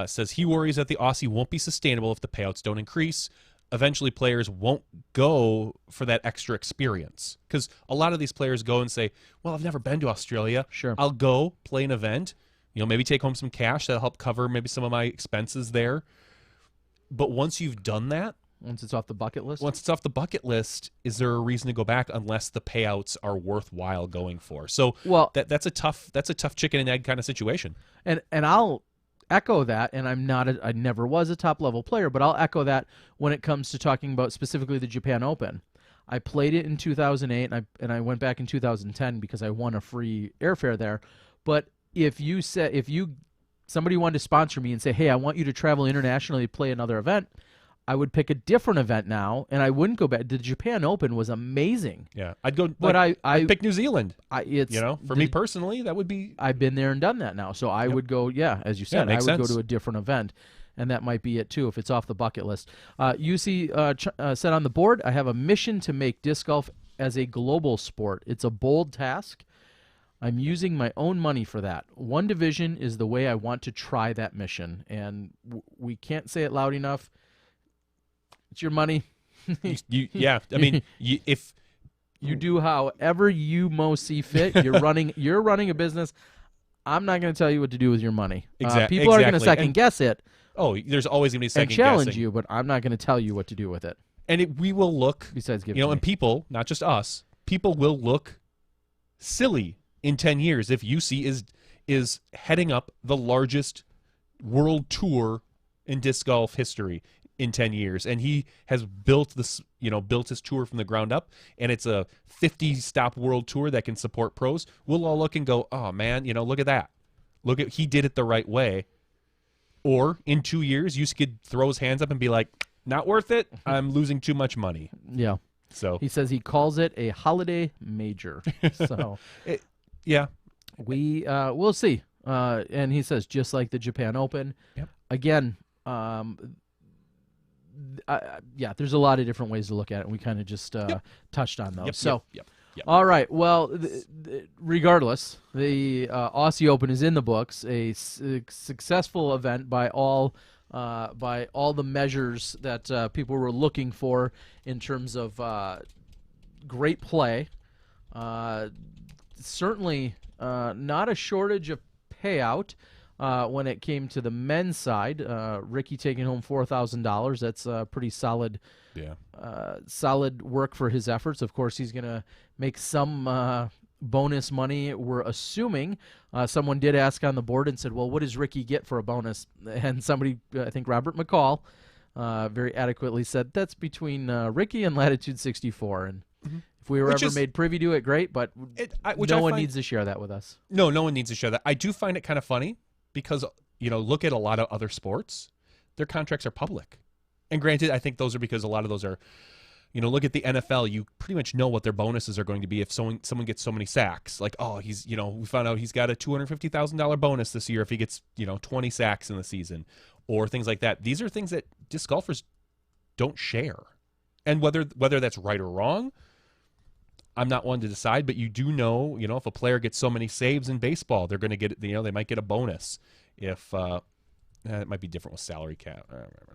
says he worries that the Aussie won't be sustainable if the payouts don't increase. Eventually, players won't go for that extra experience because a lot of these players go and say, well, I've never been to Australia. Sure. I'll go play an event. Maybe take home some cash that'll help cover maybe some of my expenses there. But once you've done that, once it's off the bucket list, is there a reason to go back unless the payouts are worthwhile going for? So that's a tough chicken and egg kind of situation. And I'll echo that, and I never was a top level player, but I'll echo that when it comes to talking about specifically the Japan Open. I played it in 2008, and I went back in 2010 because I won a free airfare there. But if somebody wanted to sponsor me and say, hey, I want you to travel internationally to play another event, I would pick a different event now, and I wouldn't go back. The Japan Open was amazing. Yeah, I'd go. But I'd pick New Zealand. For me personally, that would be. I've been there and done that now, so I would go. Yeah, as you said, I would go to a different event, and that might be it too if it's off the bucket list. UC said on the board, I have a mission to make disc golf as a global sport. It's a bold task. I'm using my own money for that. One division is the way I want to try that mission, and we can't say it loud enough. It's your money. If you do however you most see fit, you're running a business. I'm not going to tell you what to do with your money. People are going to second guess it. Oh, there's always going to be second guessing. And challenge you, but I'm not going to tell you what to do with it. And we will look. Besides giving, and people, not just us, people will look silly in 10 years if UC is heading up the largest world tour in disc golf history in 10 years, and he has built his tour from the ground up, and it's a 50-stop world tour that can support pros. We'll all look and go, oh man, look at that. He did it the right way. Or in 2 years, you could throw his hands up and be like, not worth it. I'm losing too much money. Yeah. So he says he calls it a holiday major. So we'll see. And he says just like the Japan Open. Yep. Again, there's a lot of different ways to look at it. We kind of just touched on those. Yep. All right. Well, regardless, the Aussie Open is in the books. A successful event by all the measures that people were looking for in terms of great play. Certainly not a shortage of payout. When it came to the men's side, Ricky taking home $4,000. That's pretty solid. Yeah. Solid work for his efforts. Of course, he's gonna make some bonus money. We're assuming. Someone did ask on the board and said, "Well, what does Ricky get for a bonus?" And somebody, I think Robert McCall, very adequately said that's between Ricky and Latitude 64. And if we were ever made privy to it, great. But no one needs to share that with us. No one needs to share that. I do find it kind of funny. Because, look at a lot of other sports, their contracts are public. And granted, I think those are because a lot of those are, look at the NFL, you pretty much know what their bonuses are going to be if someone gets so many sacks. Like, oh, he's, we found out he's got a $250,000 bonus this year if he gets, 20 sacks in the season or things like that. These are things that disc golfers don't share. And whether that's right or wrong, I'm not one to decide, but you do know, if a player gets so many saves in baseball, they're going to get, they might get a bonus. If it might be different with salary cap,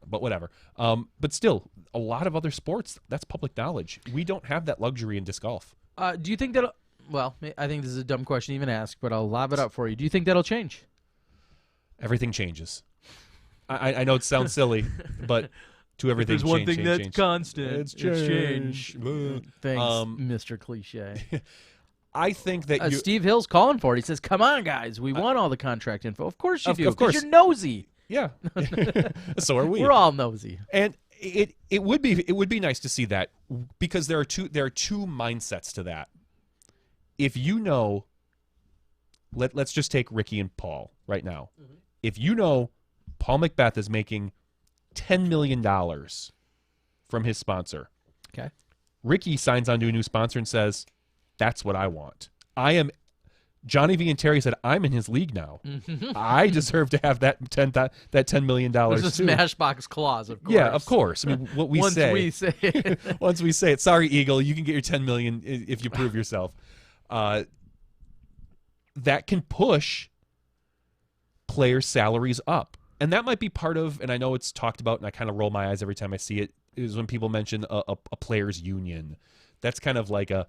but whatever. But still, a lot of other sports, that's public knowledge. We don't have that luxury in disc golf. Do you think that? Well, I think this is a dumb question to even ask, but I'll lob it up for you. Do you think that'll change? Everything changes. I know it sounds silly, but. To everything. There's one thing that's change. Constant. It's change. Thanks, Mr. Cliche. I think that Steve Hill's calling for it. He says, "Come on, guys, we want all the contract info." Of course you do. Of course, you're nosy. Yeah. So are we. We're all nosy. And it would be nice to see that because there are two mindsets to that. If let's just take Ricky and Paul right now. Mm-hmm. If Paul Macbeth is making $10 million from his sponsor. Okay. Ricky signs on to a new sponsor and says, that's what I want. Johnny V and Terry said, I'm in his league now. I deserve to have that $10 million There's a too. Smashbox clause, of course. Yeah, of course. I mean, what we Once say. we say it. Once we say it. Sorry, Eagle, you can get your $10 million if you prove yourself. That can push players' salaries up. And that might be part of, and I know it's talked about, and I kind of roll my eyes every time I see it, is when people mention a players' union. That's kind of like a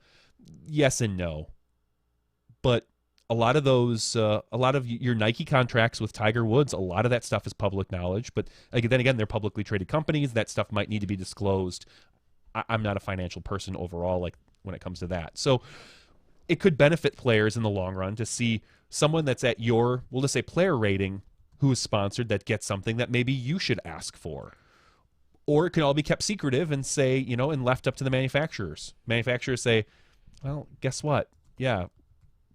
yes and no. But a lot of those, a lot of your Nike contracts with Tiger Woods, a lot of that stuff is public knowledge. But then again, they're publicly traded companies. That stuff might need to be disclosed. I'm not a financial person overall, like when it comes to that. So it could benefit players in the long run to see someone that's at your, we'll just say player rating, who is sponsored, that gets something that maybe you should ask for. Or it can all be kept secretive and say, and left up to the manufacturers. Manufacturers say, well, guess what? Yeah,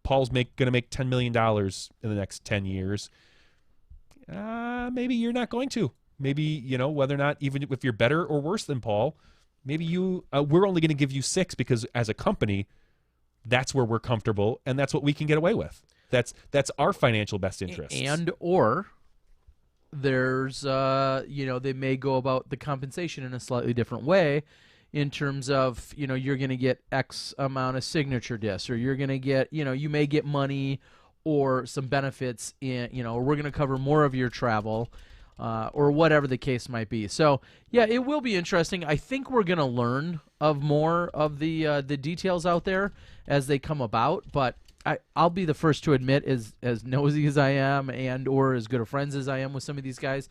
Paul's going to make $10 million in the next 10 years. Maybe you're not going to. Maybe, whether or not, even if you're better or worse than Paul, maybe we're only going to give you 6 because as a company, that's where we're comfortable and that's what we can get away with. That's our financial best interest. And or there's, they may go about the compensation in a slightly different way. In terms of, you're going to get X amount of signature discs, or you're going to get, you may get money or some benefits in, or we're going to cover more of your travel, or whatever the case might be. So, yeah, it will be interesting. I think we're going to learn of more of the details out there as they come about, but I'll be the first to admit, as nosy as I am and or as good of friends as I am with some of these guys,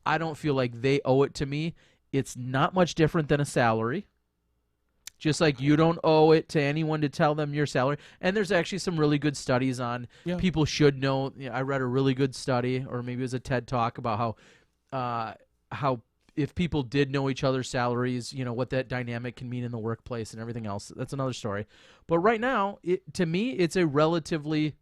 I don't feel like they owe it to me. It's not much different than a salary. Just like you don't owe it to anyone to tell them your salary. And there's actually some really good studies on people should know. I read a really good study, or maybe it was a TED Talk, about how if people did know each other's salaries, what that dynamic can mean in the workplace and everything else. That's another story. But right now, to me, it's a relatively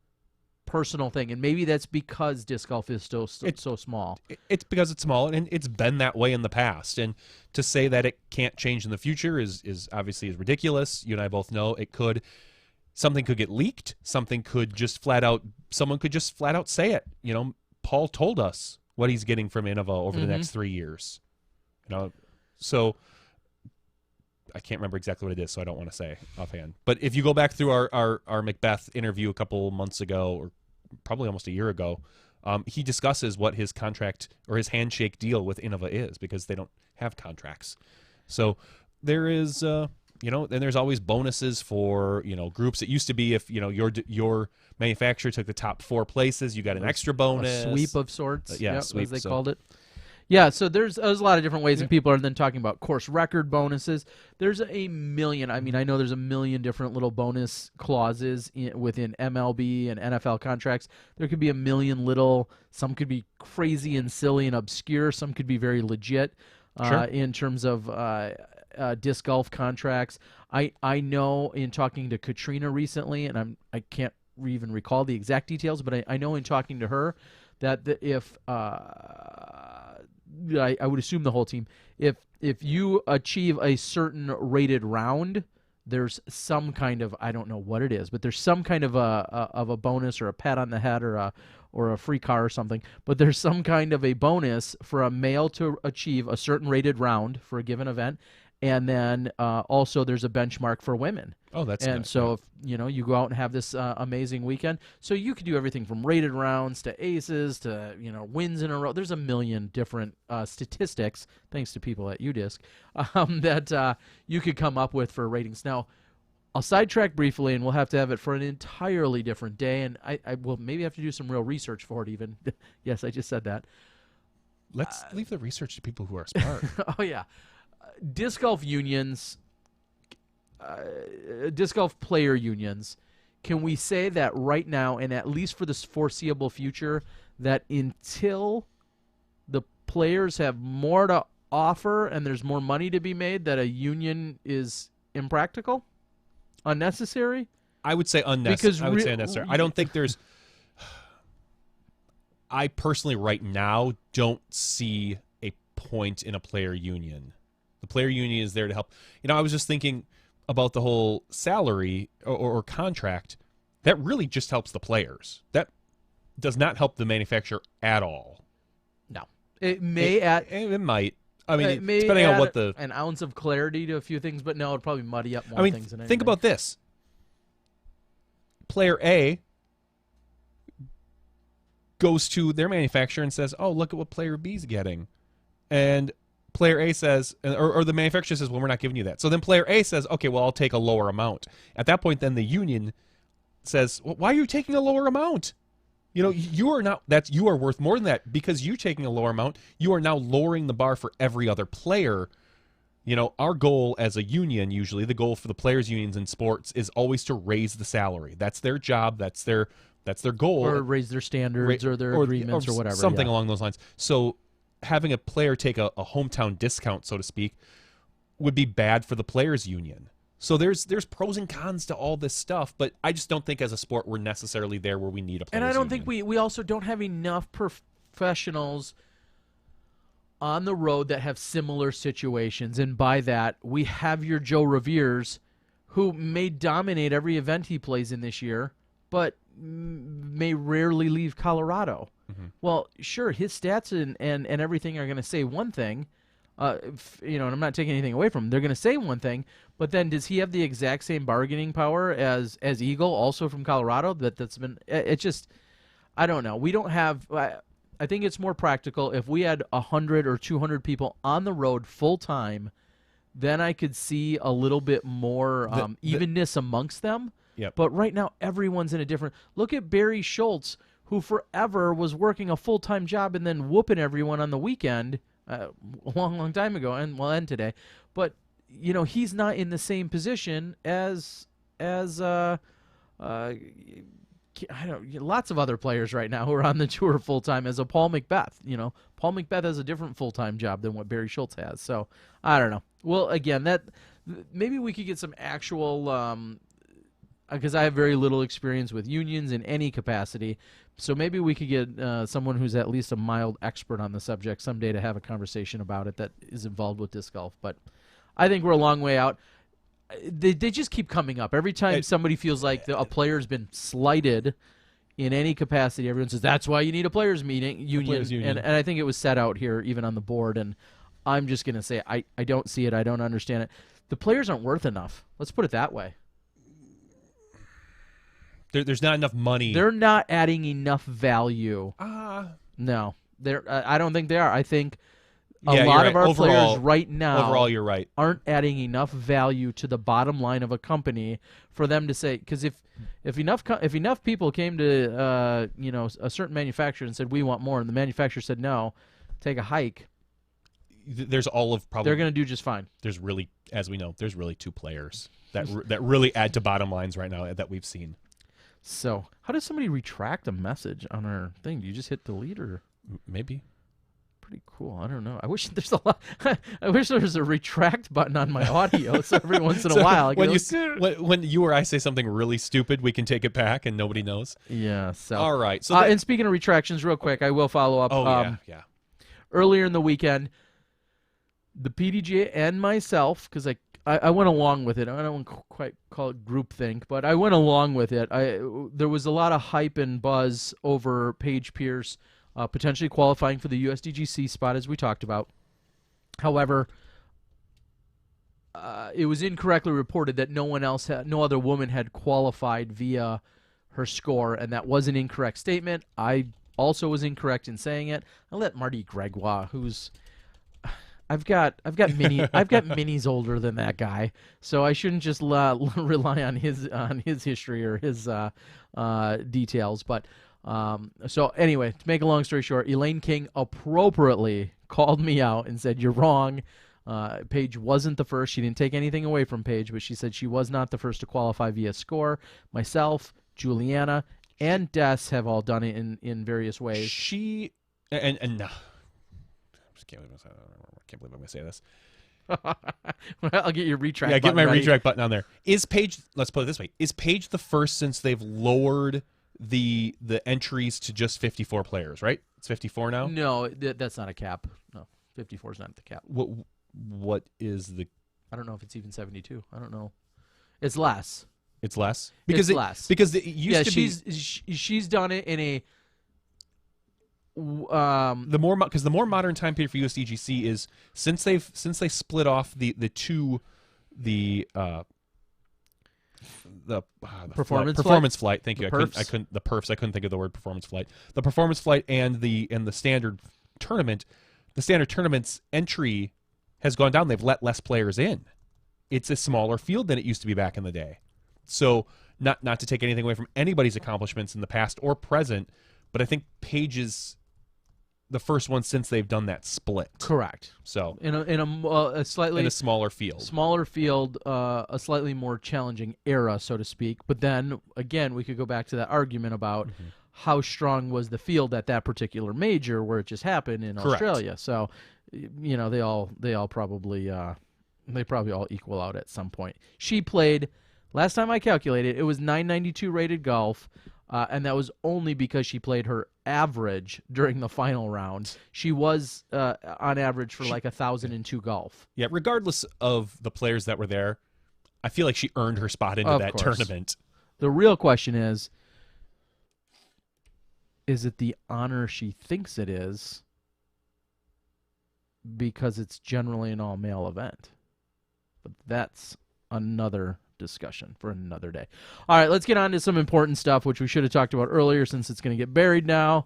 personal thing, and maybe that's because disc golf is so small. It's because it's small, and it's been that way in the past. And to say that it can't change in the future is obviously ridiculous. You and I both know it could. Something could get leaked. Someone could just flat out say it. Paul told us what he's getting from Innova over the next 3 years. So I can't remember exactly what it is, so I don't want to say offhand. But if you go back through our Macbeth interview a couple months ago, or probably almost a year ago, he discusses what his contract or his handshake deal with Innova is, because they don't have contracts. So there is, and there's always bonuses for, groups. It used to be if, your manufacturer took the top 4 places, you got an extra bonus. A sweep of sorts, sweep, as they called it. Yeah, so there's a lot of different ways, and people are then talking about course record bonuses. There's a million. I mean, I know there's a million different little bonus clauses within MLB and NFL contracts. There could be a million little. Some could be crazy and silly and obscure. Some could be very legit in terms of disc golf contracts. I know in talking to Katrina recently, and I can't even recall the exact details, but I know in talking to her that if I would assume the whole team, if you achieve a certain rated round, there's some kind of, I don't know what it is, but there's some kind of a bonus or a pat on the head or a free car or something. But there's some kind of a bonus for a male to achieve a certain rated round for a given event. And then also there's a benchmark for women. Oh, that's and nice, so if you go out and have this amazing weekend, so you could do everything from rated rounds to aces to wins in a row. There's a million different statistics, thanks to people at UDisc, that you could come up with for ratings. Now, I'll sidetrack briefly, and we'll have to have it for an entirely different day, and I will maybe have to do some real research for it even. Yes, I just said that. Let's leave the research to people who are smart. Oh, yeah. Disc golf unions, disc golf player unions, can we say that right now, and at least for this foreseeable future, that until the players have more to offer and there's more money to be made, that a union is impractical, unnecessary? I would say unnecessary. I would say unnecessary. I don't think there's. I personally right now don't see a point in a player union. The player union is there to help. I was just thinking about the whole salary or contract. That really just helps the players. That does not help the manufacturer at all. No. It may add... It might. I mean, it may depending add on what the... an ounce of clarity to a few things, but no, it'd probably muddy up more things than anything. Think about this. Player A goes to their manufacturer and says, oh, look at what player B's getting. And player A says, or the manufacturer says, well, we're not giving you that. So then player A says, okay, well, I'll take a lower amount. At that point, then the union says, well, why are you taking a lower amount? You are worth more than that. Because you taking a lower amount, you are now lowering the bar for every other player. Our goal as a union, usually the goal for the players' unions in sports is always to raise the salary. That's their job. That's their goal. Or raise their standards or their agreements or whatever. Something along those lines. So having a player take a hometown discount, so to speak, would be bad for the players' union. So there's pros and cons to all this stuff, but I just don't think as a sport we're necessarily there where we need a players' union. And I don't think we also don't have enough professionals on the road that have similar situations. And by that, we have your Joe Revere's, who may dominate every event he plays in this year, but may rarely leave Colorado. Mm-hmm. Well, sure, his stats and everything are going to say one thing, and I'm not taking anything away from him. They're going to say one thing, but then does he have the exact same bargaining power as Eagle, also from Colorado? That's been just, I don't know. We don't have. I think it's more practical if we had 100 or 200 people on the road full time. Then I could see a little bit more evenness amongst them. Yep. But right now, everyone's in a different... Look at Barry Schultz, who forever was working a full-time job and then whooping everyone on the weekend a long time ago, and today. But, he's not in the same position as lots of other players right now who are on the tour full-time as a Paul Macbeth. Paul Macbeth has a different full-time job than what Barry Schultz has. So, I don't know. Well, again, maybe we could get some actual... because I have very little experience with unions in any capacity, so maybe we could get someone who's at least a mild expert on the subject someday to have a conversation about it that is involved with disc golf. But I think we're a long way out. They just keep coming up. Every time somebody feels like a player's been slighted in any capacity, everyone says, that's why you need a players' union. And I think it was set out here even on the board, and I'm just going to say I don't see it. I don't understand it. The players aren't worth enough. Let's put it that way. There's not enough money. They're not adding enough value. No, I don't think they are. I think a lot of our players right now overall, you're right, aren't adding enough value to the bottom line of a company for them to say. Because if enough people came to a certain manufacturer and said we want more, and the manufacturer said no, take a hike. There's all of probably they're going to do just fine. There's really, as we know, there's really two players that really add to bottom lines right now that we've seen. So, how does somebody retract a message on our thing? Do you just hit delete or maybe? Pretty cool. I don't know. I wish there's a lot. I wish there was a retract button on my audio, so every once in a while, when you or I say something really stupid, we can take it back and nobody knows. Yeah. So all right. So and speaking of retractions, real quick, I will follow up. Oh yeah. Earlier in the weekend, the PDGA and myself, because I went along with it. I don't quite call it groupthink, but I went along with it. There was a lot of hype and buzz over Paige Pierce potentially qualifying for the USDGC spot, as we talked about. However, it was incorrectly reported that no other woman had qualified via her score, and that was an incorrect statement. I also was incorrect in saying it. I let Marty Gregoire, who's I've got minis older than that guy, so I shouldn't just rely on his history or his details. But so anyway, to make a long story short, Elaine King appropriately called me out and said, "You're wrong. Paige wasn't the first. She didn't take anything away from Paige, but she said she was not the first to qualify via score. Myself, Juliana, and Des have all done it in various ways. She and I can't believe I'm going to say this. I'll get your retract. Yeah, button get my ready. retract button on there. Is Paige? Let's put it this way: is Paige the first since they've lowered the entries to just 54 players, right? It's 54 now. No, that's not a cap. No, 54 is not the cap. What is the? I don't know if it's even 72. I don't know. It's less. It's less because it's less because it used to be. She's done it in a. The more modern time period for USDGC is since they split off the performance flight. Thank you. I couldn't the perfs. I couldn't think of the word performance flight. The performance flight and the standard tournament. The standard tournament's entry has gone down. They've let less players in. It's a smaller field than it used to be back in the day. So not to take anything away from anybody's accomplishments in the past or present, but I think Paige is the first one since they've done that split. Correct. So in a slightly smaller field, a slightly more challenging era, so to speak. But then again, we could go back to that argument about how strong was the field at that particular major where it just happened in Australia. So, you know, they all probably all equal out at some point. She played. Last time I calculated, it was 992 rated golf. And that was only because she played her average during the final round. She was on average for like 1,002 golf. Yeah, regardless of the players that were there, I feel like she earned her spot into that tournament. The real question is it the honor she thinks it is because it's generally an all-male event? But that's another discussion for another day. All right, let's get on to some important stuff, which we should have talked about earlier since it's going to get buried now.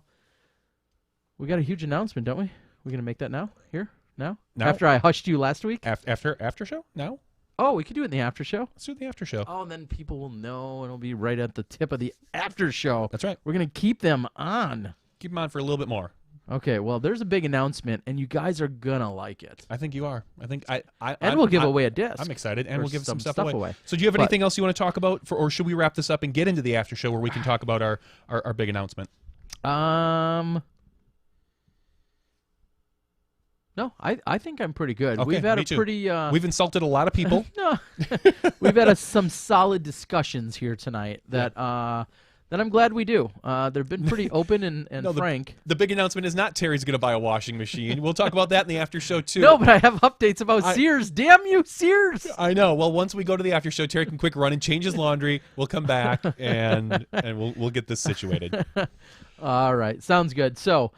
We got a huge announcement, don't we? We're going to make that now? Here? Now? After I hushed you last week? After show? Now? Oh, we could do it in the after show? Let's do it in the after show. Oh, and then people will know, and it'll be right at the tip of the after show. That's right. We're going to keep them on. Keep them on for a little bit more. Okay, well, there's a big announcement, and you guys are going to like it. I think you are. I think we'll give away a disc. I'm excited, and we'll give some stuff away. So do you have But anything else you want to talk about, or should we wrap this up and get into the after show where we can talk about our big announcement? No, I think I'm pretty good. Okay, We've had me too. pretty... We've insulted a lot of people. No, we've had some solid discussions here tonight that I'm glad we do. They've been pretty open and frank. The big announcement is not Terry's going to buy a washing machine. We'll talk about that in the after show too. No, but I have updates about Sears. Damn you, Sears! I know. Well, once we go to the after show, Terry can quick run and change his laundry. We'll come back and we'll get this situated. All right, sounds good. So,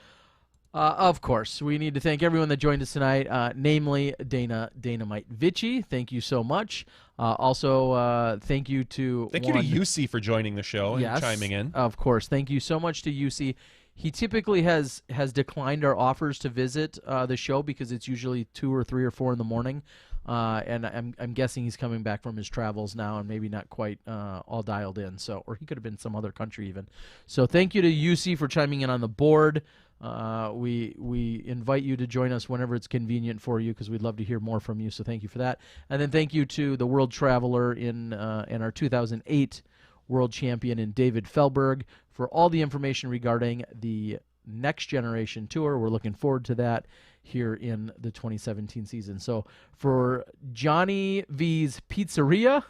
of course, we need to thank everyone that joined us tonight, namely Dynamite Vici. Thank you so much. Also, thank you to UC for joining the show and chiming in. Of course, thank you so much to UC. He typically has declined our offers to visit the show because it's usually 2 or 3 or 4 in the morning, and I'm guessing he's coming back from his travels now and maybe not quite all dialed in. So, or he could have been some other country even. So, thank you to UC for chiming in on the board. We invite you to join us whenever it's convenient for you because we'd love to hear more from you. So thank you for that. And then thank you to the World Traveler and our 2008 World Champion in David Feldberg for all the information regarding the Next Generation Tour. We're looking forward to that here in the 2017 season. So for Johnny V's Pizzeria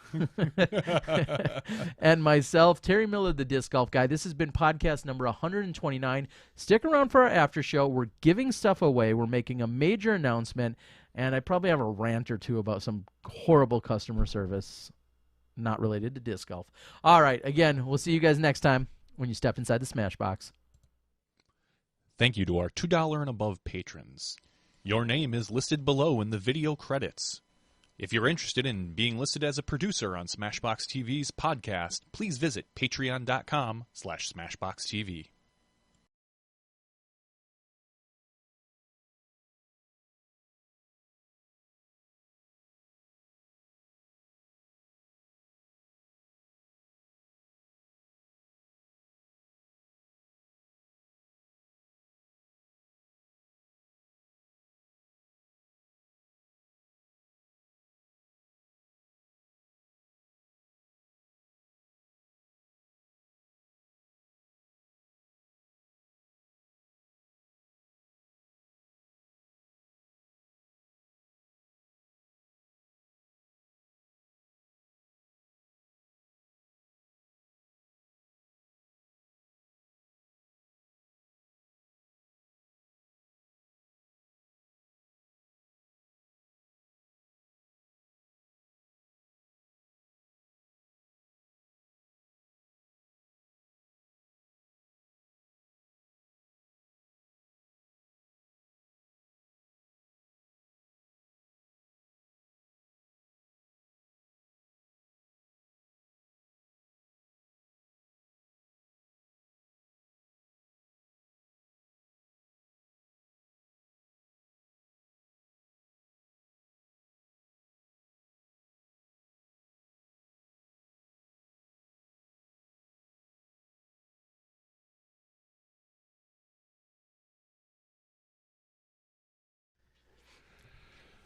and myself, Terry Miller, the Disc Golf Guy, this has been podcast number 129. Stick around for our after show. We're giving stuff away. We're making a major announcement, and I probably have a rant or two about some horrible customer service not related to disc golf. All right, again, we'll see you guys next time when you step inside the Smashbox. Thank you to our $2 and above patrons. Your name is listed below in the video credits. If you're interested in being listed as a producer on SmashBoxxTV's podcast, please visit patreon.com/SmashBoxxTV.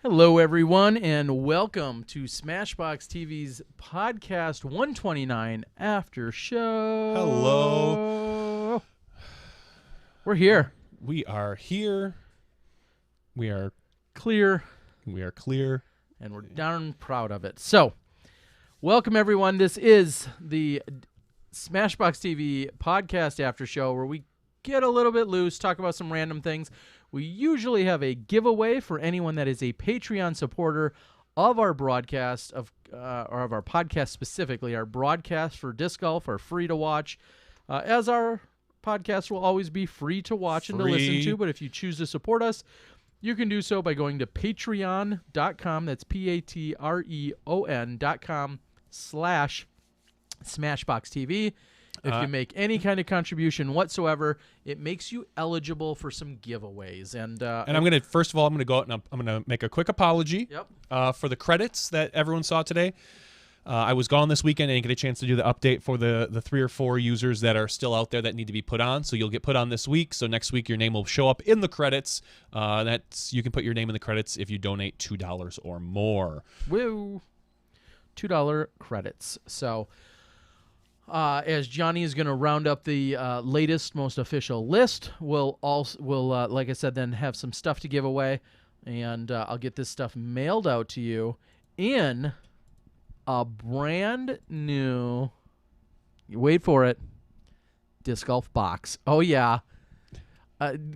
Hello, everyone, and welcome to SmashBoxxTV's podcast 129 After Show. Hello. We're here. We are here. We are Clear. clear. And we're darn proud of it. So, welcome, everyone. This is the SmashBoxxTV podcast After Show, where we get a little bit loose, talk about some random things. We usually have a giveaway for anyone that is a Patreon supporter of our broadcast, or of our podcast specifically. Our broadcasts for disc golf are free to watch, as our podcast will always be free to watch and to listen to. But if you choose to support us, you can do so by going to patreon.com. That's patreon.com/SmashBoxxTV. If you make any kind of contribution whatsoever, it makes you eligible for some giveaways. And I'm going to, first of all, I'm going to go out and I'm going to make a quick apology for the credits that everyone saw today. I was gone this weekend and didn't get a chance to do the update for the 3 or 4 users that are still out there that need to be put on. So you'll get put on this week. So next week your name will show up in the credits. You can put your name in the credits if you donate $2 or more. Woo! $2 credits. So as Johnny is going to round up the latest, most official list, we'll like I said, then have some stuff to give away, and I'll get this stuff mailed out to you in a brand new, wait for it, disc golf box. Oh yeah,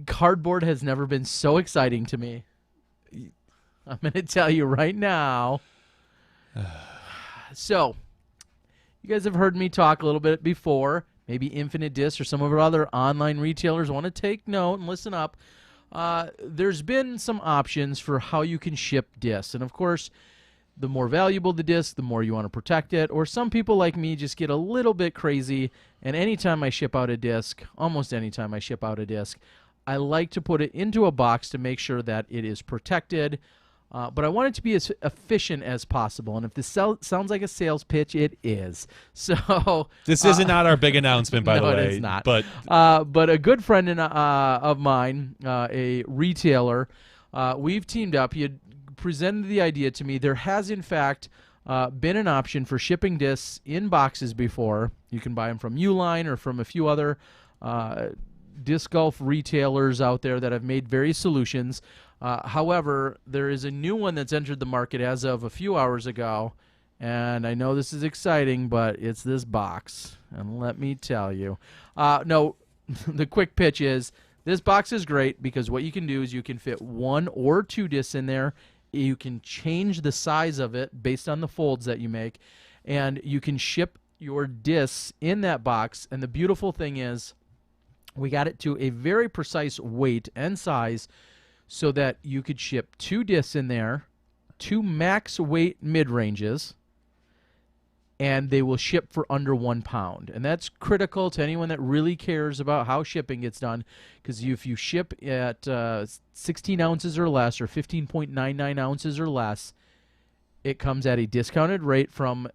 cardboard has never been so exciting to me. I'm going to tell you right now. So, you guys have heard me talk a little bit before. Maybe Infinite Disc or some of our other online retailers want to take note and listen up. There's been some options for how you can ship discs. And, of course, the more valuable the disc, the more you want to protect it. Or some people like me just get a little bit crazy. And anytime I ship out a disc, almost anytime I ship out a disc, I like to put it into a box to make sure that it is protected. But I want it to be as efficient as possible. And if this sounds like a sales pitch, it is. So this is not our big announcement, by the way. No, it is not. But a good friend of mine, a retailer, we've teamed up. He had presented the idea to me. There has, in fact, been an option for shipping discs in boxes before. You can buy them from Uline or from a few other disc golf retailers out there that have made various solutions. However, there is a new one that's entered the market as of a few hours ago, and I know this is exciting, but it's this box. And let me tell you. No, the quick pitch is this box is great because what you can do is you can fit 1 or 2 discs in there. You can change the size of it based on the folds that you make, and you can ship your discs in that box. And the beautiful thing is we got it to a very precise weight and size so that you could ship 2 discs in there, 2 max weight mid-ranges, and they will ship for under 1 pound. And that's critical to anyone that really cares about how shipping gets done, because if you ship at 16 ounces or less, or 15.99 ounces or less, it comes at a discounted rate from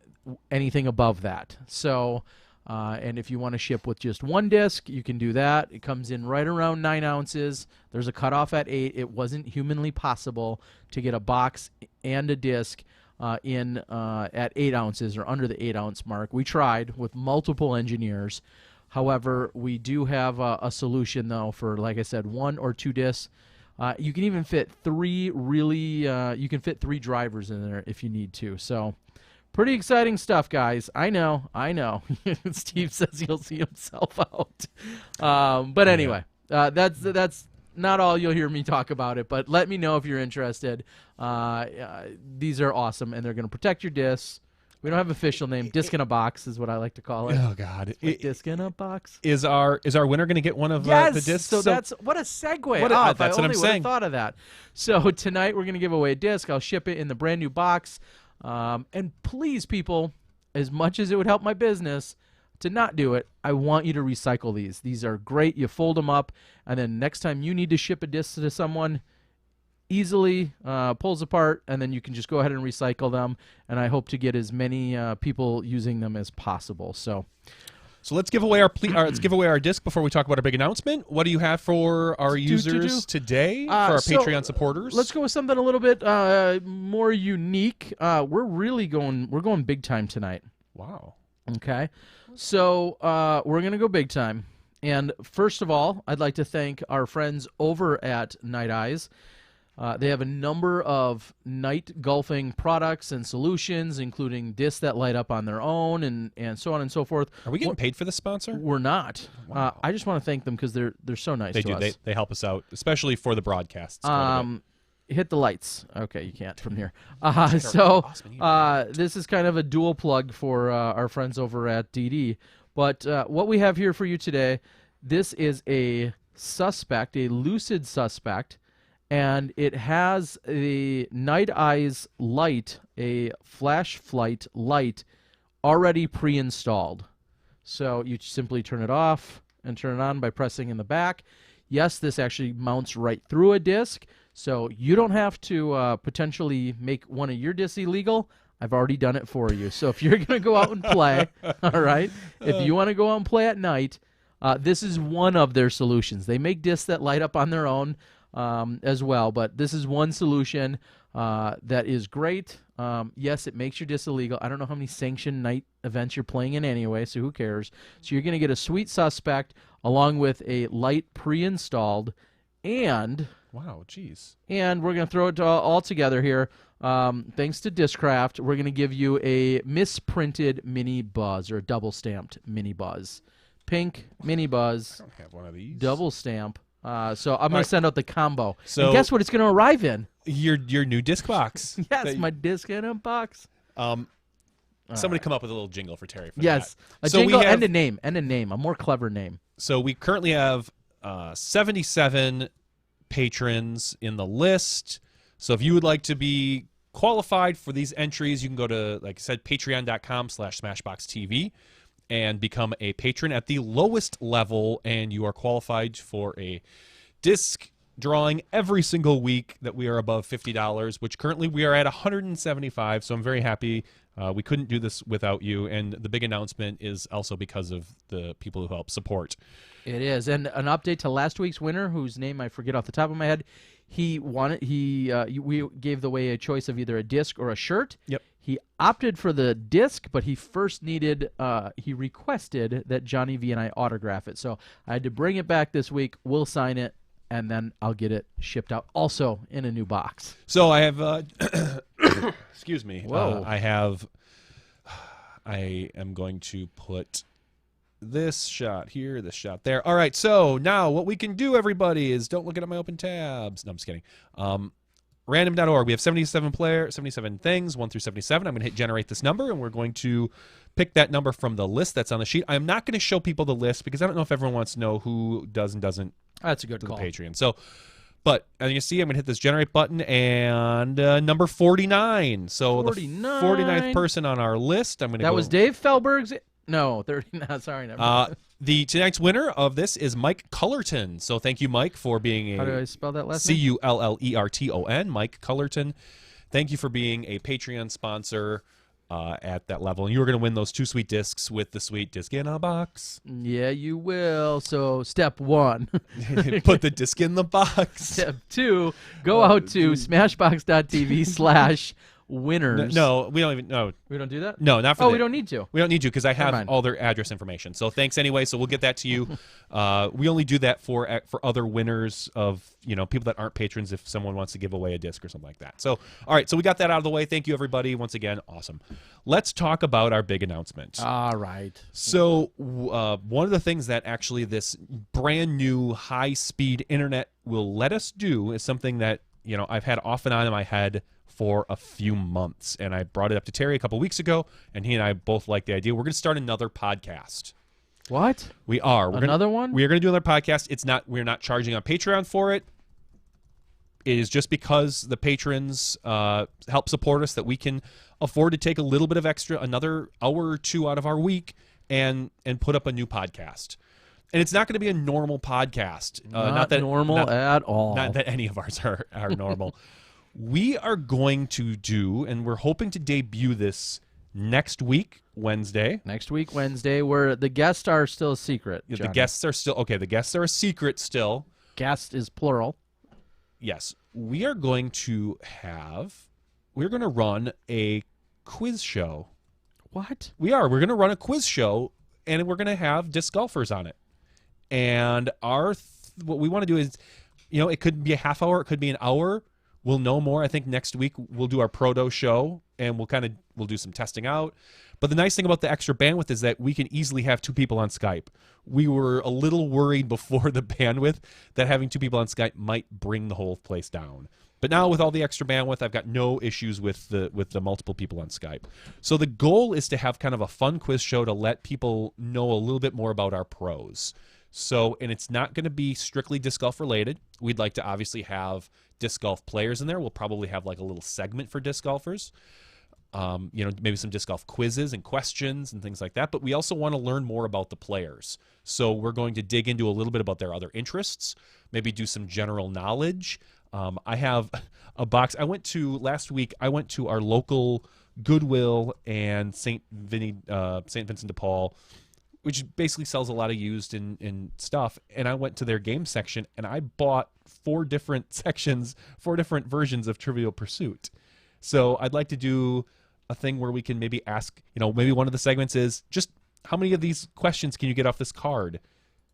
anything above that. So, and if you want to ship with just 1 disc, you can do that. It comes in right around 9 ounces. There's a cutoff at 8. It wasn't humanly possible to get a box and a disc in at 8 ounces or under the 8-ounce mark. We tried with multiple engineers. However, we do have a solution, though, for, like I said, 1 or 2 discs. You can even fit 3 you can fit 3 drivers in there if you need to. So, pretty exciting stuff, guys. I know. Steve says he'll see himself out. But anyway, that's not all you'll hear me talk about it, but let me know if you're interested. These are awesome, and they're going to protect your discs. We don't have an official name. Disc in a box is what I like to call it. Oh, God. Disc in a box. Is our winner going to get one of yes, the discs? So that's what a segue. That's what I'm saying. Thought of that. So tonight we're going to give away a disc. I'll ship it in the brand new box. And please, people, as much as it would help my business to not do it, I want you to recycle these. These are great. You fold them up, and then next time you need to ship a disc to someone, easily pulls apart, and then you can just go ahead and recycle them. And I hope to get as many people using them as possible. So So let's give away our disc before we talk about our big announcement. What do you have for our users today, for our Patreon supporters? Let's go with something a little bit more unique. We're going big time tonight. Wow. Okay. So we're going to go big time. And first of all, I'd like to thank our friends over at Night Eyes. They have a number of night golfing products and solutions, including discs that light up on their own and so on and so forth. Are we getting paid for this sponsor? We're not. Wow. I just want to thank them because they're so nice to us. They help us out, especially for the broadcasts. Hit the lights. Okay, you can't from here. This is kind of a dual plug for our friends over at DD. But what we have here for you today, this is a suspect, a lucid suspect, and it has a Night Eyes light, a flash flight light, already pre-installed. So you simply turn it off and turn it on by pressing in the back. Yes, this actually mounts right through a disc, so you don't have to potentially make one of your discs illegal. I've already done it for you. So if you're going to go out and play, all right, if you want to go out and play at night, this is one of their solutions. They make discs that light up on their own as well, but this is one solution that is great. Yes, it makes your disc illegal. I don't know how many sanctioned night events you're playing in anyway, so who cares? So you're going to get a sweet suspect along with a light pre-installed, and wow, geez. And we're going to throw it all together here. Thanks to Discraft, we're going to give you a misprinted mini buzz, or a double stamped mini buzz. Pink mini buzz. I don't have one of these. Double stamp. So I'm going to send out the combo. So and guess what it's going to arrive in? Your new disc box. Yes, my disc in a box. Somebody come up with a little jingle for Terry. Yes, a jingle and a name, a more clever name. So we currently have 77 patrons in the list. So if you would like to be qualified for these entries, you can go to, like I said, patreon.com/SmashBoxxTV and become a patron at the lowest level, and you are qualified for a disc drawing every single week that we are above $50, which currently we are at $175. So I'm very happy. We couldn't do this without you, and the big announcement is also because of the people who help support. It is, and an update to last week's winner, whose name I forget off the top of my head. We gave away a choice of either a disc or a shirt. Yep. He opted for the disc, but he first he requested that Johnny V and I autograph it. So I had to bring it back this week. We'll sign it, and then I'll get it shipped out, also in a new box. So I have, excuse me. Whoa. I am going to put this shot here, this shot there. All right, so now what we can do, everybody, is don't look at my open tabs. No, I'm just kidding. Random.org. We have 77 things, 1 through 77. I'm going to hit generate this number, and we're going to pick that number from the list that's on the sheet. I'm not going to show people the list because I don't know if everyone wants to know who does and doesn't. That's a good do call. The Patreon. So, but as you see, I'm going to hit this generate button, and number 49. So 49. The 49th person on our list. I'm going to. That was Dave Feldberg's. No, 39. Sorry, never mind. Tonight's winner of this is Mike Cullerton. So thank you, Mike, for being a. How do I spell that last name? Cullerton. Mike Cullerton. Thank you for being a Patreon sponsor at that level. And you were going to win those 2 sweet discs with the sweet disc in a box. Yeah, you will. So step 1. Put the disc in the box. Step 2, go out to smashboxx.tv/winners. No, we don't even. No, we don't do that. No, not for. Oh, we don't need to. We don't need to because I have all their address information. So thanks anyway. So we'll get that to you. We only do that for other winners of people that aren't patrons. If someone wants to give away a disc or something like that. So all right. So we got that out of the way. Thank you everybody once again. Awesome. Let's talk about our big announcement. All right. So one of the things that actually this brand new high-speed internet will let us do is something that I've had off and on in my head for a few months, and I brought it up to Terry a couple weeks ago, and he and I both like the idea. We're going to start another podcast. What? We are. Another one? We are going to do another podcast. We're not charging on Patreon for it. It is just because the patrons help support us that we can afford to take a little bit of extra, another hour or 2 out of our week, and put up a new podcast. And it's not going to be a normal podcast. Not normal at all. Not that any of ours are normal. We are going to do, and we're hoping to debut this next week, Wednesday. Next week, Wednesday, where the guests are still a secret. The Johnny. guests are still okay. The guests are a secret still. Guest is plural. Yes, we are going to we're going to run a quiz show. What? We are. We're going to run a quiz show, and we're going to have disc golfers on it. And what we want to do is, it could be a half hour, it could be an hour. We'll know more. I think next week we'll do our proto show, and we'll do some testing out. But the nice thing about the extra bandwidth is that we can easily have 2 people on Skype. We were a little worried before the bandwidth that having 2 people on Skype might bring the whole place down. But now with all the extra bandwidth, I've got no issues with the multiple people on Skype. So the goal is to have kind of a fun quiz show to let people know a little bit more about our pros. So, and it's not going to be strictly disc golf related. We'd like to obviously have disc golf players in there. We'll probably have like a little segment for disc golfers. Maybe some disc golf quizzes and questions and things like that. But we also want to learn more about the players. So we're going to dig into a little bit about their other interests, maybe do some general knowledge. I have a box. Last week, I went to our local Goodwill and St. Vincent de Paul, which basically sells a lot of used in stuff. And I went to their game section, and I bought 4 different sections, 4 different versions of Trivial Pursuit. So I'd like to do a thing where we can maybe ask, maybe one of the segments is just how many of these questions can you get off this card?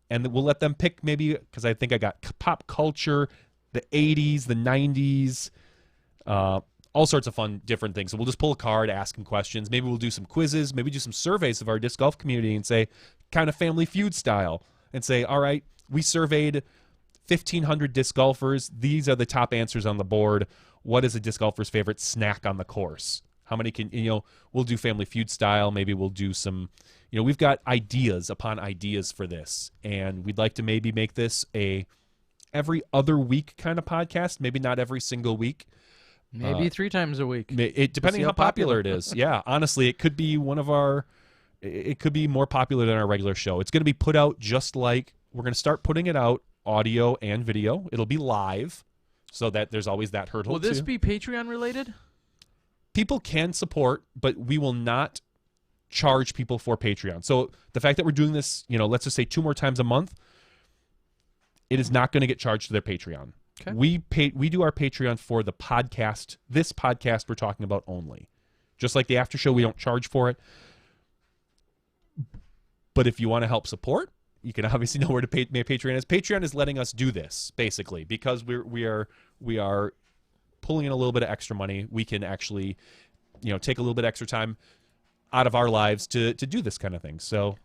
And we'll let them pick maybe, because I think I got pop culture, the 80s, the 90s, all sorts of fun, different things. So we'll just pull a card, ask them questions. Maybe we'll do some quizzes, maybe do some surveys of our disc golf community and say, kind of Family Feud style, and say, all right, we surveyed 1,500 disc golfers. These are the top answers on the board. What is a disc golfer's favorite snack on the course? How many can, we'll do Family Feud style. Maybe we'll do some, we've got ideas upon ideas for this. And we'd like to maybe make this a every other week kind of podcast. Maybe not every single week. Maybe 3 times a week. Depending how popular it is. Yeah, honestly, it could be it could be more popular than our regular show. It's going to be put out just like, we're going to start putting it out, audio and video. It'll be live, so that there's always that hurdle. Will this be Patreon related? People can support, but we will not charge people for Patreon. So the fact that we're doing this, let's just say 2 more times a month, it is not going to get charged to their Patreon. Okay. We do our Patreon for the podcast, this podcast we're talking about only. Just like the after show, we don't charge for it. But if you want to help support, you can obviously know where to pay Patreon is. Patreon is letting us do this, basically, because we are pulling in a little bit of extra money. We can actually, take a little bit extra time out of our lives to do this kind of thing. So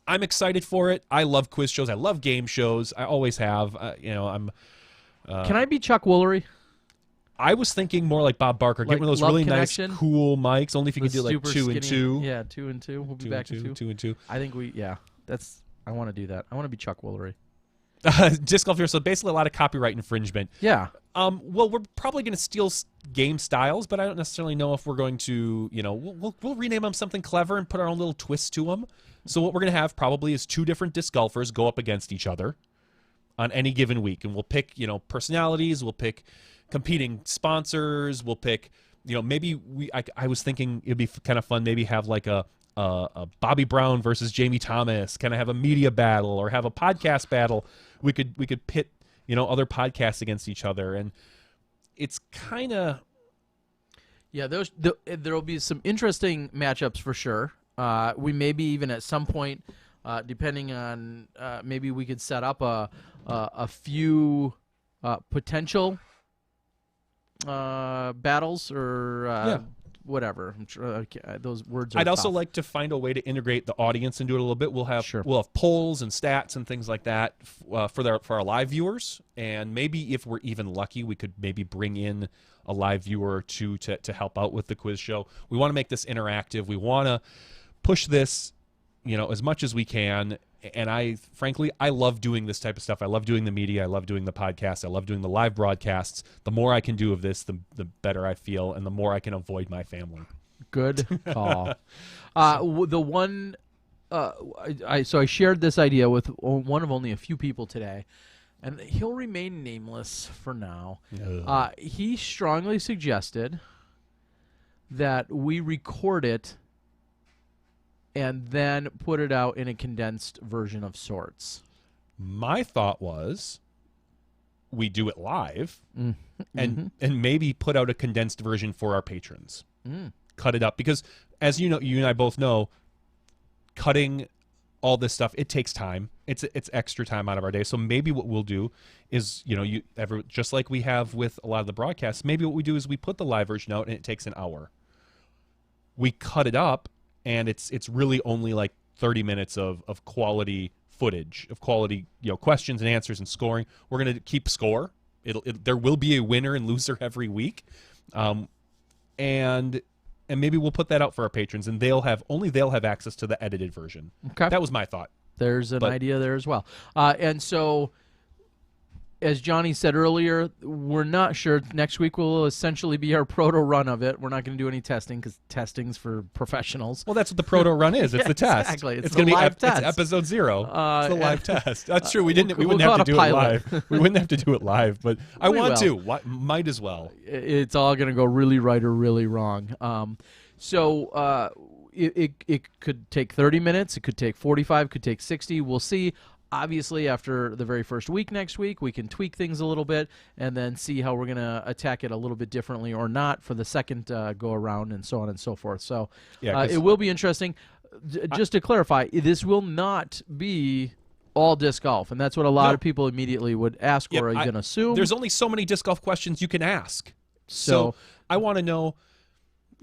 I'm excited for it. I love quiz shows. I love game shows. I always have. I'm. Can I be Chuck Woolery? I was thinking more like Bob Barker. Get one of those really Connection? nice, cool mics. Only if you can do like 2 skinny, and 2. Yeah, 2 and 2. We'll be back to 2. 2 and 2. I think I want to do that. I want to be Chuck Woolery. Disc golf here. So basically a lot of copyright infringement. Yeah. Well, we're probably going to steal game styles, but I don't necessarily know if we're going to, we'll rename them something clever and put our own little twist to them. So what we're going to have probably is 2 different disc golfers go up against each other on any given week. And we'll pick, personalities. We'll pick competing sponsors. We'll pick, maybe I was thinking it'd be kind of fun, maybe have like a Bobby Brown versus Jamie Thomas, kind of have a media battle or have a podcast battle. We could pit, other podcasts against each other. And it's kind of... Yeah, there'll be some interesting matchups for sure. We maybe even at some point, depending on, maybe we could set up a few potential battles or whatever. I'm sure, those words are I'd also tough. like to find a way to integrate the audience into it a little bit. We'll have polls and stats and things like that for our live viewers. And maybe if we're even lucky, we could maybe bring in a live viewer or 2 to help out with the quiz show. We want to make this interactive. We want to push this, as much as we can. And frankly, I love doing this type of stuff. I love doing the media. I love doing the podcast. I love doing the live broadcasts. The more I can do of this, the better I feel, and the more I can avoid my family. Good call. The one, I shared this idea with one of only a few people today, and he'll remain nameless for now. He strongly suggested that we record it and then put it out in a condensed version of sorts. My thought was we do it live Mm-hmm. and maybe put out a condensed version for our patrons. Cut it up, because as you know, you and I both know, cutting all this stuff, it takes time. It's extra time out of our day. So maybe what we'll do is, just like we have with a lot of the broadcasts, maybe what we do is we put the live version out and it takes an hour. We cut it up and it's really only like 30 minutes of quality footage, of quality, questions and answers and scoring. We're going to keep score. There will be a winner and loser every week. And maybe we'll put that out for our patrons, and they'll have access to the edited version. Okay. That was my thought. There's an idea there as well. And so, as Johnny said earlier, we're not sure. Next week will essentially be our proto run of it. We're not going to do any testing because testing's for professionals. Well, that's what the proto run is. It's Yeah, the test. exactly. It's going to be live test. It's episode 0. It's the live test. That's true. We we'll wouldn't call have it to a do it pilot. live. We wouldn't have to do it live, but I We want will. to. Might as well. It's all going to go really right or really wrong. So it could take 30 minutes. It could take 45. Could take 60. We'll see. Obviously, after the very first week next week, we can tweak things a little bit and then see how we're going to attack it a little bit differently or not for the second go around, and so on and so forth. So it will be interesting. Just to clarify, this will not be all disc golf, and that's what a lot of people immediately would ask or even assume. There's only so many disc golf questions you can ask. So I want to know,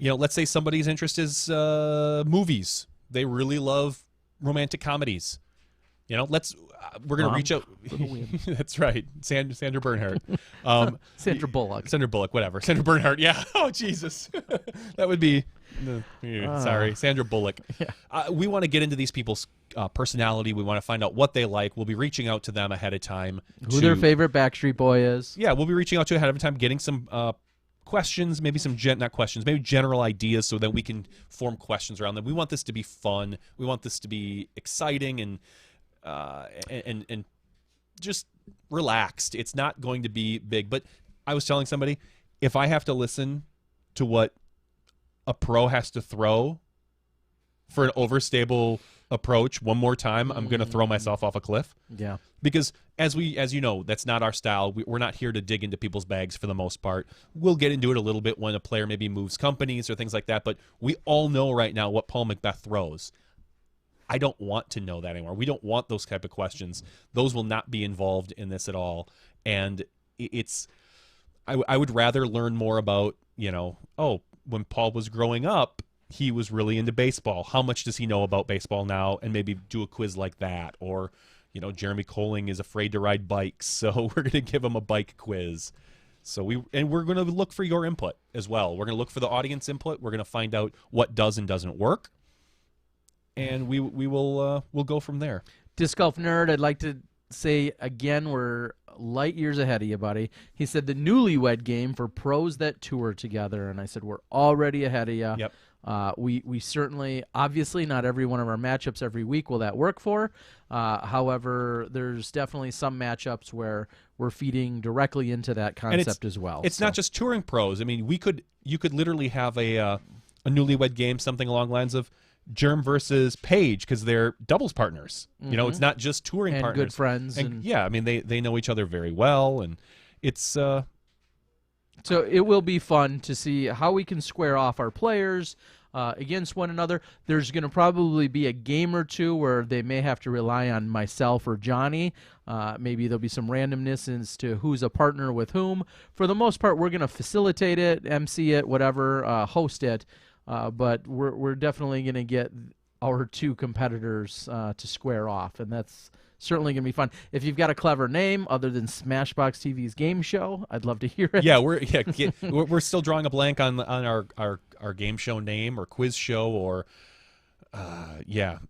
let's say somebody's interest is movies. They really love romantic comedies. We're going to reach out. That's right. Sandra Bernhardt. Sandra Bullock. Sandra Bullock, whatever. Sandra Bernhardt, yeah. Oh, Jesus. That would be, sorry, Sandra Bullock. Yeah. We want to get into these people's personality. We want to find out what they like. We'll be reaching out to them ahead of time. Who their favorite Backstreet Boy is. Yeah, we'll be reaching out to ahead of time, getting some questions, maybe some not questions, maybe general ideas so that we can form questions around them. We want this to be fun. We want this to be exciting and just relaxed. It's not going to be big. But I was telling somebody, if I have to listen to what a pro has to throw for an overstable approach one more time, I'm going to throw myself off a cliff. Yeah. Because as you know, that's not our style. We're not here to dig into people's bags for the most part. We'll get into it a little bit when a player maybe moves companies or things like that. But we all know right now what Paul Macbeth throws. I don't want to know that anymore. We don't want those type of questions. Those will not be involved in this at all. And I would rather learn more about, when Paul was growing up, he was really into baseball. How much does he know about baseball now? And maybe do a quiz like that. Or, Jeremy Colling is afraid to ride bikes, so we're going to give him a bike quiz. So we're going to look for your input as well. We're going to look for the audience input. We're going to find out what does and doesn't work. And we'll go from there. Disc Golf Nerd, I'd like to say again, we're light years ahead of you, buddy. He said the newlywed game for pros that tour together, and I said we're already ahead of you. Yep. We certainly, obviously, not every one of our matchups every week will that work for. However, there's definitely some matchups where we're feeding directly into that concept as well. It's not just touring pros. I mean, you could literally have a newlywed game, something along the lines of Germ versus Paige, because they're doubles partners. It's not just touring and partners. Good friends. And yeah, I mean, they know each other very well, and it's so it will be fun to see how we can square off our players against one another. There's going to probably be a game or two where they may have to rely on myself or Johnny. Maybe there'll be some randomness as to who's a partner with whom. For the most part, we're going to facilitate it, MC it, whatever, host it. But we're definitely going to get our two competitors to square off, and that's certainly going to be fun. If you've got a clever name other than SmashBoxxTV's game show, I'd love to hear it. Yeah, we're still drawing a blank on our game show name or quiz show or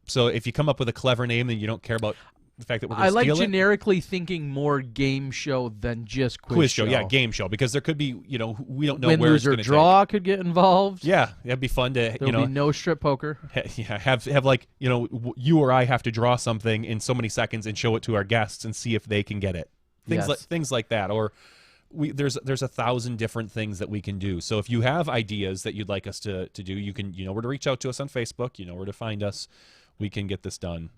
So if you come up with a clever name and you don't care about the fact that we're going to steal it. I like generically thinking more game show than just quiz show. Yeah, game show, because there could be, we don't know win, where lose, it's or going to draw could get involved. Yeah, that'd be fun to, There'll be no strip poker. Have like, you or I have to draw something in so many seconds and show it to our guests and see if they can get it. Things like that. Or there's 1,000 different things that we can do. So if you have ideas that you'd like us to do, you know where to reach out to us on Facebook. You know where to find us. We can get this done.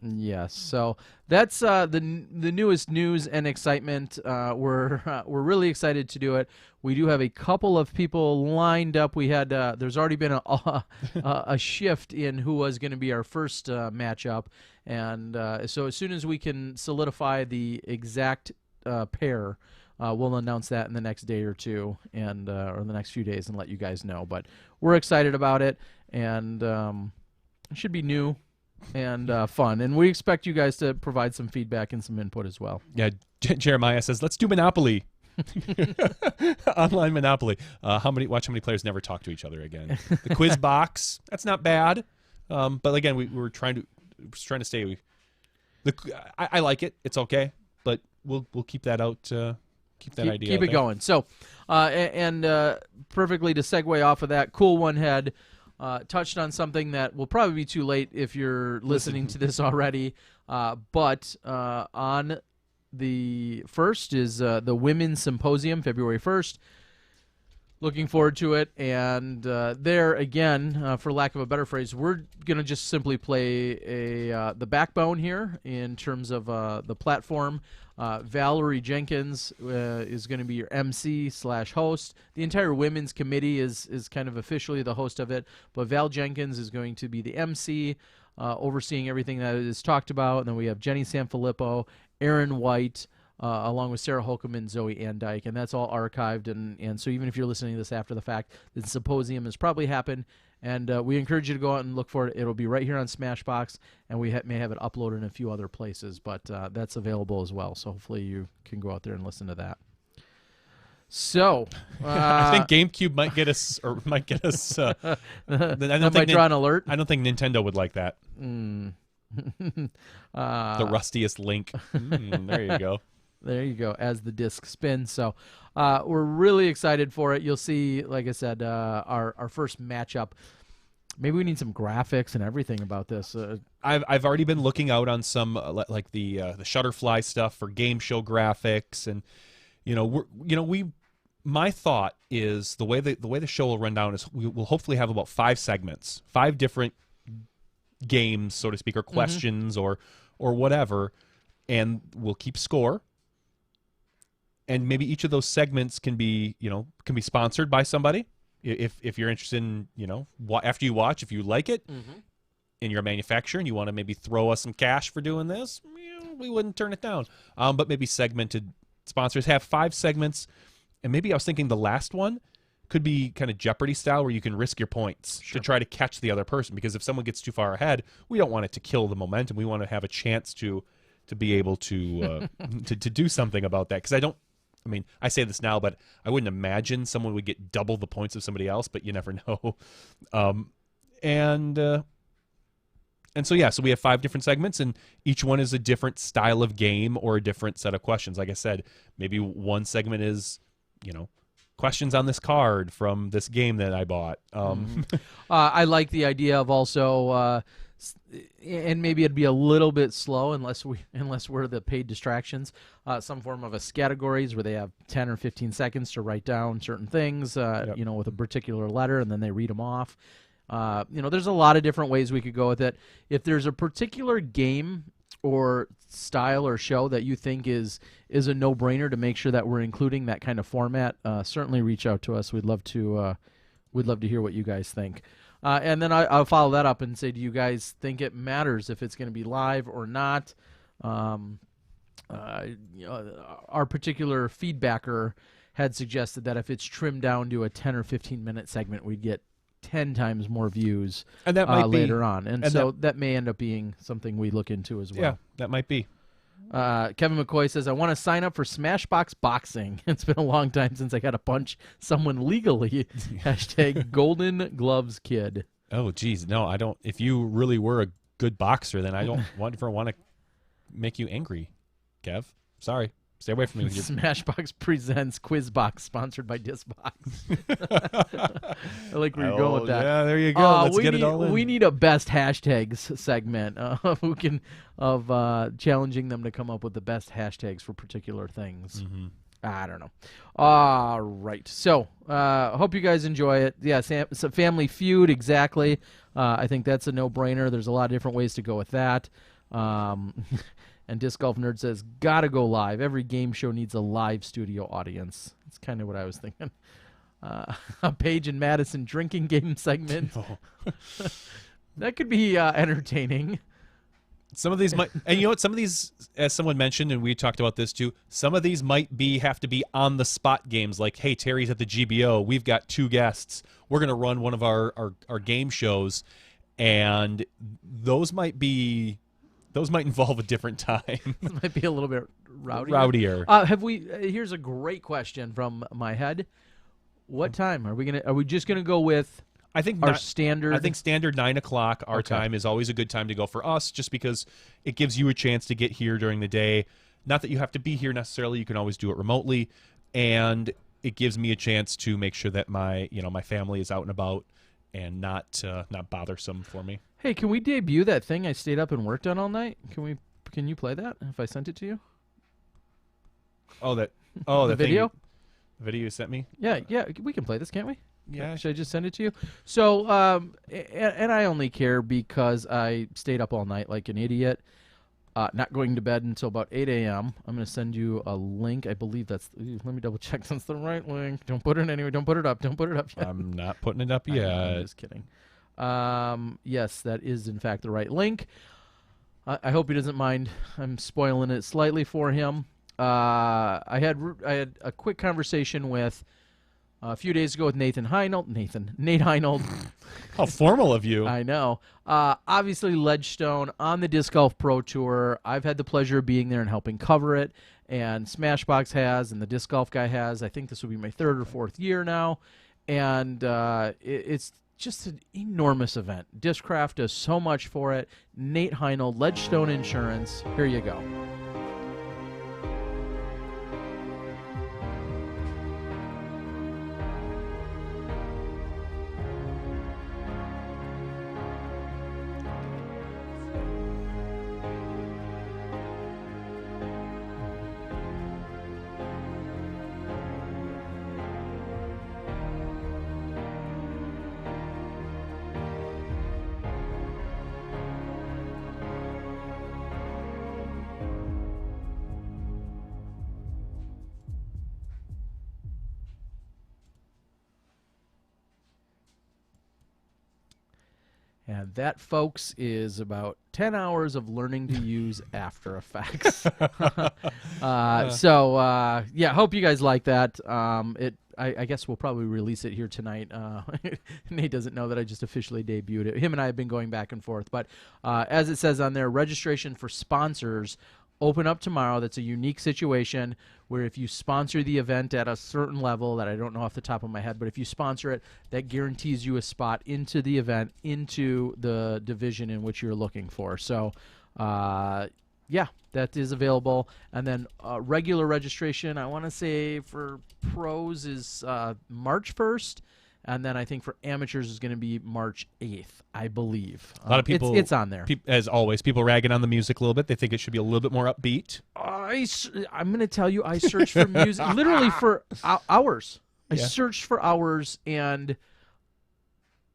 Yes, so that's the newest news and excitement. We're really excited to do it. We do have a couple of people lined up. We had there's already been a shift in who was going to be our first matchup, and so as soon as we can solidify the exact pair, we'll announce that in the next day or two, and or the next few days, and let you guys know. But we're excited about it, and it should be new and fun, and we expect you guys to provide some feedback and some input as well. Yeah, Jeremiah says, let's do Monopoly. Online Monopoly. Watch how many players never talk to each other again. The quiz box, that's not bad. But again, we were trying to stay. I like it. It's okay, but we'll keep that out. Keep that idea. Keep it going. So, perfectly to segue off of that, Cool One had touched on something that will probably be too late if you're listening to this already. But on the 1st is the Women's Symposium, February 1st. Looking forward to it. And there, again, for lack of a better phrase, we're going to just simply play the backbone here in terms of the platform. Valerie Jenkins is going to be your MC/host. The entire women's committee is kind of officially the host of it, but Val Jenkins is going to be the MC, overseeing everything that is talked about. And then we have Jenny Sanfilippo, Aaron White, along with Sarah Holcomb and Zoe Andike, and that's all archived. And so even if you're listening to this after the fact, the symposium has probably happened, and we encourage you to go out and look for it. It'll be right here on Smashbox, and we may have it uploaded in a few other places, but that's available as well. So hopefully you can go out there and listen to that. So I think GameCube might get us. That might draw an alert. I don't think Nintendo would like that. The rustiest link. There you go. There you go, as the disc spins. So we're really excited for it. You'll see, like I said, our first matchup. Maybe we need some graphics and everything about this. I've already been looking out on some like the Shutterfly stuff for game show graphics, and my thought is the way the show will run down is we will hopefully have about 5 segments, 5 different games, so to speak, or questions or whatever, and we'll keep score. And maybe each of those segments can be sponsored by somebody. If you're interested in, after you watch, if you like it, and you're a manufacturer and you want to maybe throw us some cash for doing this, we wouldn't turn it down. But maybe segmented sponsors have 5 segments, and maybe I was thinking the last one could be kind of Jeopardy style, where you can risk your points to try to catch the other person. Because if someone gets too far ahead, we don't want it to kill the momentum. We want to have a chance to be able to to do something about that. Because I say this now, but I wouldn't imagine someone would get double the points of somebody else, but you never know. And so we have 5 different segments, and each one is a different style of game or a different set of questions. Like I said, maybe one segment is, questions on this card from this game that I bought. I like the idea of also, and maybe it'd be a little bit slow unless we're the paid distractions. Some form of a categories where they have 10 or 15 seconds to write down certain things, with a particular letter, and then they read them off. There's a lot of different ways we could go with it. If there's a particular game or style or show that you think is a no-brainer to make sure that we're including that kind of format, certainly reach out to us. We'd love to hear what you guys think. And then I'll follow that up and say, do you guys think it matters if it's going to be live or not? Our particular feedbacker had suggested that if it's trimmed down to a 10 or 15-minute segment, we'd get 10 times more views and that might later on. And so that may end up being something we look into as well. Yeah, that might be. Kevin McCoy says, I want to sign up for Smashbox Boxing. It's been a long time since I got to punch someone legally. Hashtag Golden Gloves Kid. Oh, geez. No, I don't. If you really were a good boxer, then I don't want to make you angry, Kev. Sorry. Stay away from me. Smashbox presents Quizbox, sponsored by Disbox. I like where you're going with that. Yeah, there you go. Let's get it all in. We need a best hashtags segment challenging them to come up with the best hashtags for particular things. I don't know. All right. So, hope you guys enjoy it. Yeah, it's a Family Feud, exactly. I think that's a no-brainer. There's a lot of different ways to go with that. And Disc Golf Nerd says, gotta go live. Every game show needs a live studio audience. That's kind of what I was thinking. A Paige and Madison drinking game segment. That could be entertaining. Some of these might, and you know what? Some of these, as someone mentioned, and we talked about this too. Some of these might have to be on the spot games. Like, hey, Terry's at the GBO. We've got 2 guests. We're gonna run one of our game shows, and those might involve a different time. It might be a little bit rowdier. Here's a great question from my head. What time are we just gonna go with? I think standard. I think standard 9 o'clock our time is always a good time to go for us, just because it gives you a chance to get here during the day. Not that you have to be here necessarily; you can always do it remotely, and it gives me a chance to make sure that my family is out and about and not bothersome for me. Hey, can we debut that thing I stayed up and worked on all night? Can you play that if I sent it to you? The video. The video you sent me. Yeah, we can play this, can't we? Yeah. Should I just send it to you? So, and I only care because I stayed up all night like an idiot, not going to bed until about 8 a.m. I'm going to send you a link. I believe that's. Let me double check that's the right link. Don't put it anywhere. Don't put it up. Don't put it up yet. I'm not putting it up yet. I'm just kidding. Yes, that is in fact the right link. I hope he doesn't mind. I'm spoiling it slightly for him. I had a quick conversation with. A few days ago with Nate Heinold. How formal of you. I know. Obviously, Ledgestone on the Disc Golf Pro Tour. I've had the pleasure of being there and helping cover it. And SmashBoxx has, and the Disc Golf guy has. I think this will be my 3rd or 4th year now. And it's just an enormous event. Discraft does so much for it. Nate Heinold, Ledgestone Insurance. Here you go. And that, folks, is about 10 hours of learning to use After Effects. Yeah, hope you guys like that. I guess we'll probably release it here tonight. Nate doesn't know that I just officially debuted it. Him and I have been going back and forth. But as it says on there, registration for sponsors open up tomorrow. That's a unique situation where if you sponsor the event at a certain level that I don't know off the top of my head, but if you sponsor it, that guarantees you a spot into the event, into the division in which you're looking for. So, yeah, that is available. And then regular registration, I want to say for pros is March 1st. And then I think for amateurs is going to be March 8th, I believe. A lot of people. It's on there. As always, people ragging on the music a little bit. They think it should be a little bit more upbeat. I'm going to tell you, I searched for music literally for hours. I searched for hours, and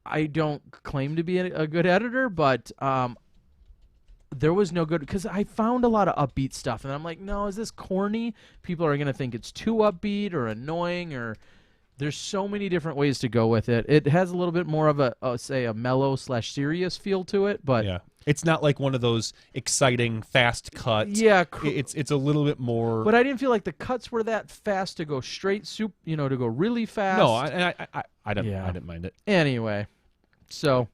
I don't claim to be a good editor, but there was no good, because I found a lot of upbeat stuff, and I'm like, no, is this corny? People are going to think it's too upbeat or annoying, or there's so many different ways to go with it. It has a little bit more of a mellow/serious feel to it, but yeah, it's not like one of those exciting fast cuts. Yeah, it's a little bit more. But I didn't feel like the cuts were that fast to go straight to go really fast. No, I didn't mind it. Anyway, so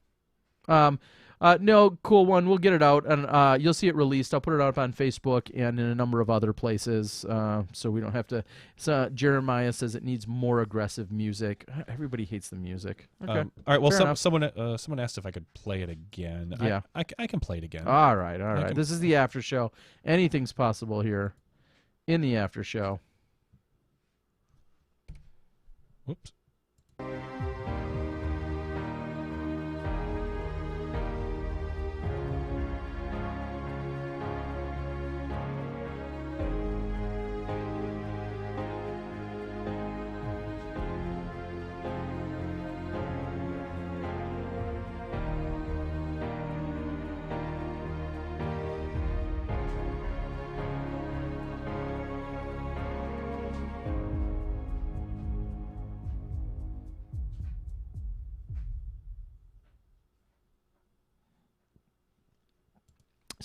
no, cool one. We'll get it out, and you'll see it released. I'll put it up on Facebook and in a number of other places, so we don't have to. Jeremiah says it needs more aggressive music. Everybody hates the music. Okay. All right. Well, someone asked if I could play it again. Yeah. I can play it again. All right. This is the after show. Anything's possible here in the after show. Whoops.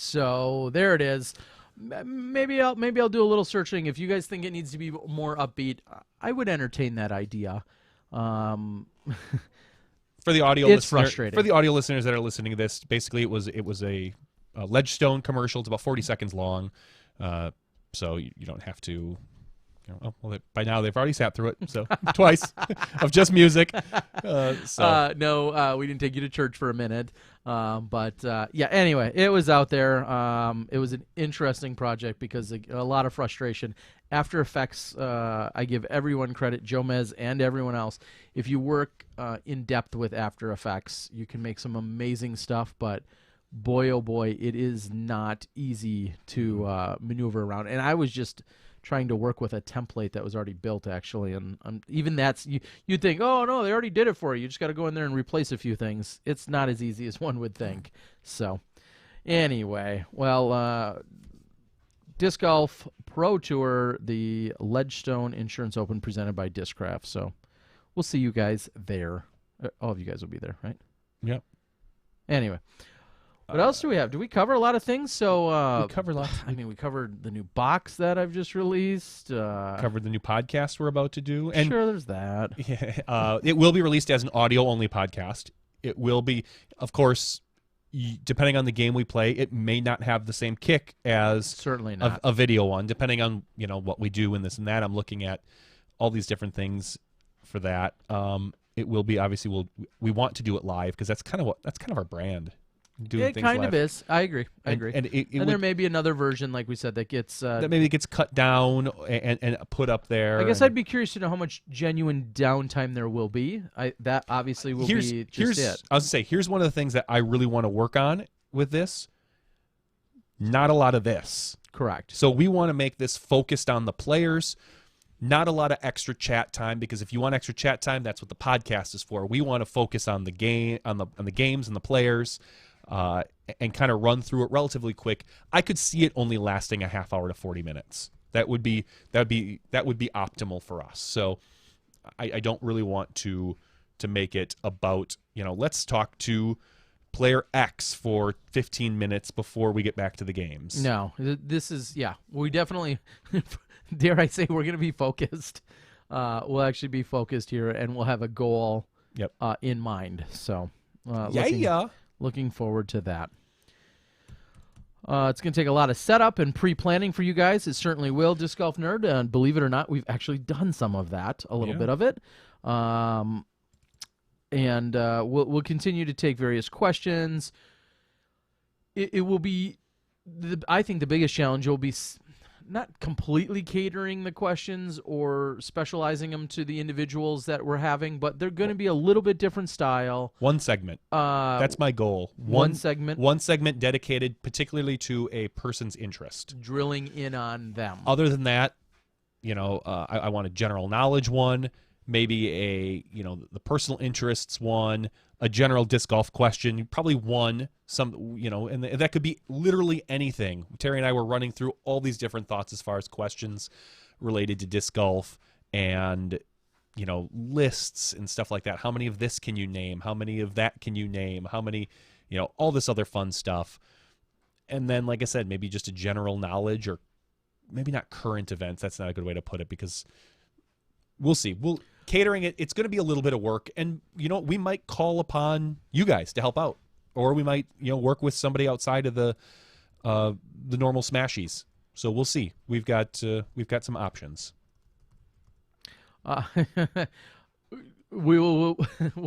So there it is. Maybe I'll do a little searching. If you guys think it needs to be more upbeat, I would entertain that idea. For the audio It's frustrating. For the audio listeners that are listening to this, basically it was a Ledgestone commercial. It's about 40 seconds long, so you don't have to. By now they've already sat through it, so twice of just music. No, we didn't take you to church for a minute, but yeah. Anyway, it was out there. It was an interesting project because a lot of frustration. After Effects, I give everyone credit, Jomez and everyone else. If you work in depth with After Effects, you can make some amazing stuff, but boy, oh boy, it is not easy to maneuver around. And I was just trying to work with a template that was already built, actually, and even that's you'd think, oh no, they already did it for you. You just got to go in there and replace a few things. It's not as easy as one would think. So, anyway, well, Disc Golf Pro Tour, the Ledgestone Insurance Open, presented by Discraft. So, we'll see you guys there. All of you guys will be there, right? Yep. Anyway. What else do we have? Do we cover a lot of things? So we cover lots. I mean, we covered the new box that I've just released. Covered the new podcast we're about to do. And sure, there's that. Yeah, it will be released as an audio-only podcast. It will be, of course, depending on the game we play, it may not have the same kick as certainly not a video one. Depending on what we do and this and that, I'm looking at all these different things for that. It will be obviously we want to do it live because that's kind of our brand. It kind of is. I agree. I agree. And there may be another version, like we said, that gets that maybe gets cut down and put up there. I guess I'd be curious to know how much genuine downtime there will be. That obviously will be just it. I was gonna say, here's one of the things that I really want to work on with this. Not a lot of this. Correct. So we want to make this focused on the players. Not a lot of extra chat time, because if you want extra chat time, that's what the podcast is for. We want to focus on the game, on the games and the players. And kind of run through it relatively quick. I could see it only lasting a half hour to 40 minutes. That would be optimal for us. So I don't really want to make it about, let's talk to player X for 15 minutes before we get back to the games. No, this is, we definitely, dare I say, we're going to be focused. We'll actually be focused here, and we'll have a goal in mind. So, looking forward to that. It's going to take a lot of setup and pre-planning for you guys. It certainly will, Disc Golf Nerd. And believe it or not, we've actually done some of that, a little bit of it. And we'll continue to take various questions. It will be, I think the biggest challenge will be not completely catering the questions or specializing them to the individuals that we're having, but they're going to be a little bit different style. One segment. That's my goal. One segment. One segment dedicated particularly to a person's interest. Drilling in on them. Other than that, I want a general knowledge one, maybe the personal interests one, a general disc golf question, probably one, and that could be literally anything. Terry and I were running through all these different thoughts as far as questions related to disc golf and, lists and stuff like that. How many of this can you name? How many of that can you name? How many, all this other fun stuff. And then, like I said, maybe just a general knowledge, or maybe not current events. That's not a good way to put it, because we'll see. Catering it, it's going to be a little bit of work, and we might call upon you guys to help out, or we might work with somebody outside of the normal Smashies. So we'll see. We've got some options. Will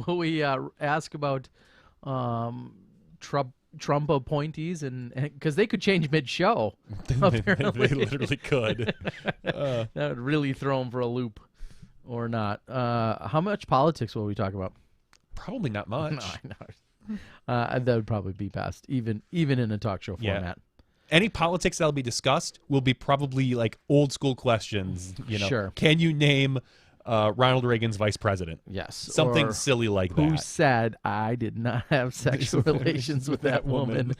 we ask about Trump appointees, and because they could change mid-show? Apparently, they literally could. That would really throw them for a loop. Or not. How much politics will we talk about? Probably not much. No, I know. That would probably be best, even in a talk show format. Any politics that'll be discussed will be probably like old school questions. Sure. Can you name Ronald Reagan's vice president? Yes. Something silly like that. Who said I did not have sexual relations with that woman?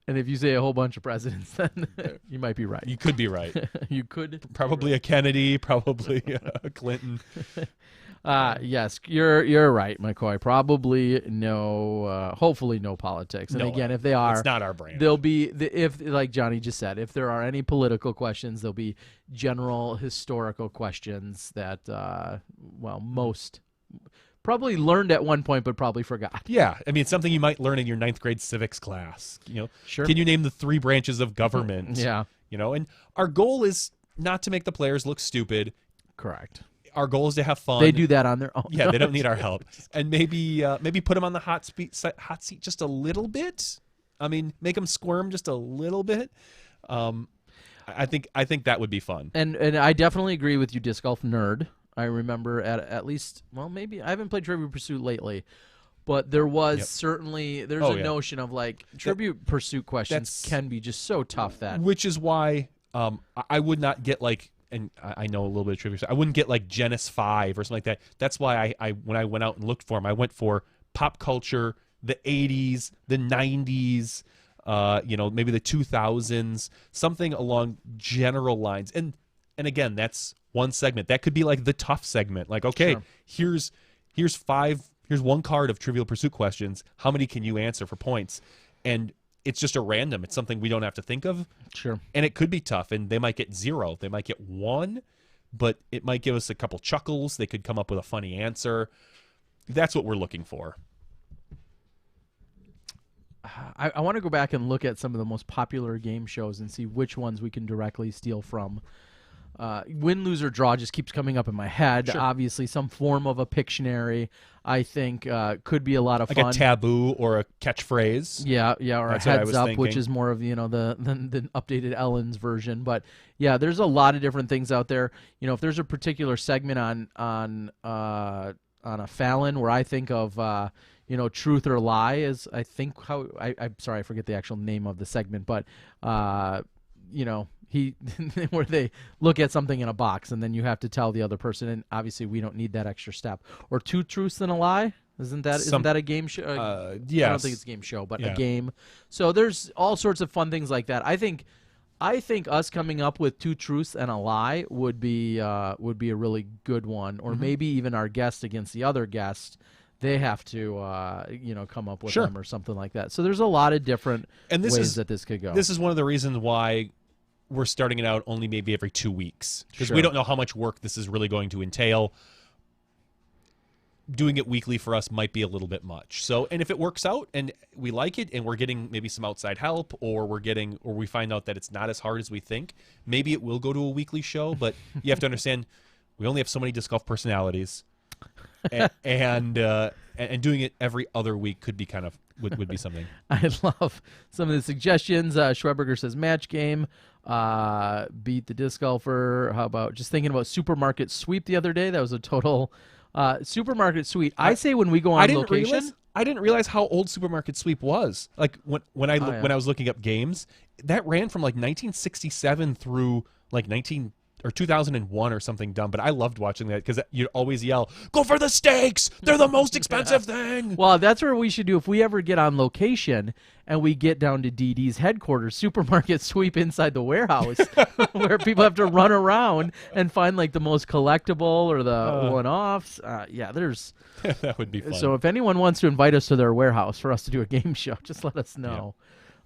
And if you say a whole bunch of presidents, then you might be right. You could be right. You could. Probably a Kennedy, probably a Clinton. Yes, you're right, McCoy. Probably no, hopefully no politics. And No again, way. if they are, It's not our brand. They'll be if like Johnny just said, if there are any political questions, there'll be general historical questions that most probably learned at one point but probably forgot. Yeah, I mean, it's something you might learn in your 9th grade civics class. Sure. Can you name the 3 branches of government? Yeah. And our goal is not to make the players look stupid. Correct. Our goal is to have fun. They do that on their own. Yeah, they don't need our help. And maybe put them on the hot seat just a little bit. I mean, make them squirm just a little bit. I think that would be fun. And I definitely agree with you, disc golf nerd. I remember at least, well, maybe I haven't played Trivial Pursuit lately, but there was certainly there's a notion of like Trivial Pursuit questions can be just so tough which is why I would not get like. And I know a little bit of trivia. So I wouldn't get like Genesis 5 or something like that. That's why I when I went out and looked for them, I went for pop culture, the 80s, the 90s, maybe the 2000s, something along general lines. And again, that's one segment. That could be like the tough segment. Like, okay, here's one card of Trivial Pursuit questions. How many can you answer for points? And it's just a random. It's something we don't have to think of. Sure. And it could be tough, and they might get 0. They might get 1, but it might give us a couple chuckles. They could come up with a funny answer. That's what we're looking for. I want to go back and look at some of the most popular game shows and see which ones we can directly steal from. Win, lose, or draw just keeps coming up in my head. Sure. Obviously, some form of a Pictionary, I think, could be a lot of like fun. Like a taboo or a catchphrase. Yeah, or That's a what I heads was up, thinking. which is more of the updated Ellen's version. But yeah, there's a lot of different things out there. If there's a particular segment on a Fallon where I think of truth or lie is I think how I'm sorry I forget the actual name of the segment, but he where they look at something in a box and then you have to tell the other person, and obviously we don't need that extra step. Or 2 truths and a lie. Isn't that a game show? Yes. I don't think it's a game show, but Yeah. a game. So there's all sorts of fun things like that. I think us coming up with 2 truths and a lie would be a really good one. Or maybe even our guest against the other guest. They have to, come up with them or something like that. So there's a lot of different ways that this could go. This is one of the reasons why we're starting it out only maybe every 2 weeks, because we don't know how much work this is really going to entail. Doing it weekly for us might be a little bit much. So, and if it works out and we like it and we're getting maybe some outside help, or we find out that it's not as hard as we think, maybe it will go to a weekly show. But you have to understand, we only have so many disc golf personalities. And doing it every other week could be kind of would be something. I love some of the suggestions. Schweberger says match game, beat the disc golfer. How about just thinking about supermarket sweep the other day? That was a total supermarket sweep. I say when we go on location. I didn't realize how old Supermarket Sweep was. Like when I was looking up games, that ran from like 1967 through like 2001 or something dumb, but I loved watching that because you'd always yell, "Go for the steaks! They're the most expensive thing!" Well, that's what we should do if we ever get on location and we get down to DD's headquarters, supermarket sweep inside the warehouse, where people have to run around and find like the most collectible or the one-offs. There's that would be fun. So if anyone wants to invite us to their warehouse for us to do a game show, just let us know.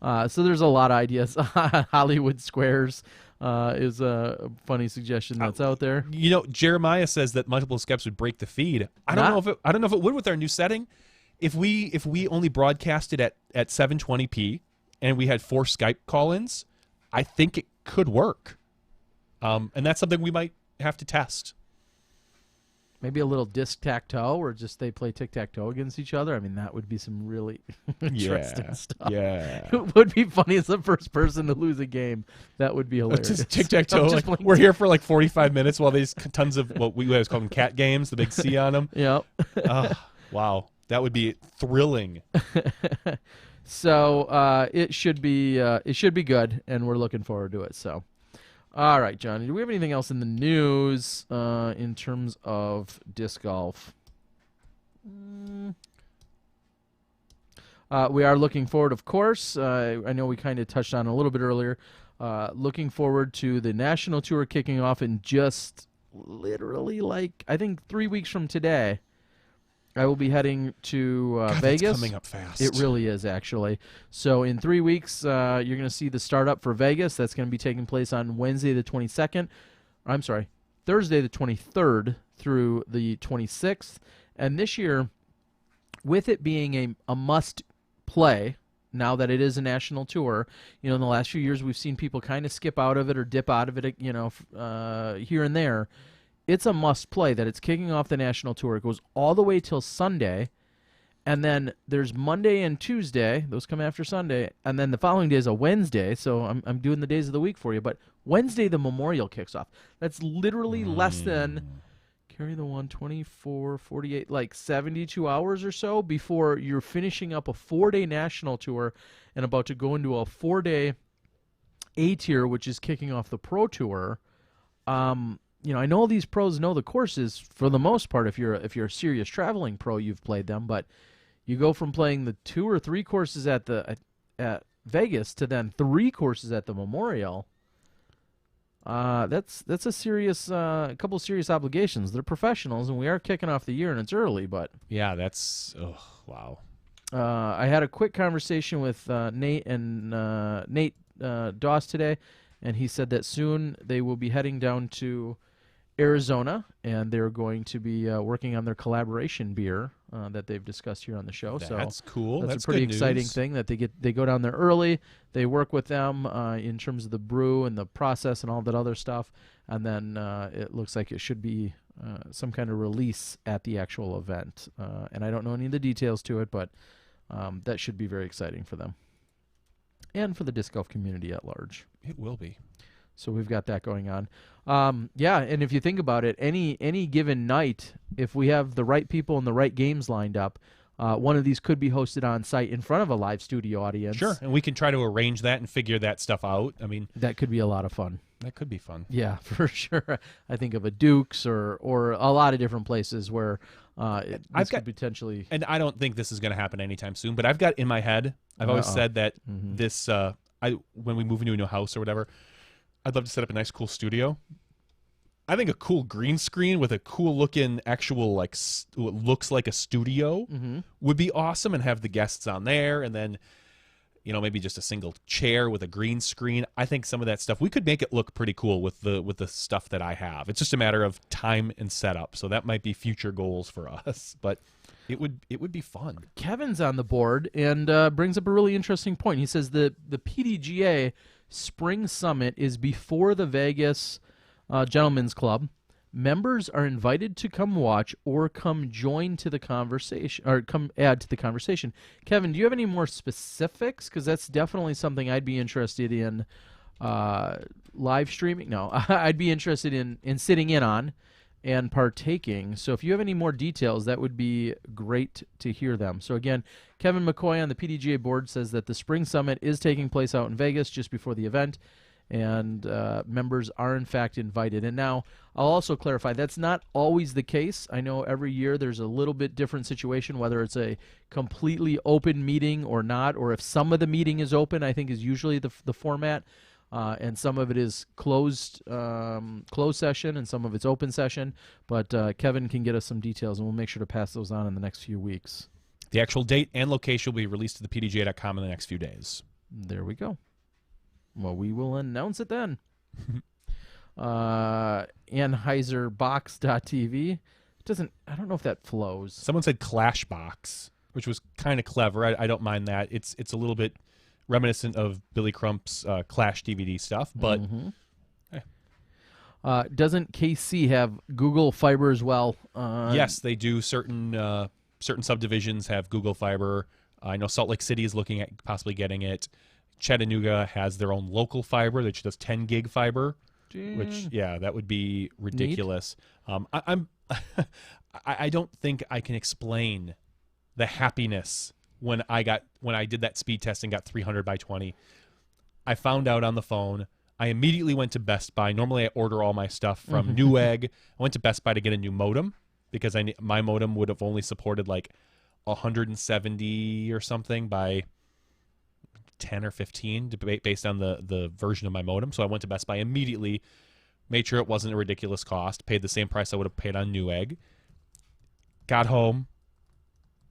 Yeah. So there's a lot of ideas. Hollywood Squares is a funny suggestion that's out there. Jeremiah says that multiple steps would break the feed. I don't know if it would with our new setting. If we only broadcasted at 720p and we had 4 Skype call-ins, I think it could work. And that's something we might have to test. Maybe a little disc-tac-toe, or just they play tic-tac-toe against each other. I mean, that would be some really interesting stuff. Yeah. It would be funny as the first person to lose a game. That would be hilarious. Just tic-tac-toe. Like, we're here for like 45 minutes while there's tons of what we always call them cat games, the big C on them. Yep. Wow. That would be thrilling. So it should be good, and we're looking forward to it. So. All right, Johnny, do we have anything else in the news in terms of disc golf? We are looking forward, of course. I know we kind of touched on it a little bit earlier. Looking forward to the national tour kicking off in just literally like I think 3 weeks from today, I will be heading to God, Vegas. that's coming up fast. It really is, actually. So in 3 weeks, you're going to see the startup for Vegas. That's going to be taking place on Wednesday the 22nd. I'm sorry, Thursday the 23rd through the 26th. And this year, with it being a must-play, now that it is a national tour, in the last few years we've seen people kind of skip out of it or dip out of it, here and there. It's a must-play that it's kicking off the national tour. It goes all the way till Sunday, and then there's Monday and Tuesday. Those come after Sunday, and then the following day is a Wednesday, so I'm doing the days of the week for you. But Wednesday, the Memorial kicks off. That's literally less than, carry the 124, 48, like 72 hours or so before you're finishing up a 4-day national tour and about to go into a 4-day A-tier, which is kicking off the Pro Tour. I know these pros know the courses for the most part. If you're a serious traveling pro, you've played them. But you go from playing the 2 or 3 courses at Vegas to then 3 courses at the Memorial. That's a serious couple of serious obligations. They're professionals, and we are kicking off the year, and it's early. But yeah, that's wow. I had a quick conversation with Nate Doss today, and he said that soon they will be heading down to Arizona, and they're going to be working on their collaboration beer that they've discussed here on the show. That's cool. That's a pretty exciting thing that they go down there early. They work with them in terms of the brew and the process and all that other stuff, and then it looks like it should be some kind of release at the actual event. And I don't know any of the details to it, but that should be very exciting for them and for the disc golf community at large. It will be. So we've got that going on. Yeah, and if you think about it, any given night, if we have the right people and the right games lined up, one of these could be hosted on site in front of a live studio audience. Sure, and we can try to arrange that and figure that stuff out. I mean, that could be a lot of fun. That could be fun. Yeah, for sure. I think of a Duke's or a lot of different places where this could potentially. And I don't think this is going to happen anytime soon, but I've got in my head, I've always said that this, when we move into a new house or whatever, I'd love to set up a nice, cool studio. I think a cool green screen with a cool looking actual, like, what looks like a studio would be awesome, and have the guests on there, and then, maybe just a single chair with a green screen. I think some of that stuff, we could make it look pretty cool with the stuff that I have. It's just a matter of time and setup. So that might be future goals for us, but it would be fun. Kevin's on the board and brings up a really interesting point. He says the PDGA Spring Summit is before the Vegas Gentlemen's Club. Members are invited to come watch or come join to the conversation, or come add to the conversation. Kevin, do you have any more specifics? Because that's definitely something I'd be interested in live streaming. No, I'd be interested in sitting in on and partaking. So if you have any more details, that would be great to hear them. So again, Kevin McCoy on the PDGA board says that the Spring Summit is taking place out in Vegas just before the event, and members are in fact invited. And now I'll also clarify, that's not always the case. I know every year there's a little bit different situation, whether it's a completely open meeting or not, or if some of the meeting is open, I think is usually the format. And some of it is closed session, and some of it's open session. But Kevin can get us some details, and we'll make sure to pass those on in the next few weeks. The actual date and location will be released to the PDGA.com in the next few days. There we go. Well, we will announce it then. AnheuserBox.tv. I don't know if that flows. Someone said Clashbox, which was kind of clever. I don't mind that. It's a little bit reminiscent of Billy Crump's Clash DVD stuff, but doesn't KC have Google Fiber as well? Yes, they do. Certain subdivisions have Google Fiber. I know Salt Lake City is looking at possibly getting it. Chattanooga has their own local fiber that does 10 gig fiber, which that would be ridiculous. I don't think I can explain the happiness when I did that speed test and got 300 by 20. I found out on the phone. I immediately went to Best Buy. Normally I order all my stuff from Newegg. I went to Best Buy to get a new modem because my modem would have only supported like 170 or something by 10 or 15 based on the version of my modem. So I went to Best Buy immediately, made sure it wasn't a ridiculous cost, paid the same price I would have paid on Newegg, got home,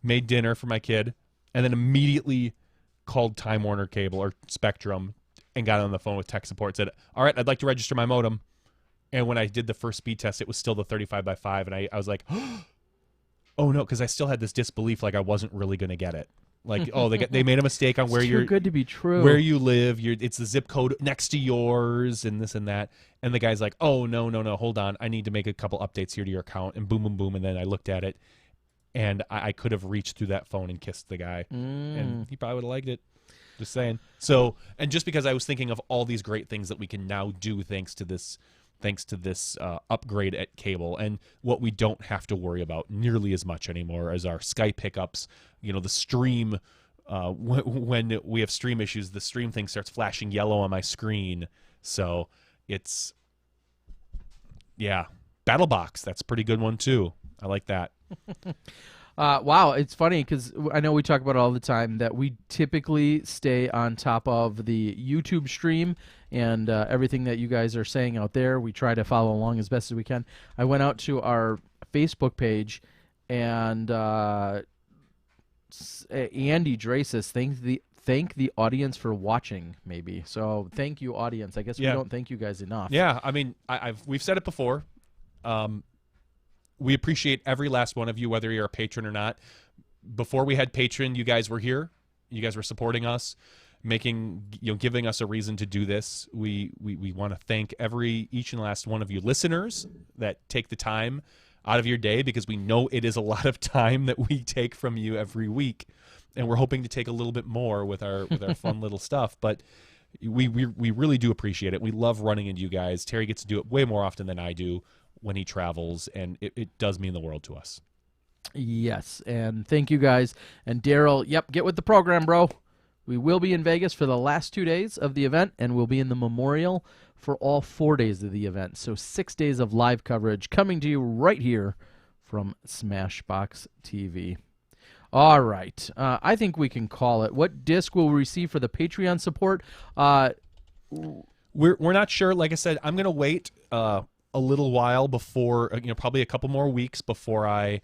made dinner for my kid, and then immediately called Time Warner Cable or Spectrum and got on the phone with tech support, said, all right, I'd like to register my modem. And when I did the first speed test, it was still the 35x5, and I was like, oh no, because I still had this disbelief like I wasn't really going to get it. Like, oh, they made a mistake on where It's you're too good to be true. where you live. It's the zip code next to yours and this and that. And the guy's like, oh, no, hold on. I need to make a couple updates here to your account. And boom, boom, boom. And then I looked at it, and I could have reached through that phone and kissed the guy. And he probably would have liked it. Just saying. So, and just because I was thinking of all these great things that we can now do thanks to this upgrade at cable, and what we don't have to worry about nearly as much anymore as our Skype hiccups. You know, the stream, when we have stream issues, the stream thing starts flashing yellow on my screen. So it's, yeah, BattleBox. That's a pretty good one too. I like that. Wow, it's funny because I know we talk about it all the time that we typically stay on top of the YouTube stream and everything that you guys are saying out there. We try to follow along as best as we can. I went out to our Facebook page, and Andy Dre says, thank the audience for watching, maybe. So thank you, audience. I guess we don't thank you guys enough. Yeah, I mean, we've said it before. We appreciate every last one of you, whether you're a patron or not. Before we had Patreon, you guys were here. You guys were supporting us, giving us a reason to do this. We want to thank each and last one of you listeners that take the time out of your day, because we know it is a lot of time that we take from you every week, and we're hoping to take a little bit more with our fun little stuff. But we really do appreciate it. We love running into you guys. Terry gets to do it way more often than I do when he travels, and it does mean the world to us. Yes, and thank you guys. And Daryl, yep, get with the program, bro. We will be in Vegas for the last 2 days of the event, and we'll be in the Memorial for all 4 days of the event. So 6 days of live coverage coming to you right here from SmashBox TV. All right, I think we can call it. What disc will we receive for the Patreon support? We're not sure. Like I said, I'm going to wait a little while before, probably a couple more weeks before I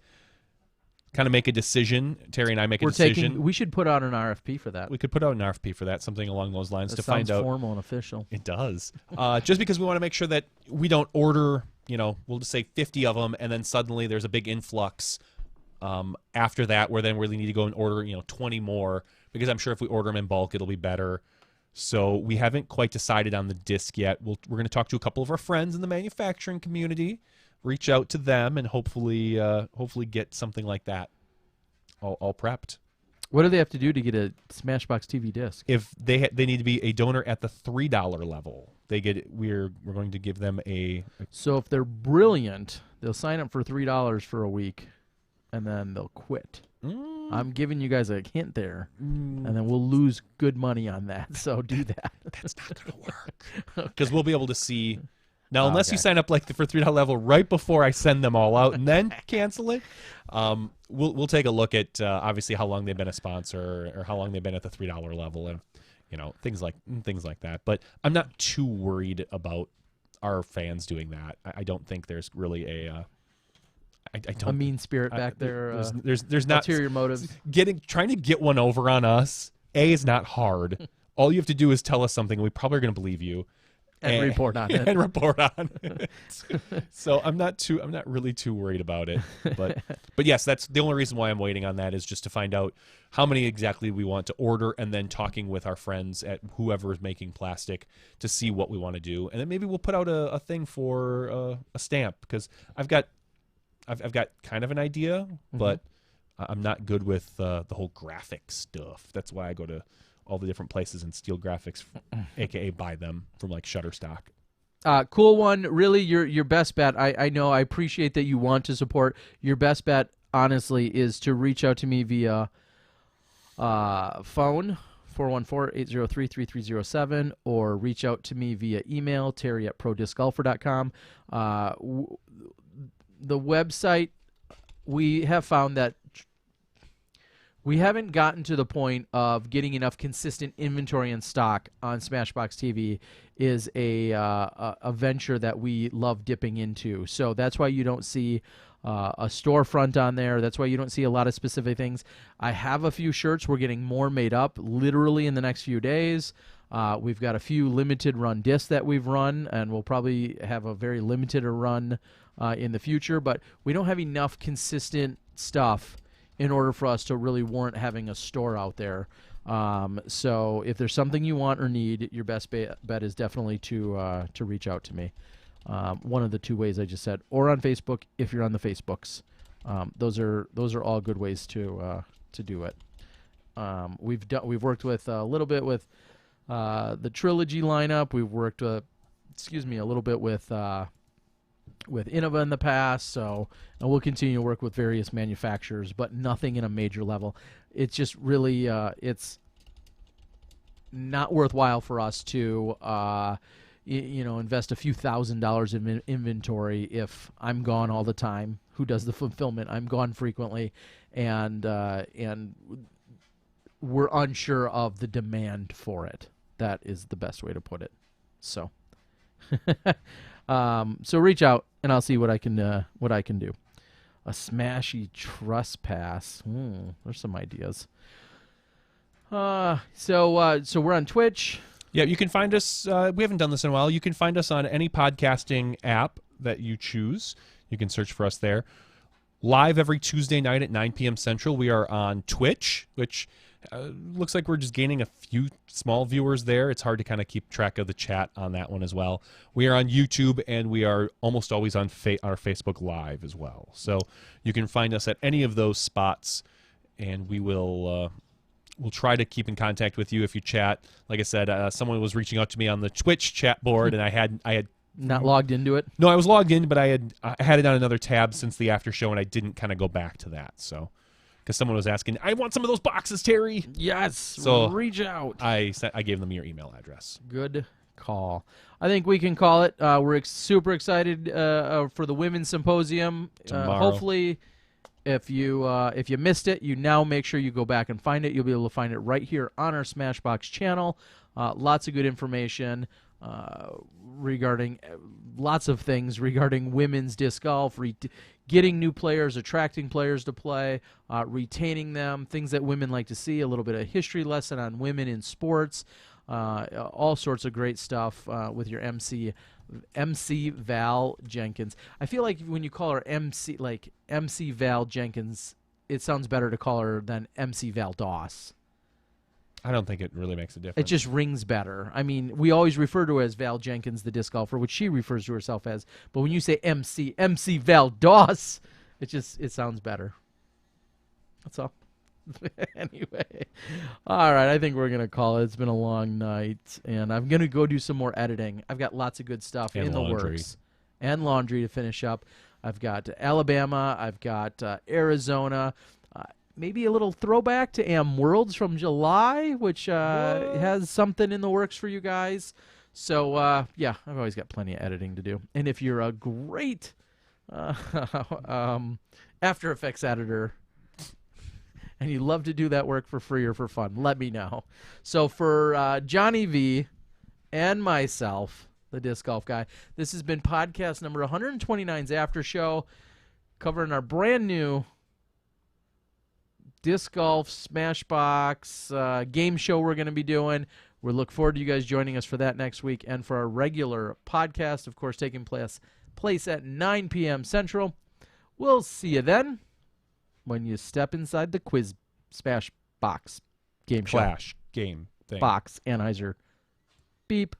kind of make a decision. Terry and I make a decision. We should put out an RFP for that. We could put out an RFP for that, something along those lines, to find out. Formal and official. It does. Just because we want to make sure that we don't order, we'll just say 50 of them, and then suddenly there's a big influx after that, where then we really need to go and order, 20 more, because I'm sure if we order them in bulk, it'll be better. So we haven't quite decided on the disc yet. We're going to talk to a couple of our friends in the manufacturing community, reach out to them, and hopefully get something like that all prepped. What do they have to do to get a SmashBox TV disc? If they need to be a donor at the $3 level, they get. We're going to give them a. So if they're brilliant, they'll sign up for $3 for a week, and then they'll quit. I'm giving you guys a hint there, and then we'll lose good money on that. So do that. That's not going to work, because we'll be able to see. Now, unless you sign up like for $3 level right before I send them all out and then cancel it, we'll take a look at obviously how long they've been a sponsor or how long they've been at the $3 level, and things like that. But I'm not too worried about our fans doing that. I don't think there's really a mean spirit back there. There's not ulterior motives. Trying to get one over on us. Is not hard. All you have to do is tell us something, and we probably are going to believe you. And report on it. And report on it. So I'm not really too worried about it. But yes, that's the only reason why I'm waiting on that, is just to find out how many exactly we want to order, and then talking with our friends at whoever is making plastic to see what we want to do. And then maybe we'll put out a thing for a stamp, because I've got kind of an idea, but I'm not good with the whole graphic stuff. That's why I go to all the different places and steal graphics, aka buy them from like Shutterstock. Cool one. Really, your best bet. I know. I appreciate that you want to support. Your best bet, honestly, is to reach out to me via phone 414-803-3307, or reach out to me via email, terry@prodiscgolfer.com. The website, we have found that We haven't gotten to the point of getting enough consistent inventory and stock on SmashBox TV is a venture that we love dipping into. So that's why you don't see a storefront on there. That's why you don't see a lot of specific things. I have a few shirts. We're getting more made up literally in the next few days. We've got a few limited run discs that we've run, and we'll probably have a very limited run in the future. But we don't have enough consistent stuff in order for us to really warrant having a store out there. So if there's something you want or need, your best bet is definitely to reach out to me. One of the two ways I just said, or on Facebook if you're on the Facebooks. Those are all good ways to do it. We've worked with a little bit with the Trilogy lineup. We've worked a little bit with Innova in the past, so and we'll continue to work with various manufacturers, but nothing in a major level. It's just really it's not worthwhile for us to invest a few $1,000s in inventory if I'm gone all the time. Who does the fulfillment? I'm gone frequently, and we're unsure of the demand for it. That is the best way to put it. So. So reach out and I'll see what I can do. A smashy trespass. There's some ideas. So we're on Twitch. Yeah, you can find us. We haven't done this in a while. You can find us on any podcasting app that you choose. You can search for us there. Live every Tuesday night at 9 p.m. Central. We are on Twitch, which looks like we're just gaining a few small viewers there. It's hard to kind of keep track of the chat on that one as well. We are on YouTube, and we are almost always on our Facebook Live as well. So you can find us at any of those spots, and we will we'll try to keep in contact with you if you chat. Like I said, someone was reaching out to me on the Twitch chat board, and I had not logged into it. No, I was logged in, but I had it on another tab since the after show, and I didn't kind of go back to that. So. Because someone was asking, I want some of those boxes, Terry. Yes, so reach out. I gave them your email address. Good call. I think we can call it. We're super excited for the Women's Symposium. Tomorrow. Hopefully, if you missed it, you now make sure you go back and find it. You'll be able to find it right here on our Smashbox channel. Lots of good information regarding lots of things regarding women's disc golf, getting new players, attracting players to play, retaining them, things that women like to see, a little bit of history lesson on women in sports, all sorts of great stuff with your MC Val Jenkins. I feel like when you call her MC Val Jenkins, it sounds better to call her than MC Val Doss. I don't think it really makes a difference. It just rings better. I mean, we always refer to her as Val Jenkins, the disc golfer, which she refers to herself as. But when you say MC Val Doss, it sounds better. That's all. Anyway. All right, I think we're going to call it. It's been a long night, and I'm going to go do some more editing. I've got lots of good stuff in the works. And laundry to finish up. I've got Alabama. I've got Arizona. Maybe a little throwback to Am Worlds from July, which has something in the works for you guys. So, yeah, I've always got plenty of editing to do. And if you're a great After Effects editor and you love to do that work for free or for fun, let me know. So for Johnny V and myself, the Disc Golf Guy, this has been podcast number 129's After Show, covering our brand new Disc Golf Smashbox game show we're going to be doing. We look forward to you guys joining us for that next week, and for our regular podcast, of course, taking place at 9 p.m. Central. We'll see you then when you step inside the quiz Smashbox game show. Flash game thing. Box Anheuser. Beep.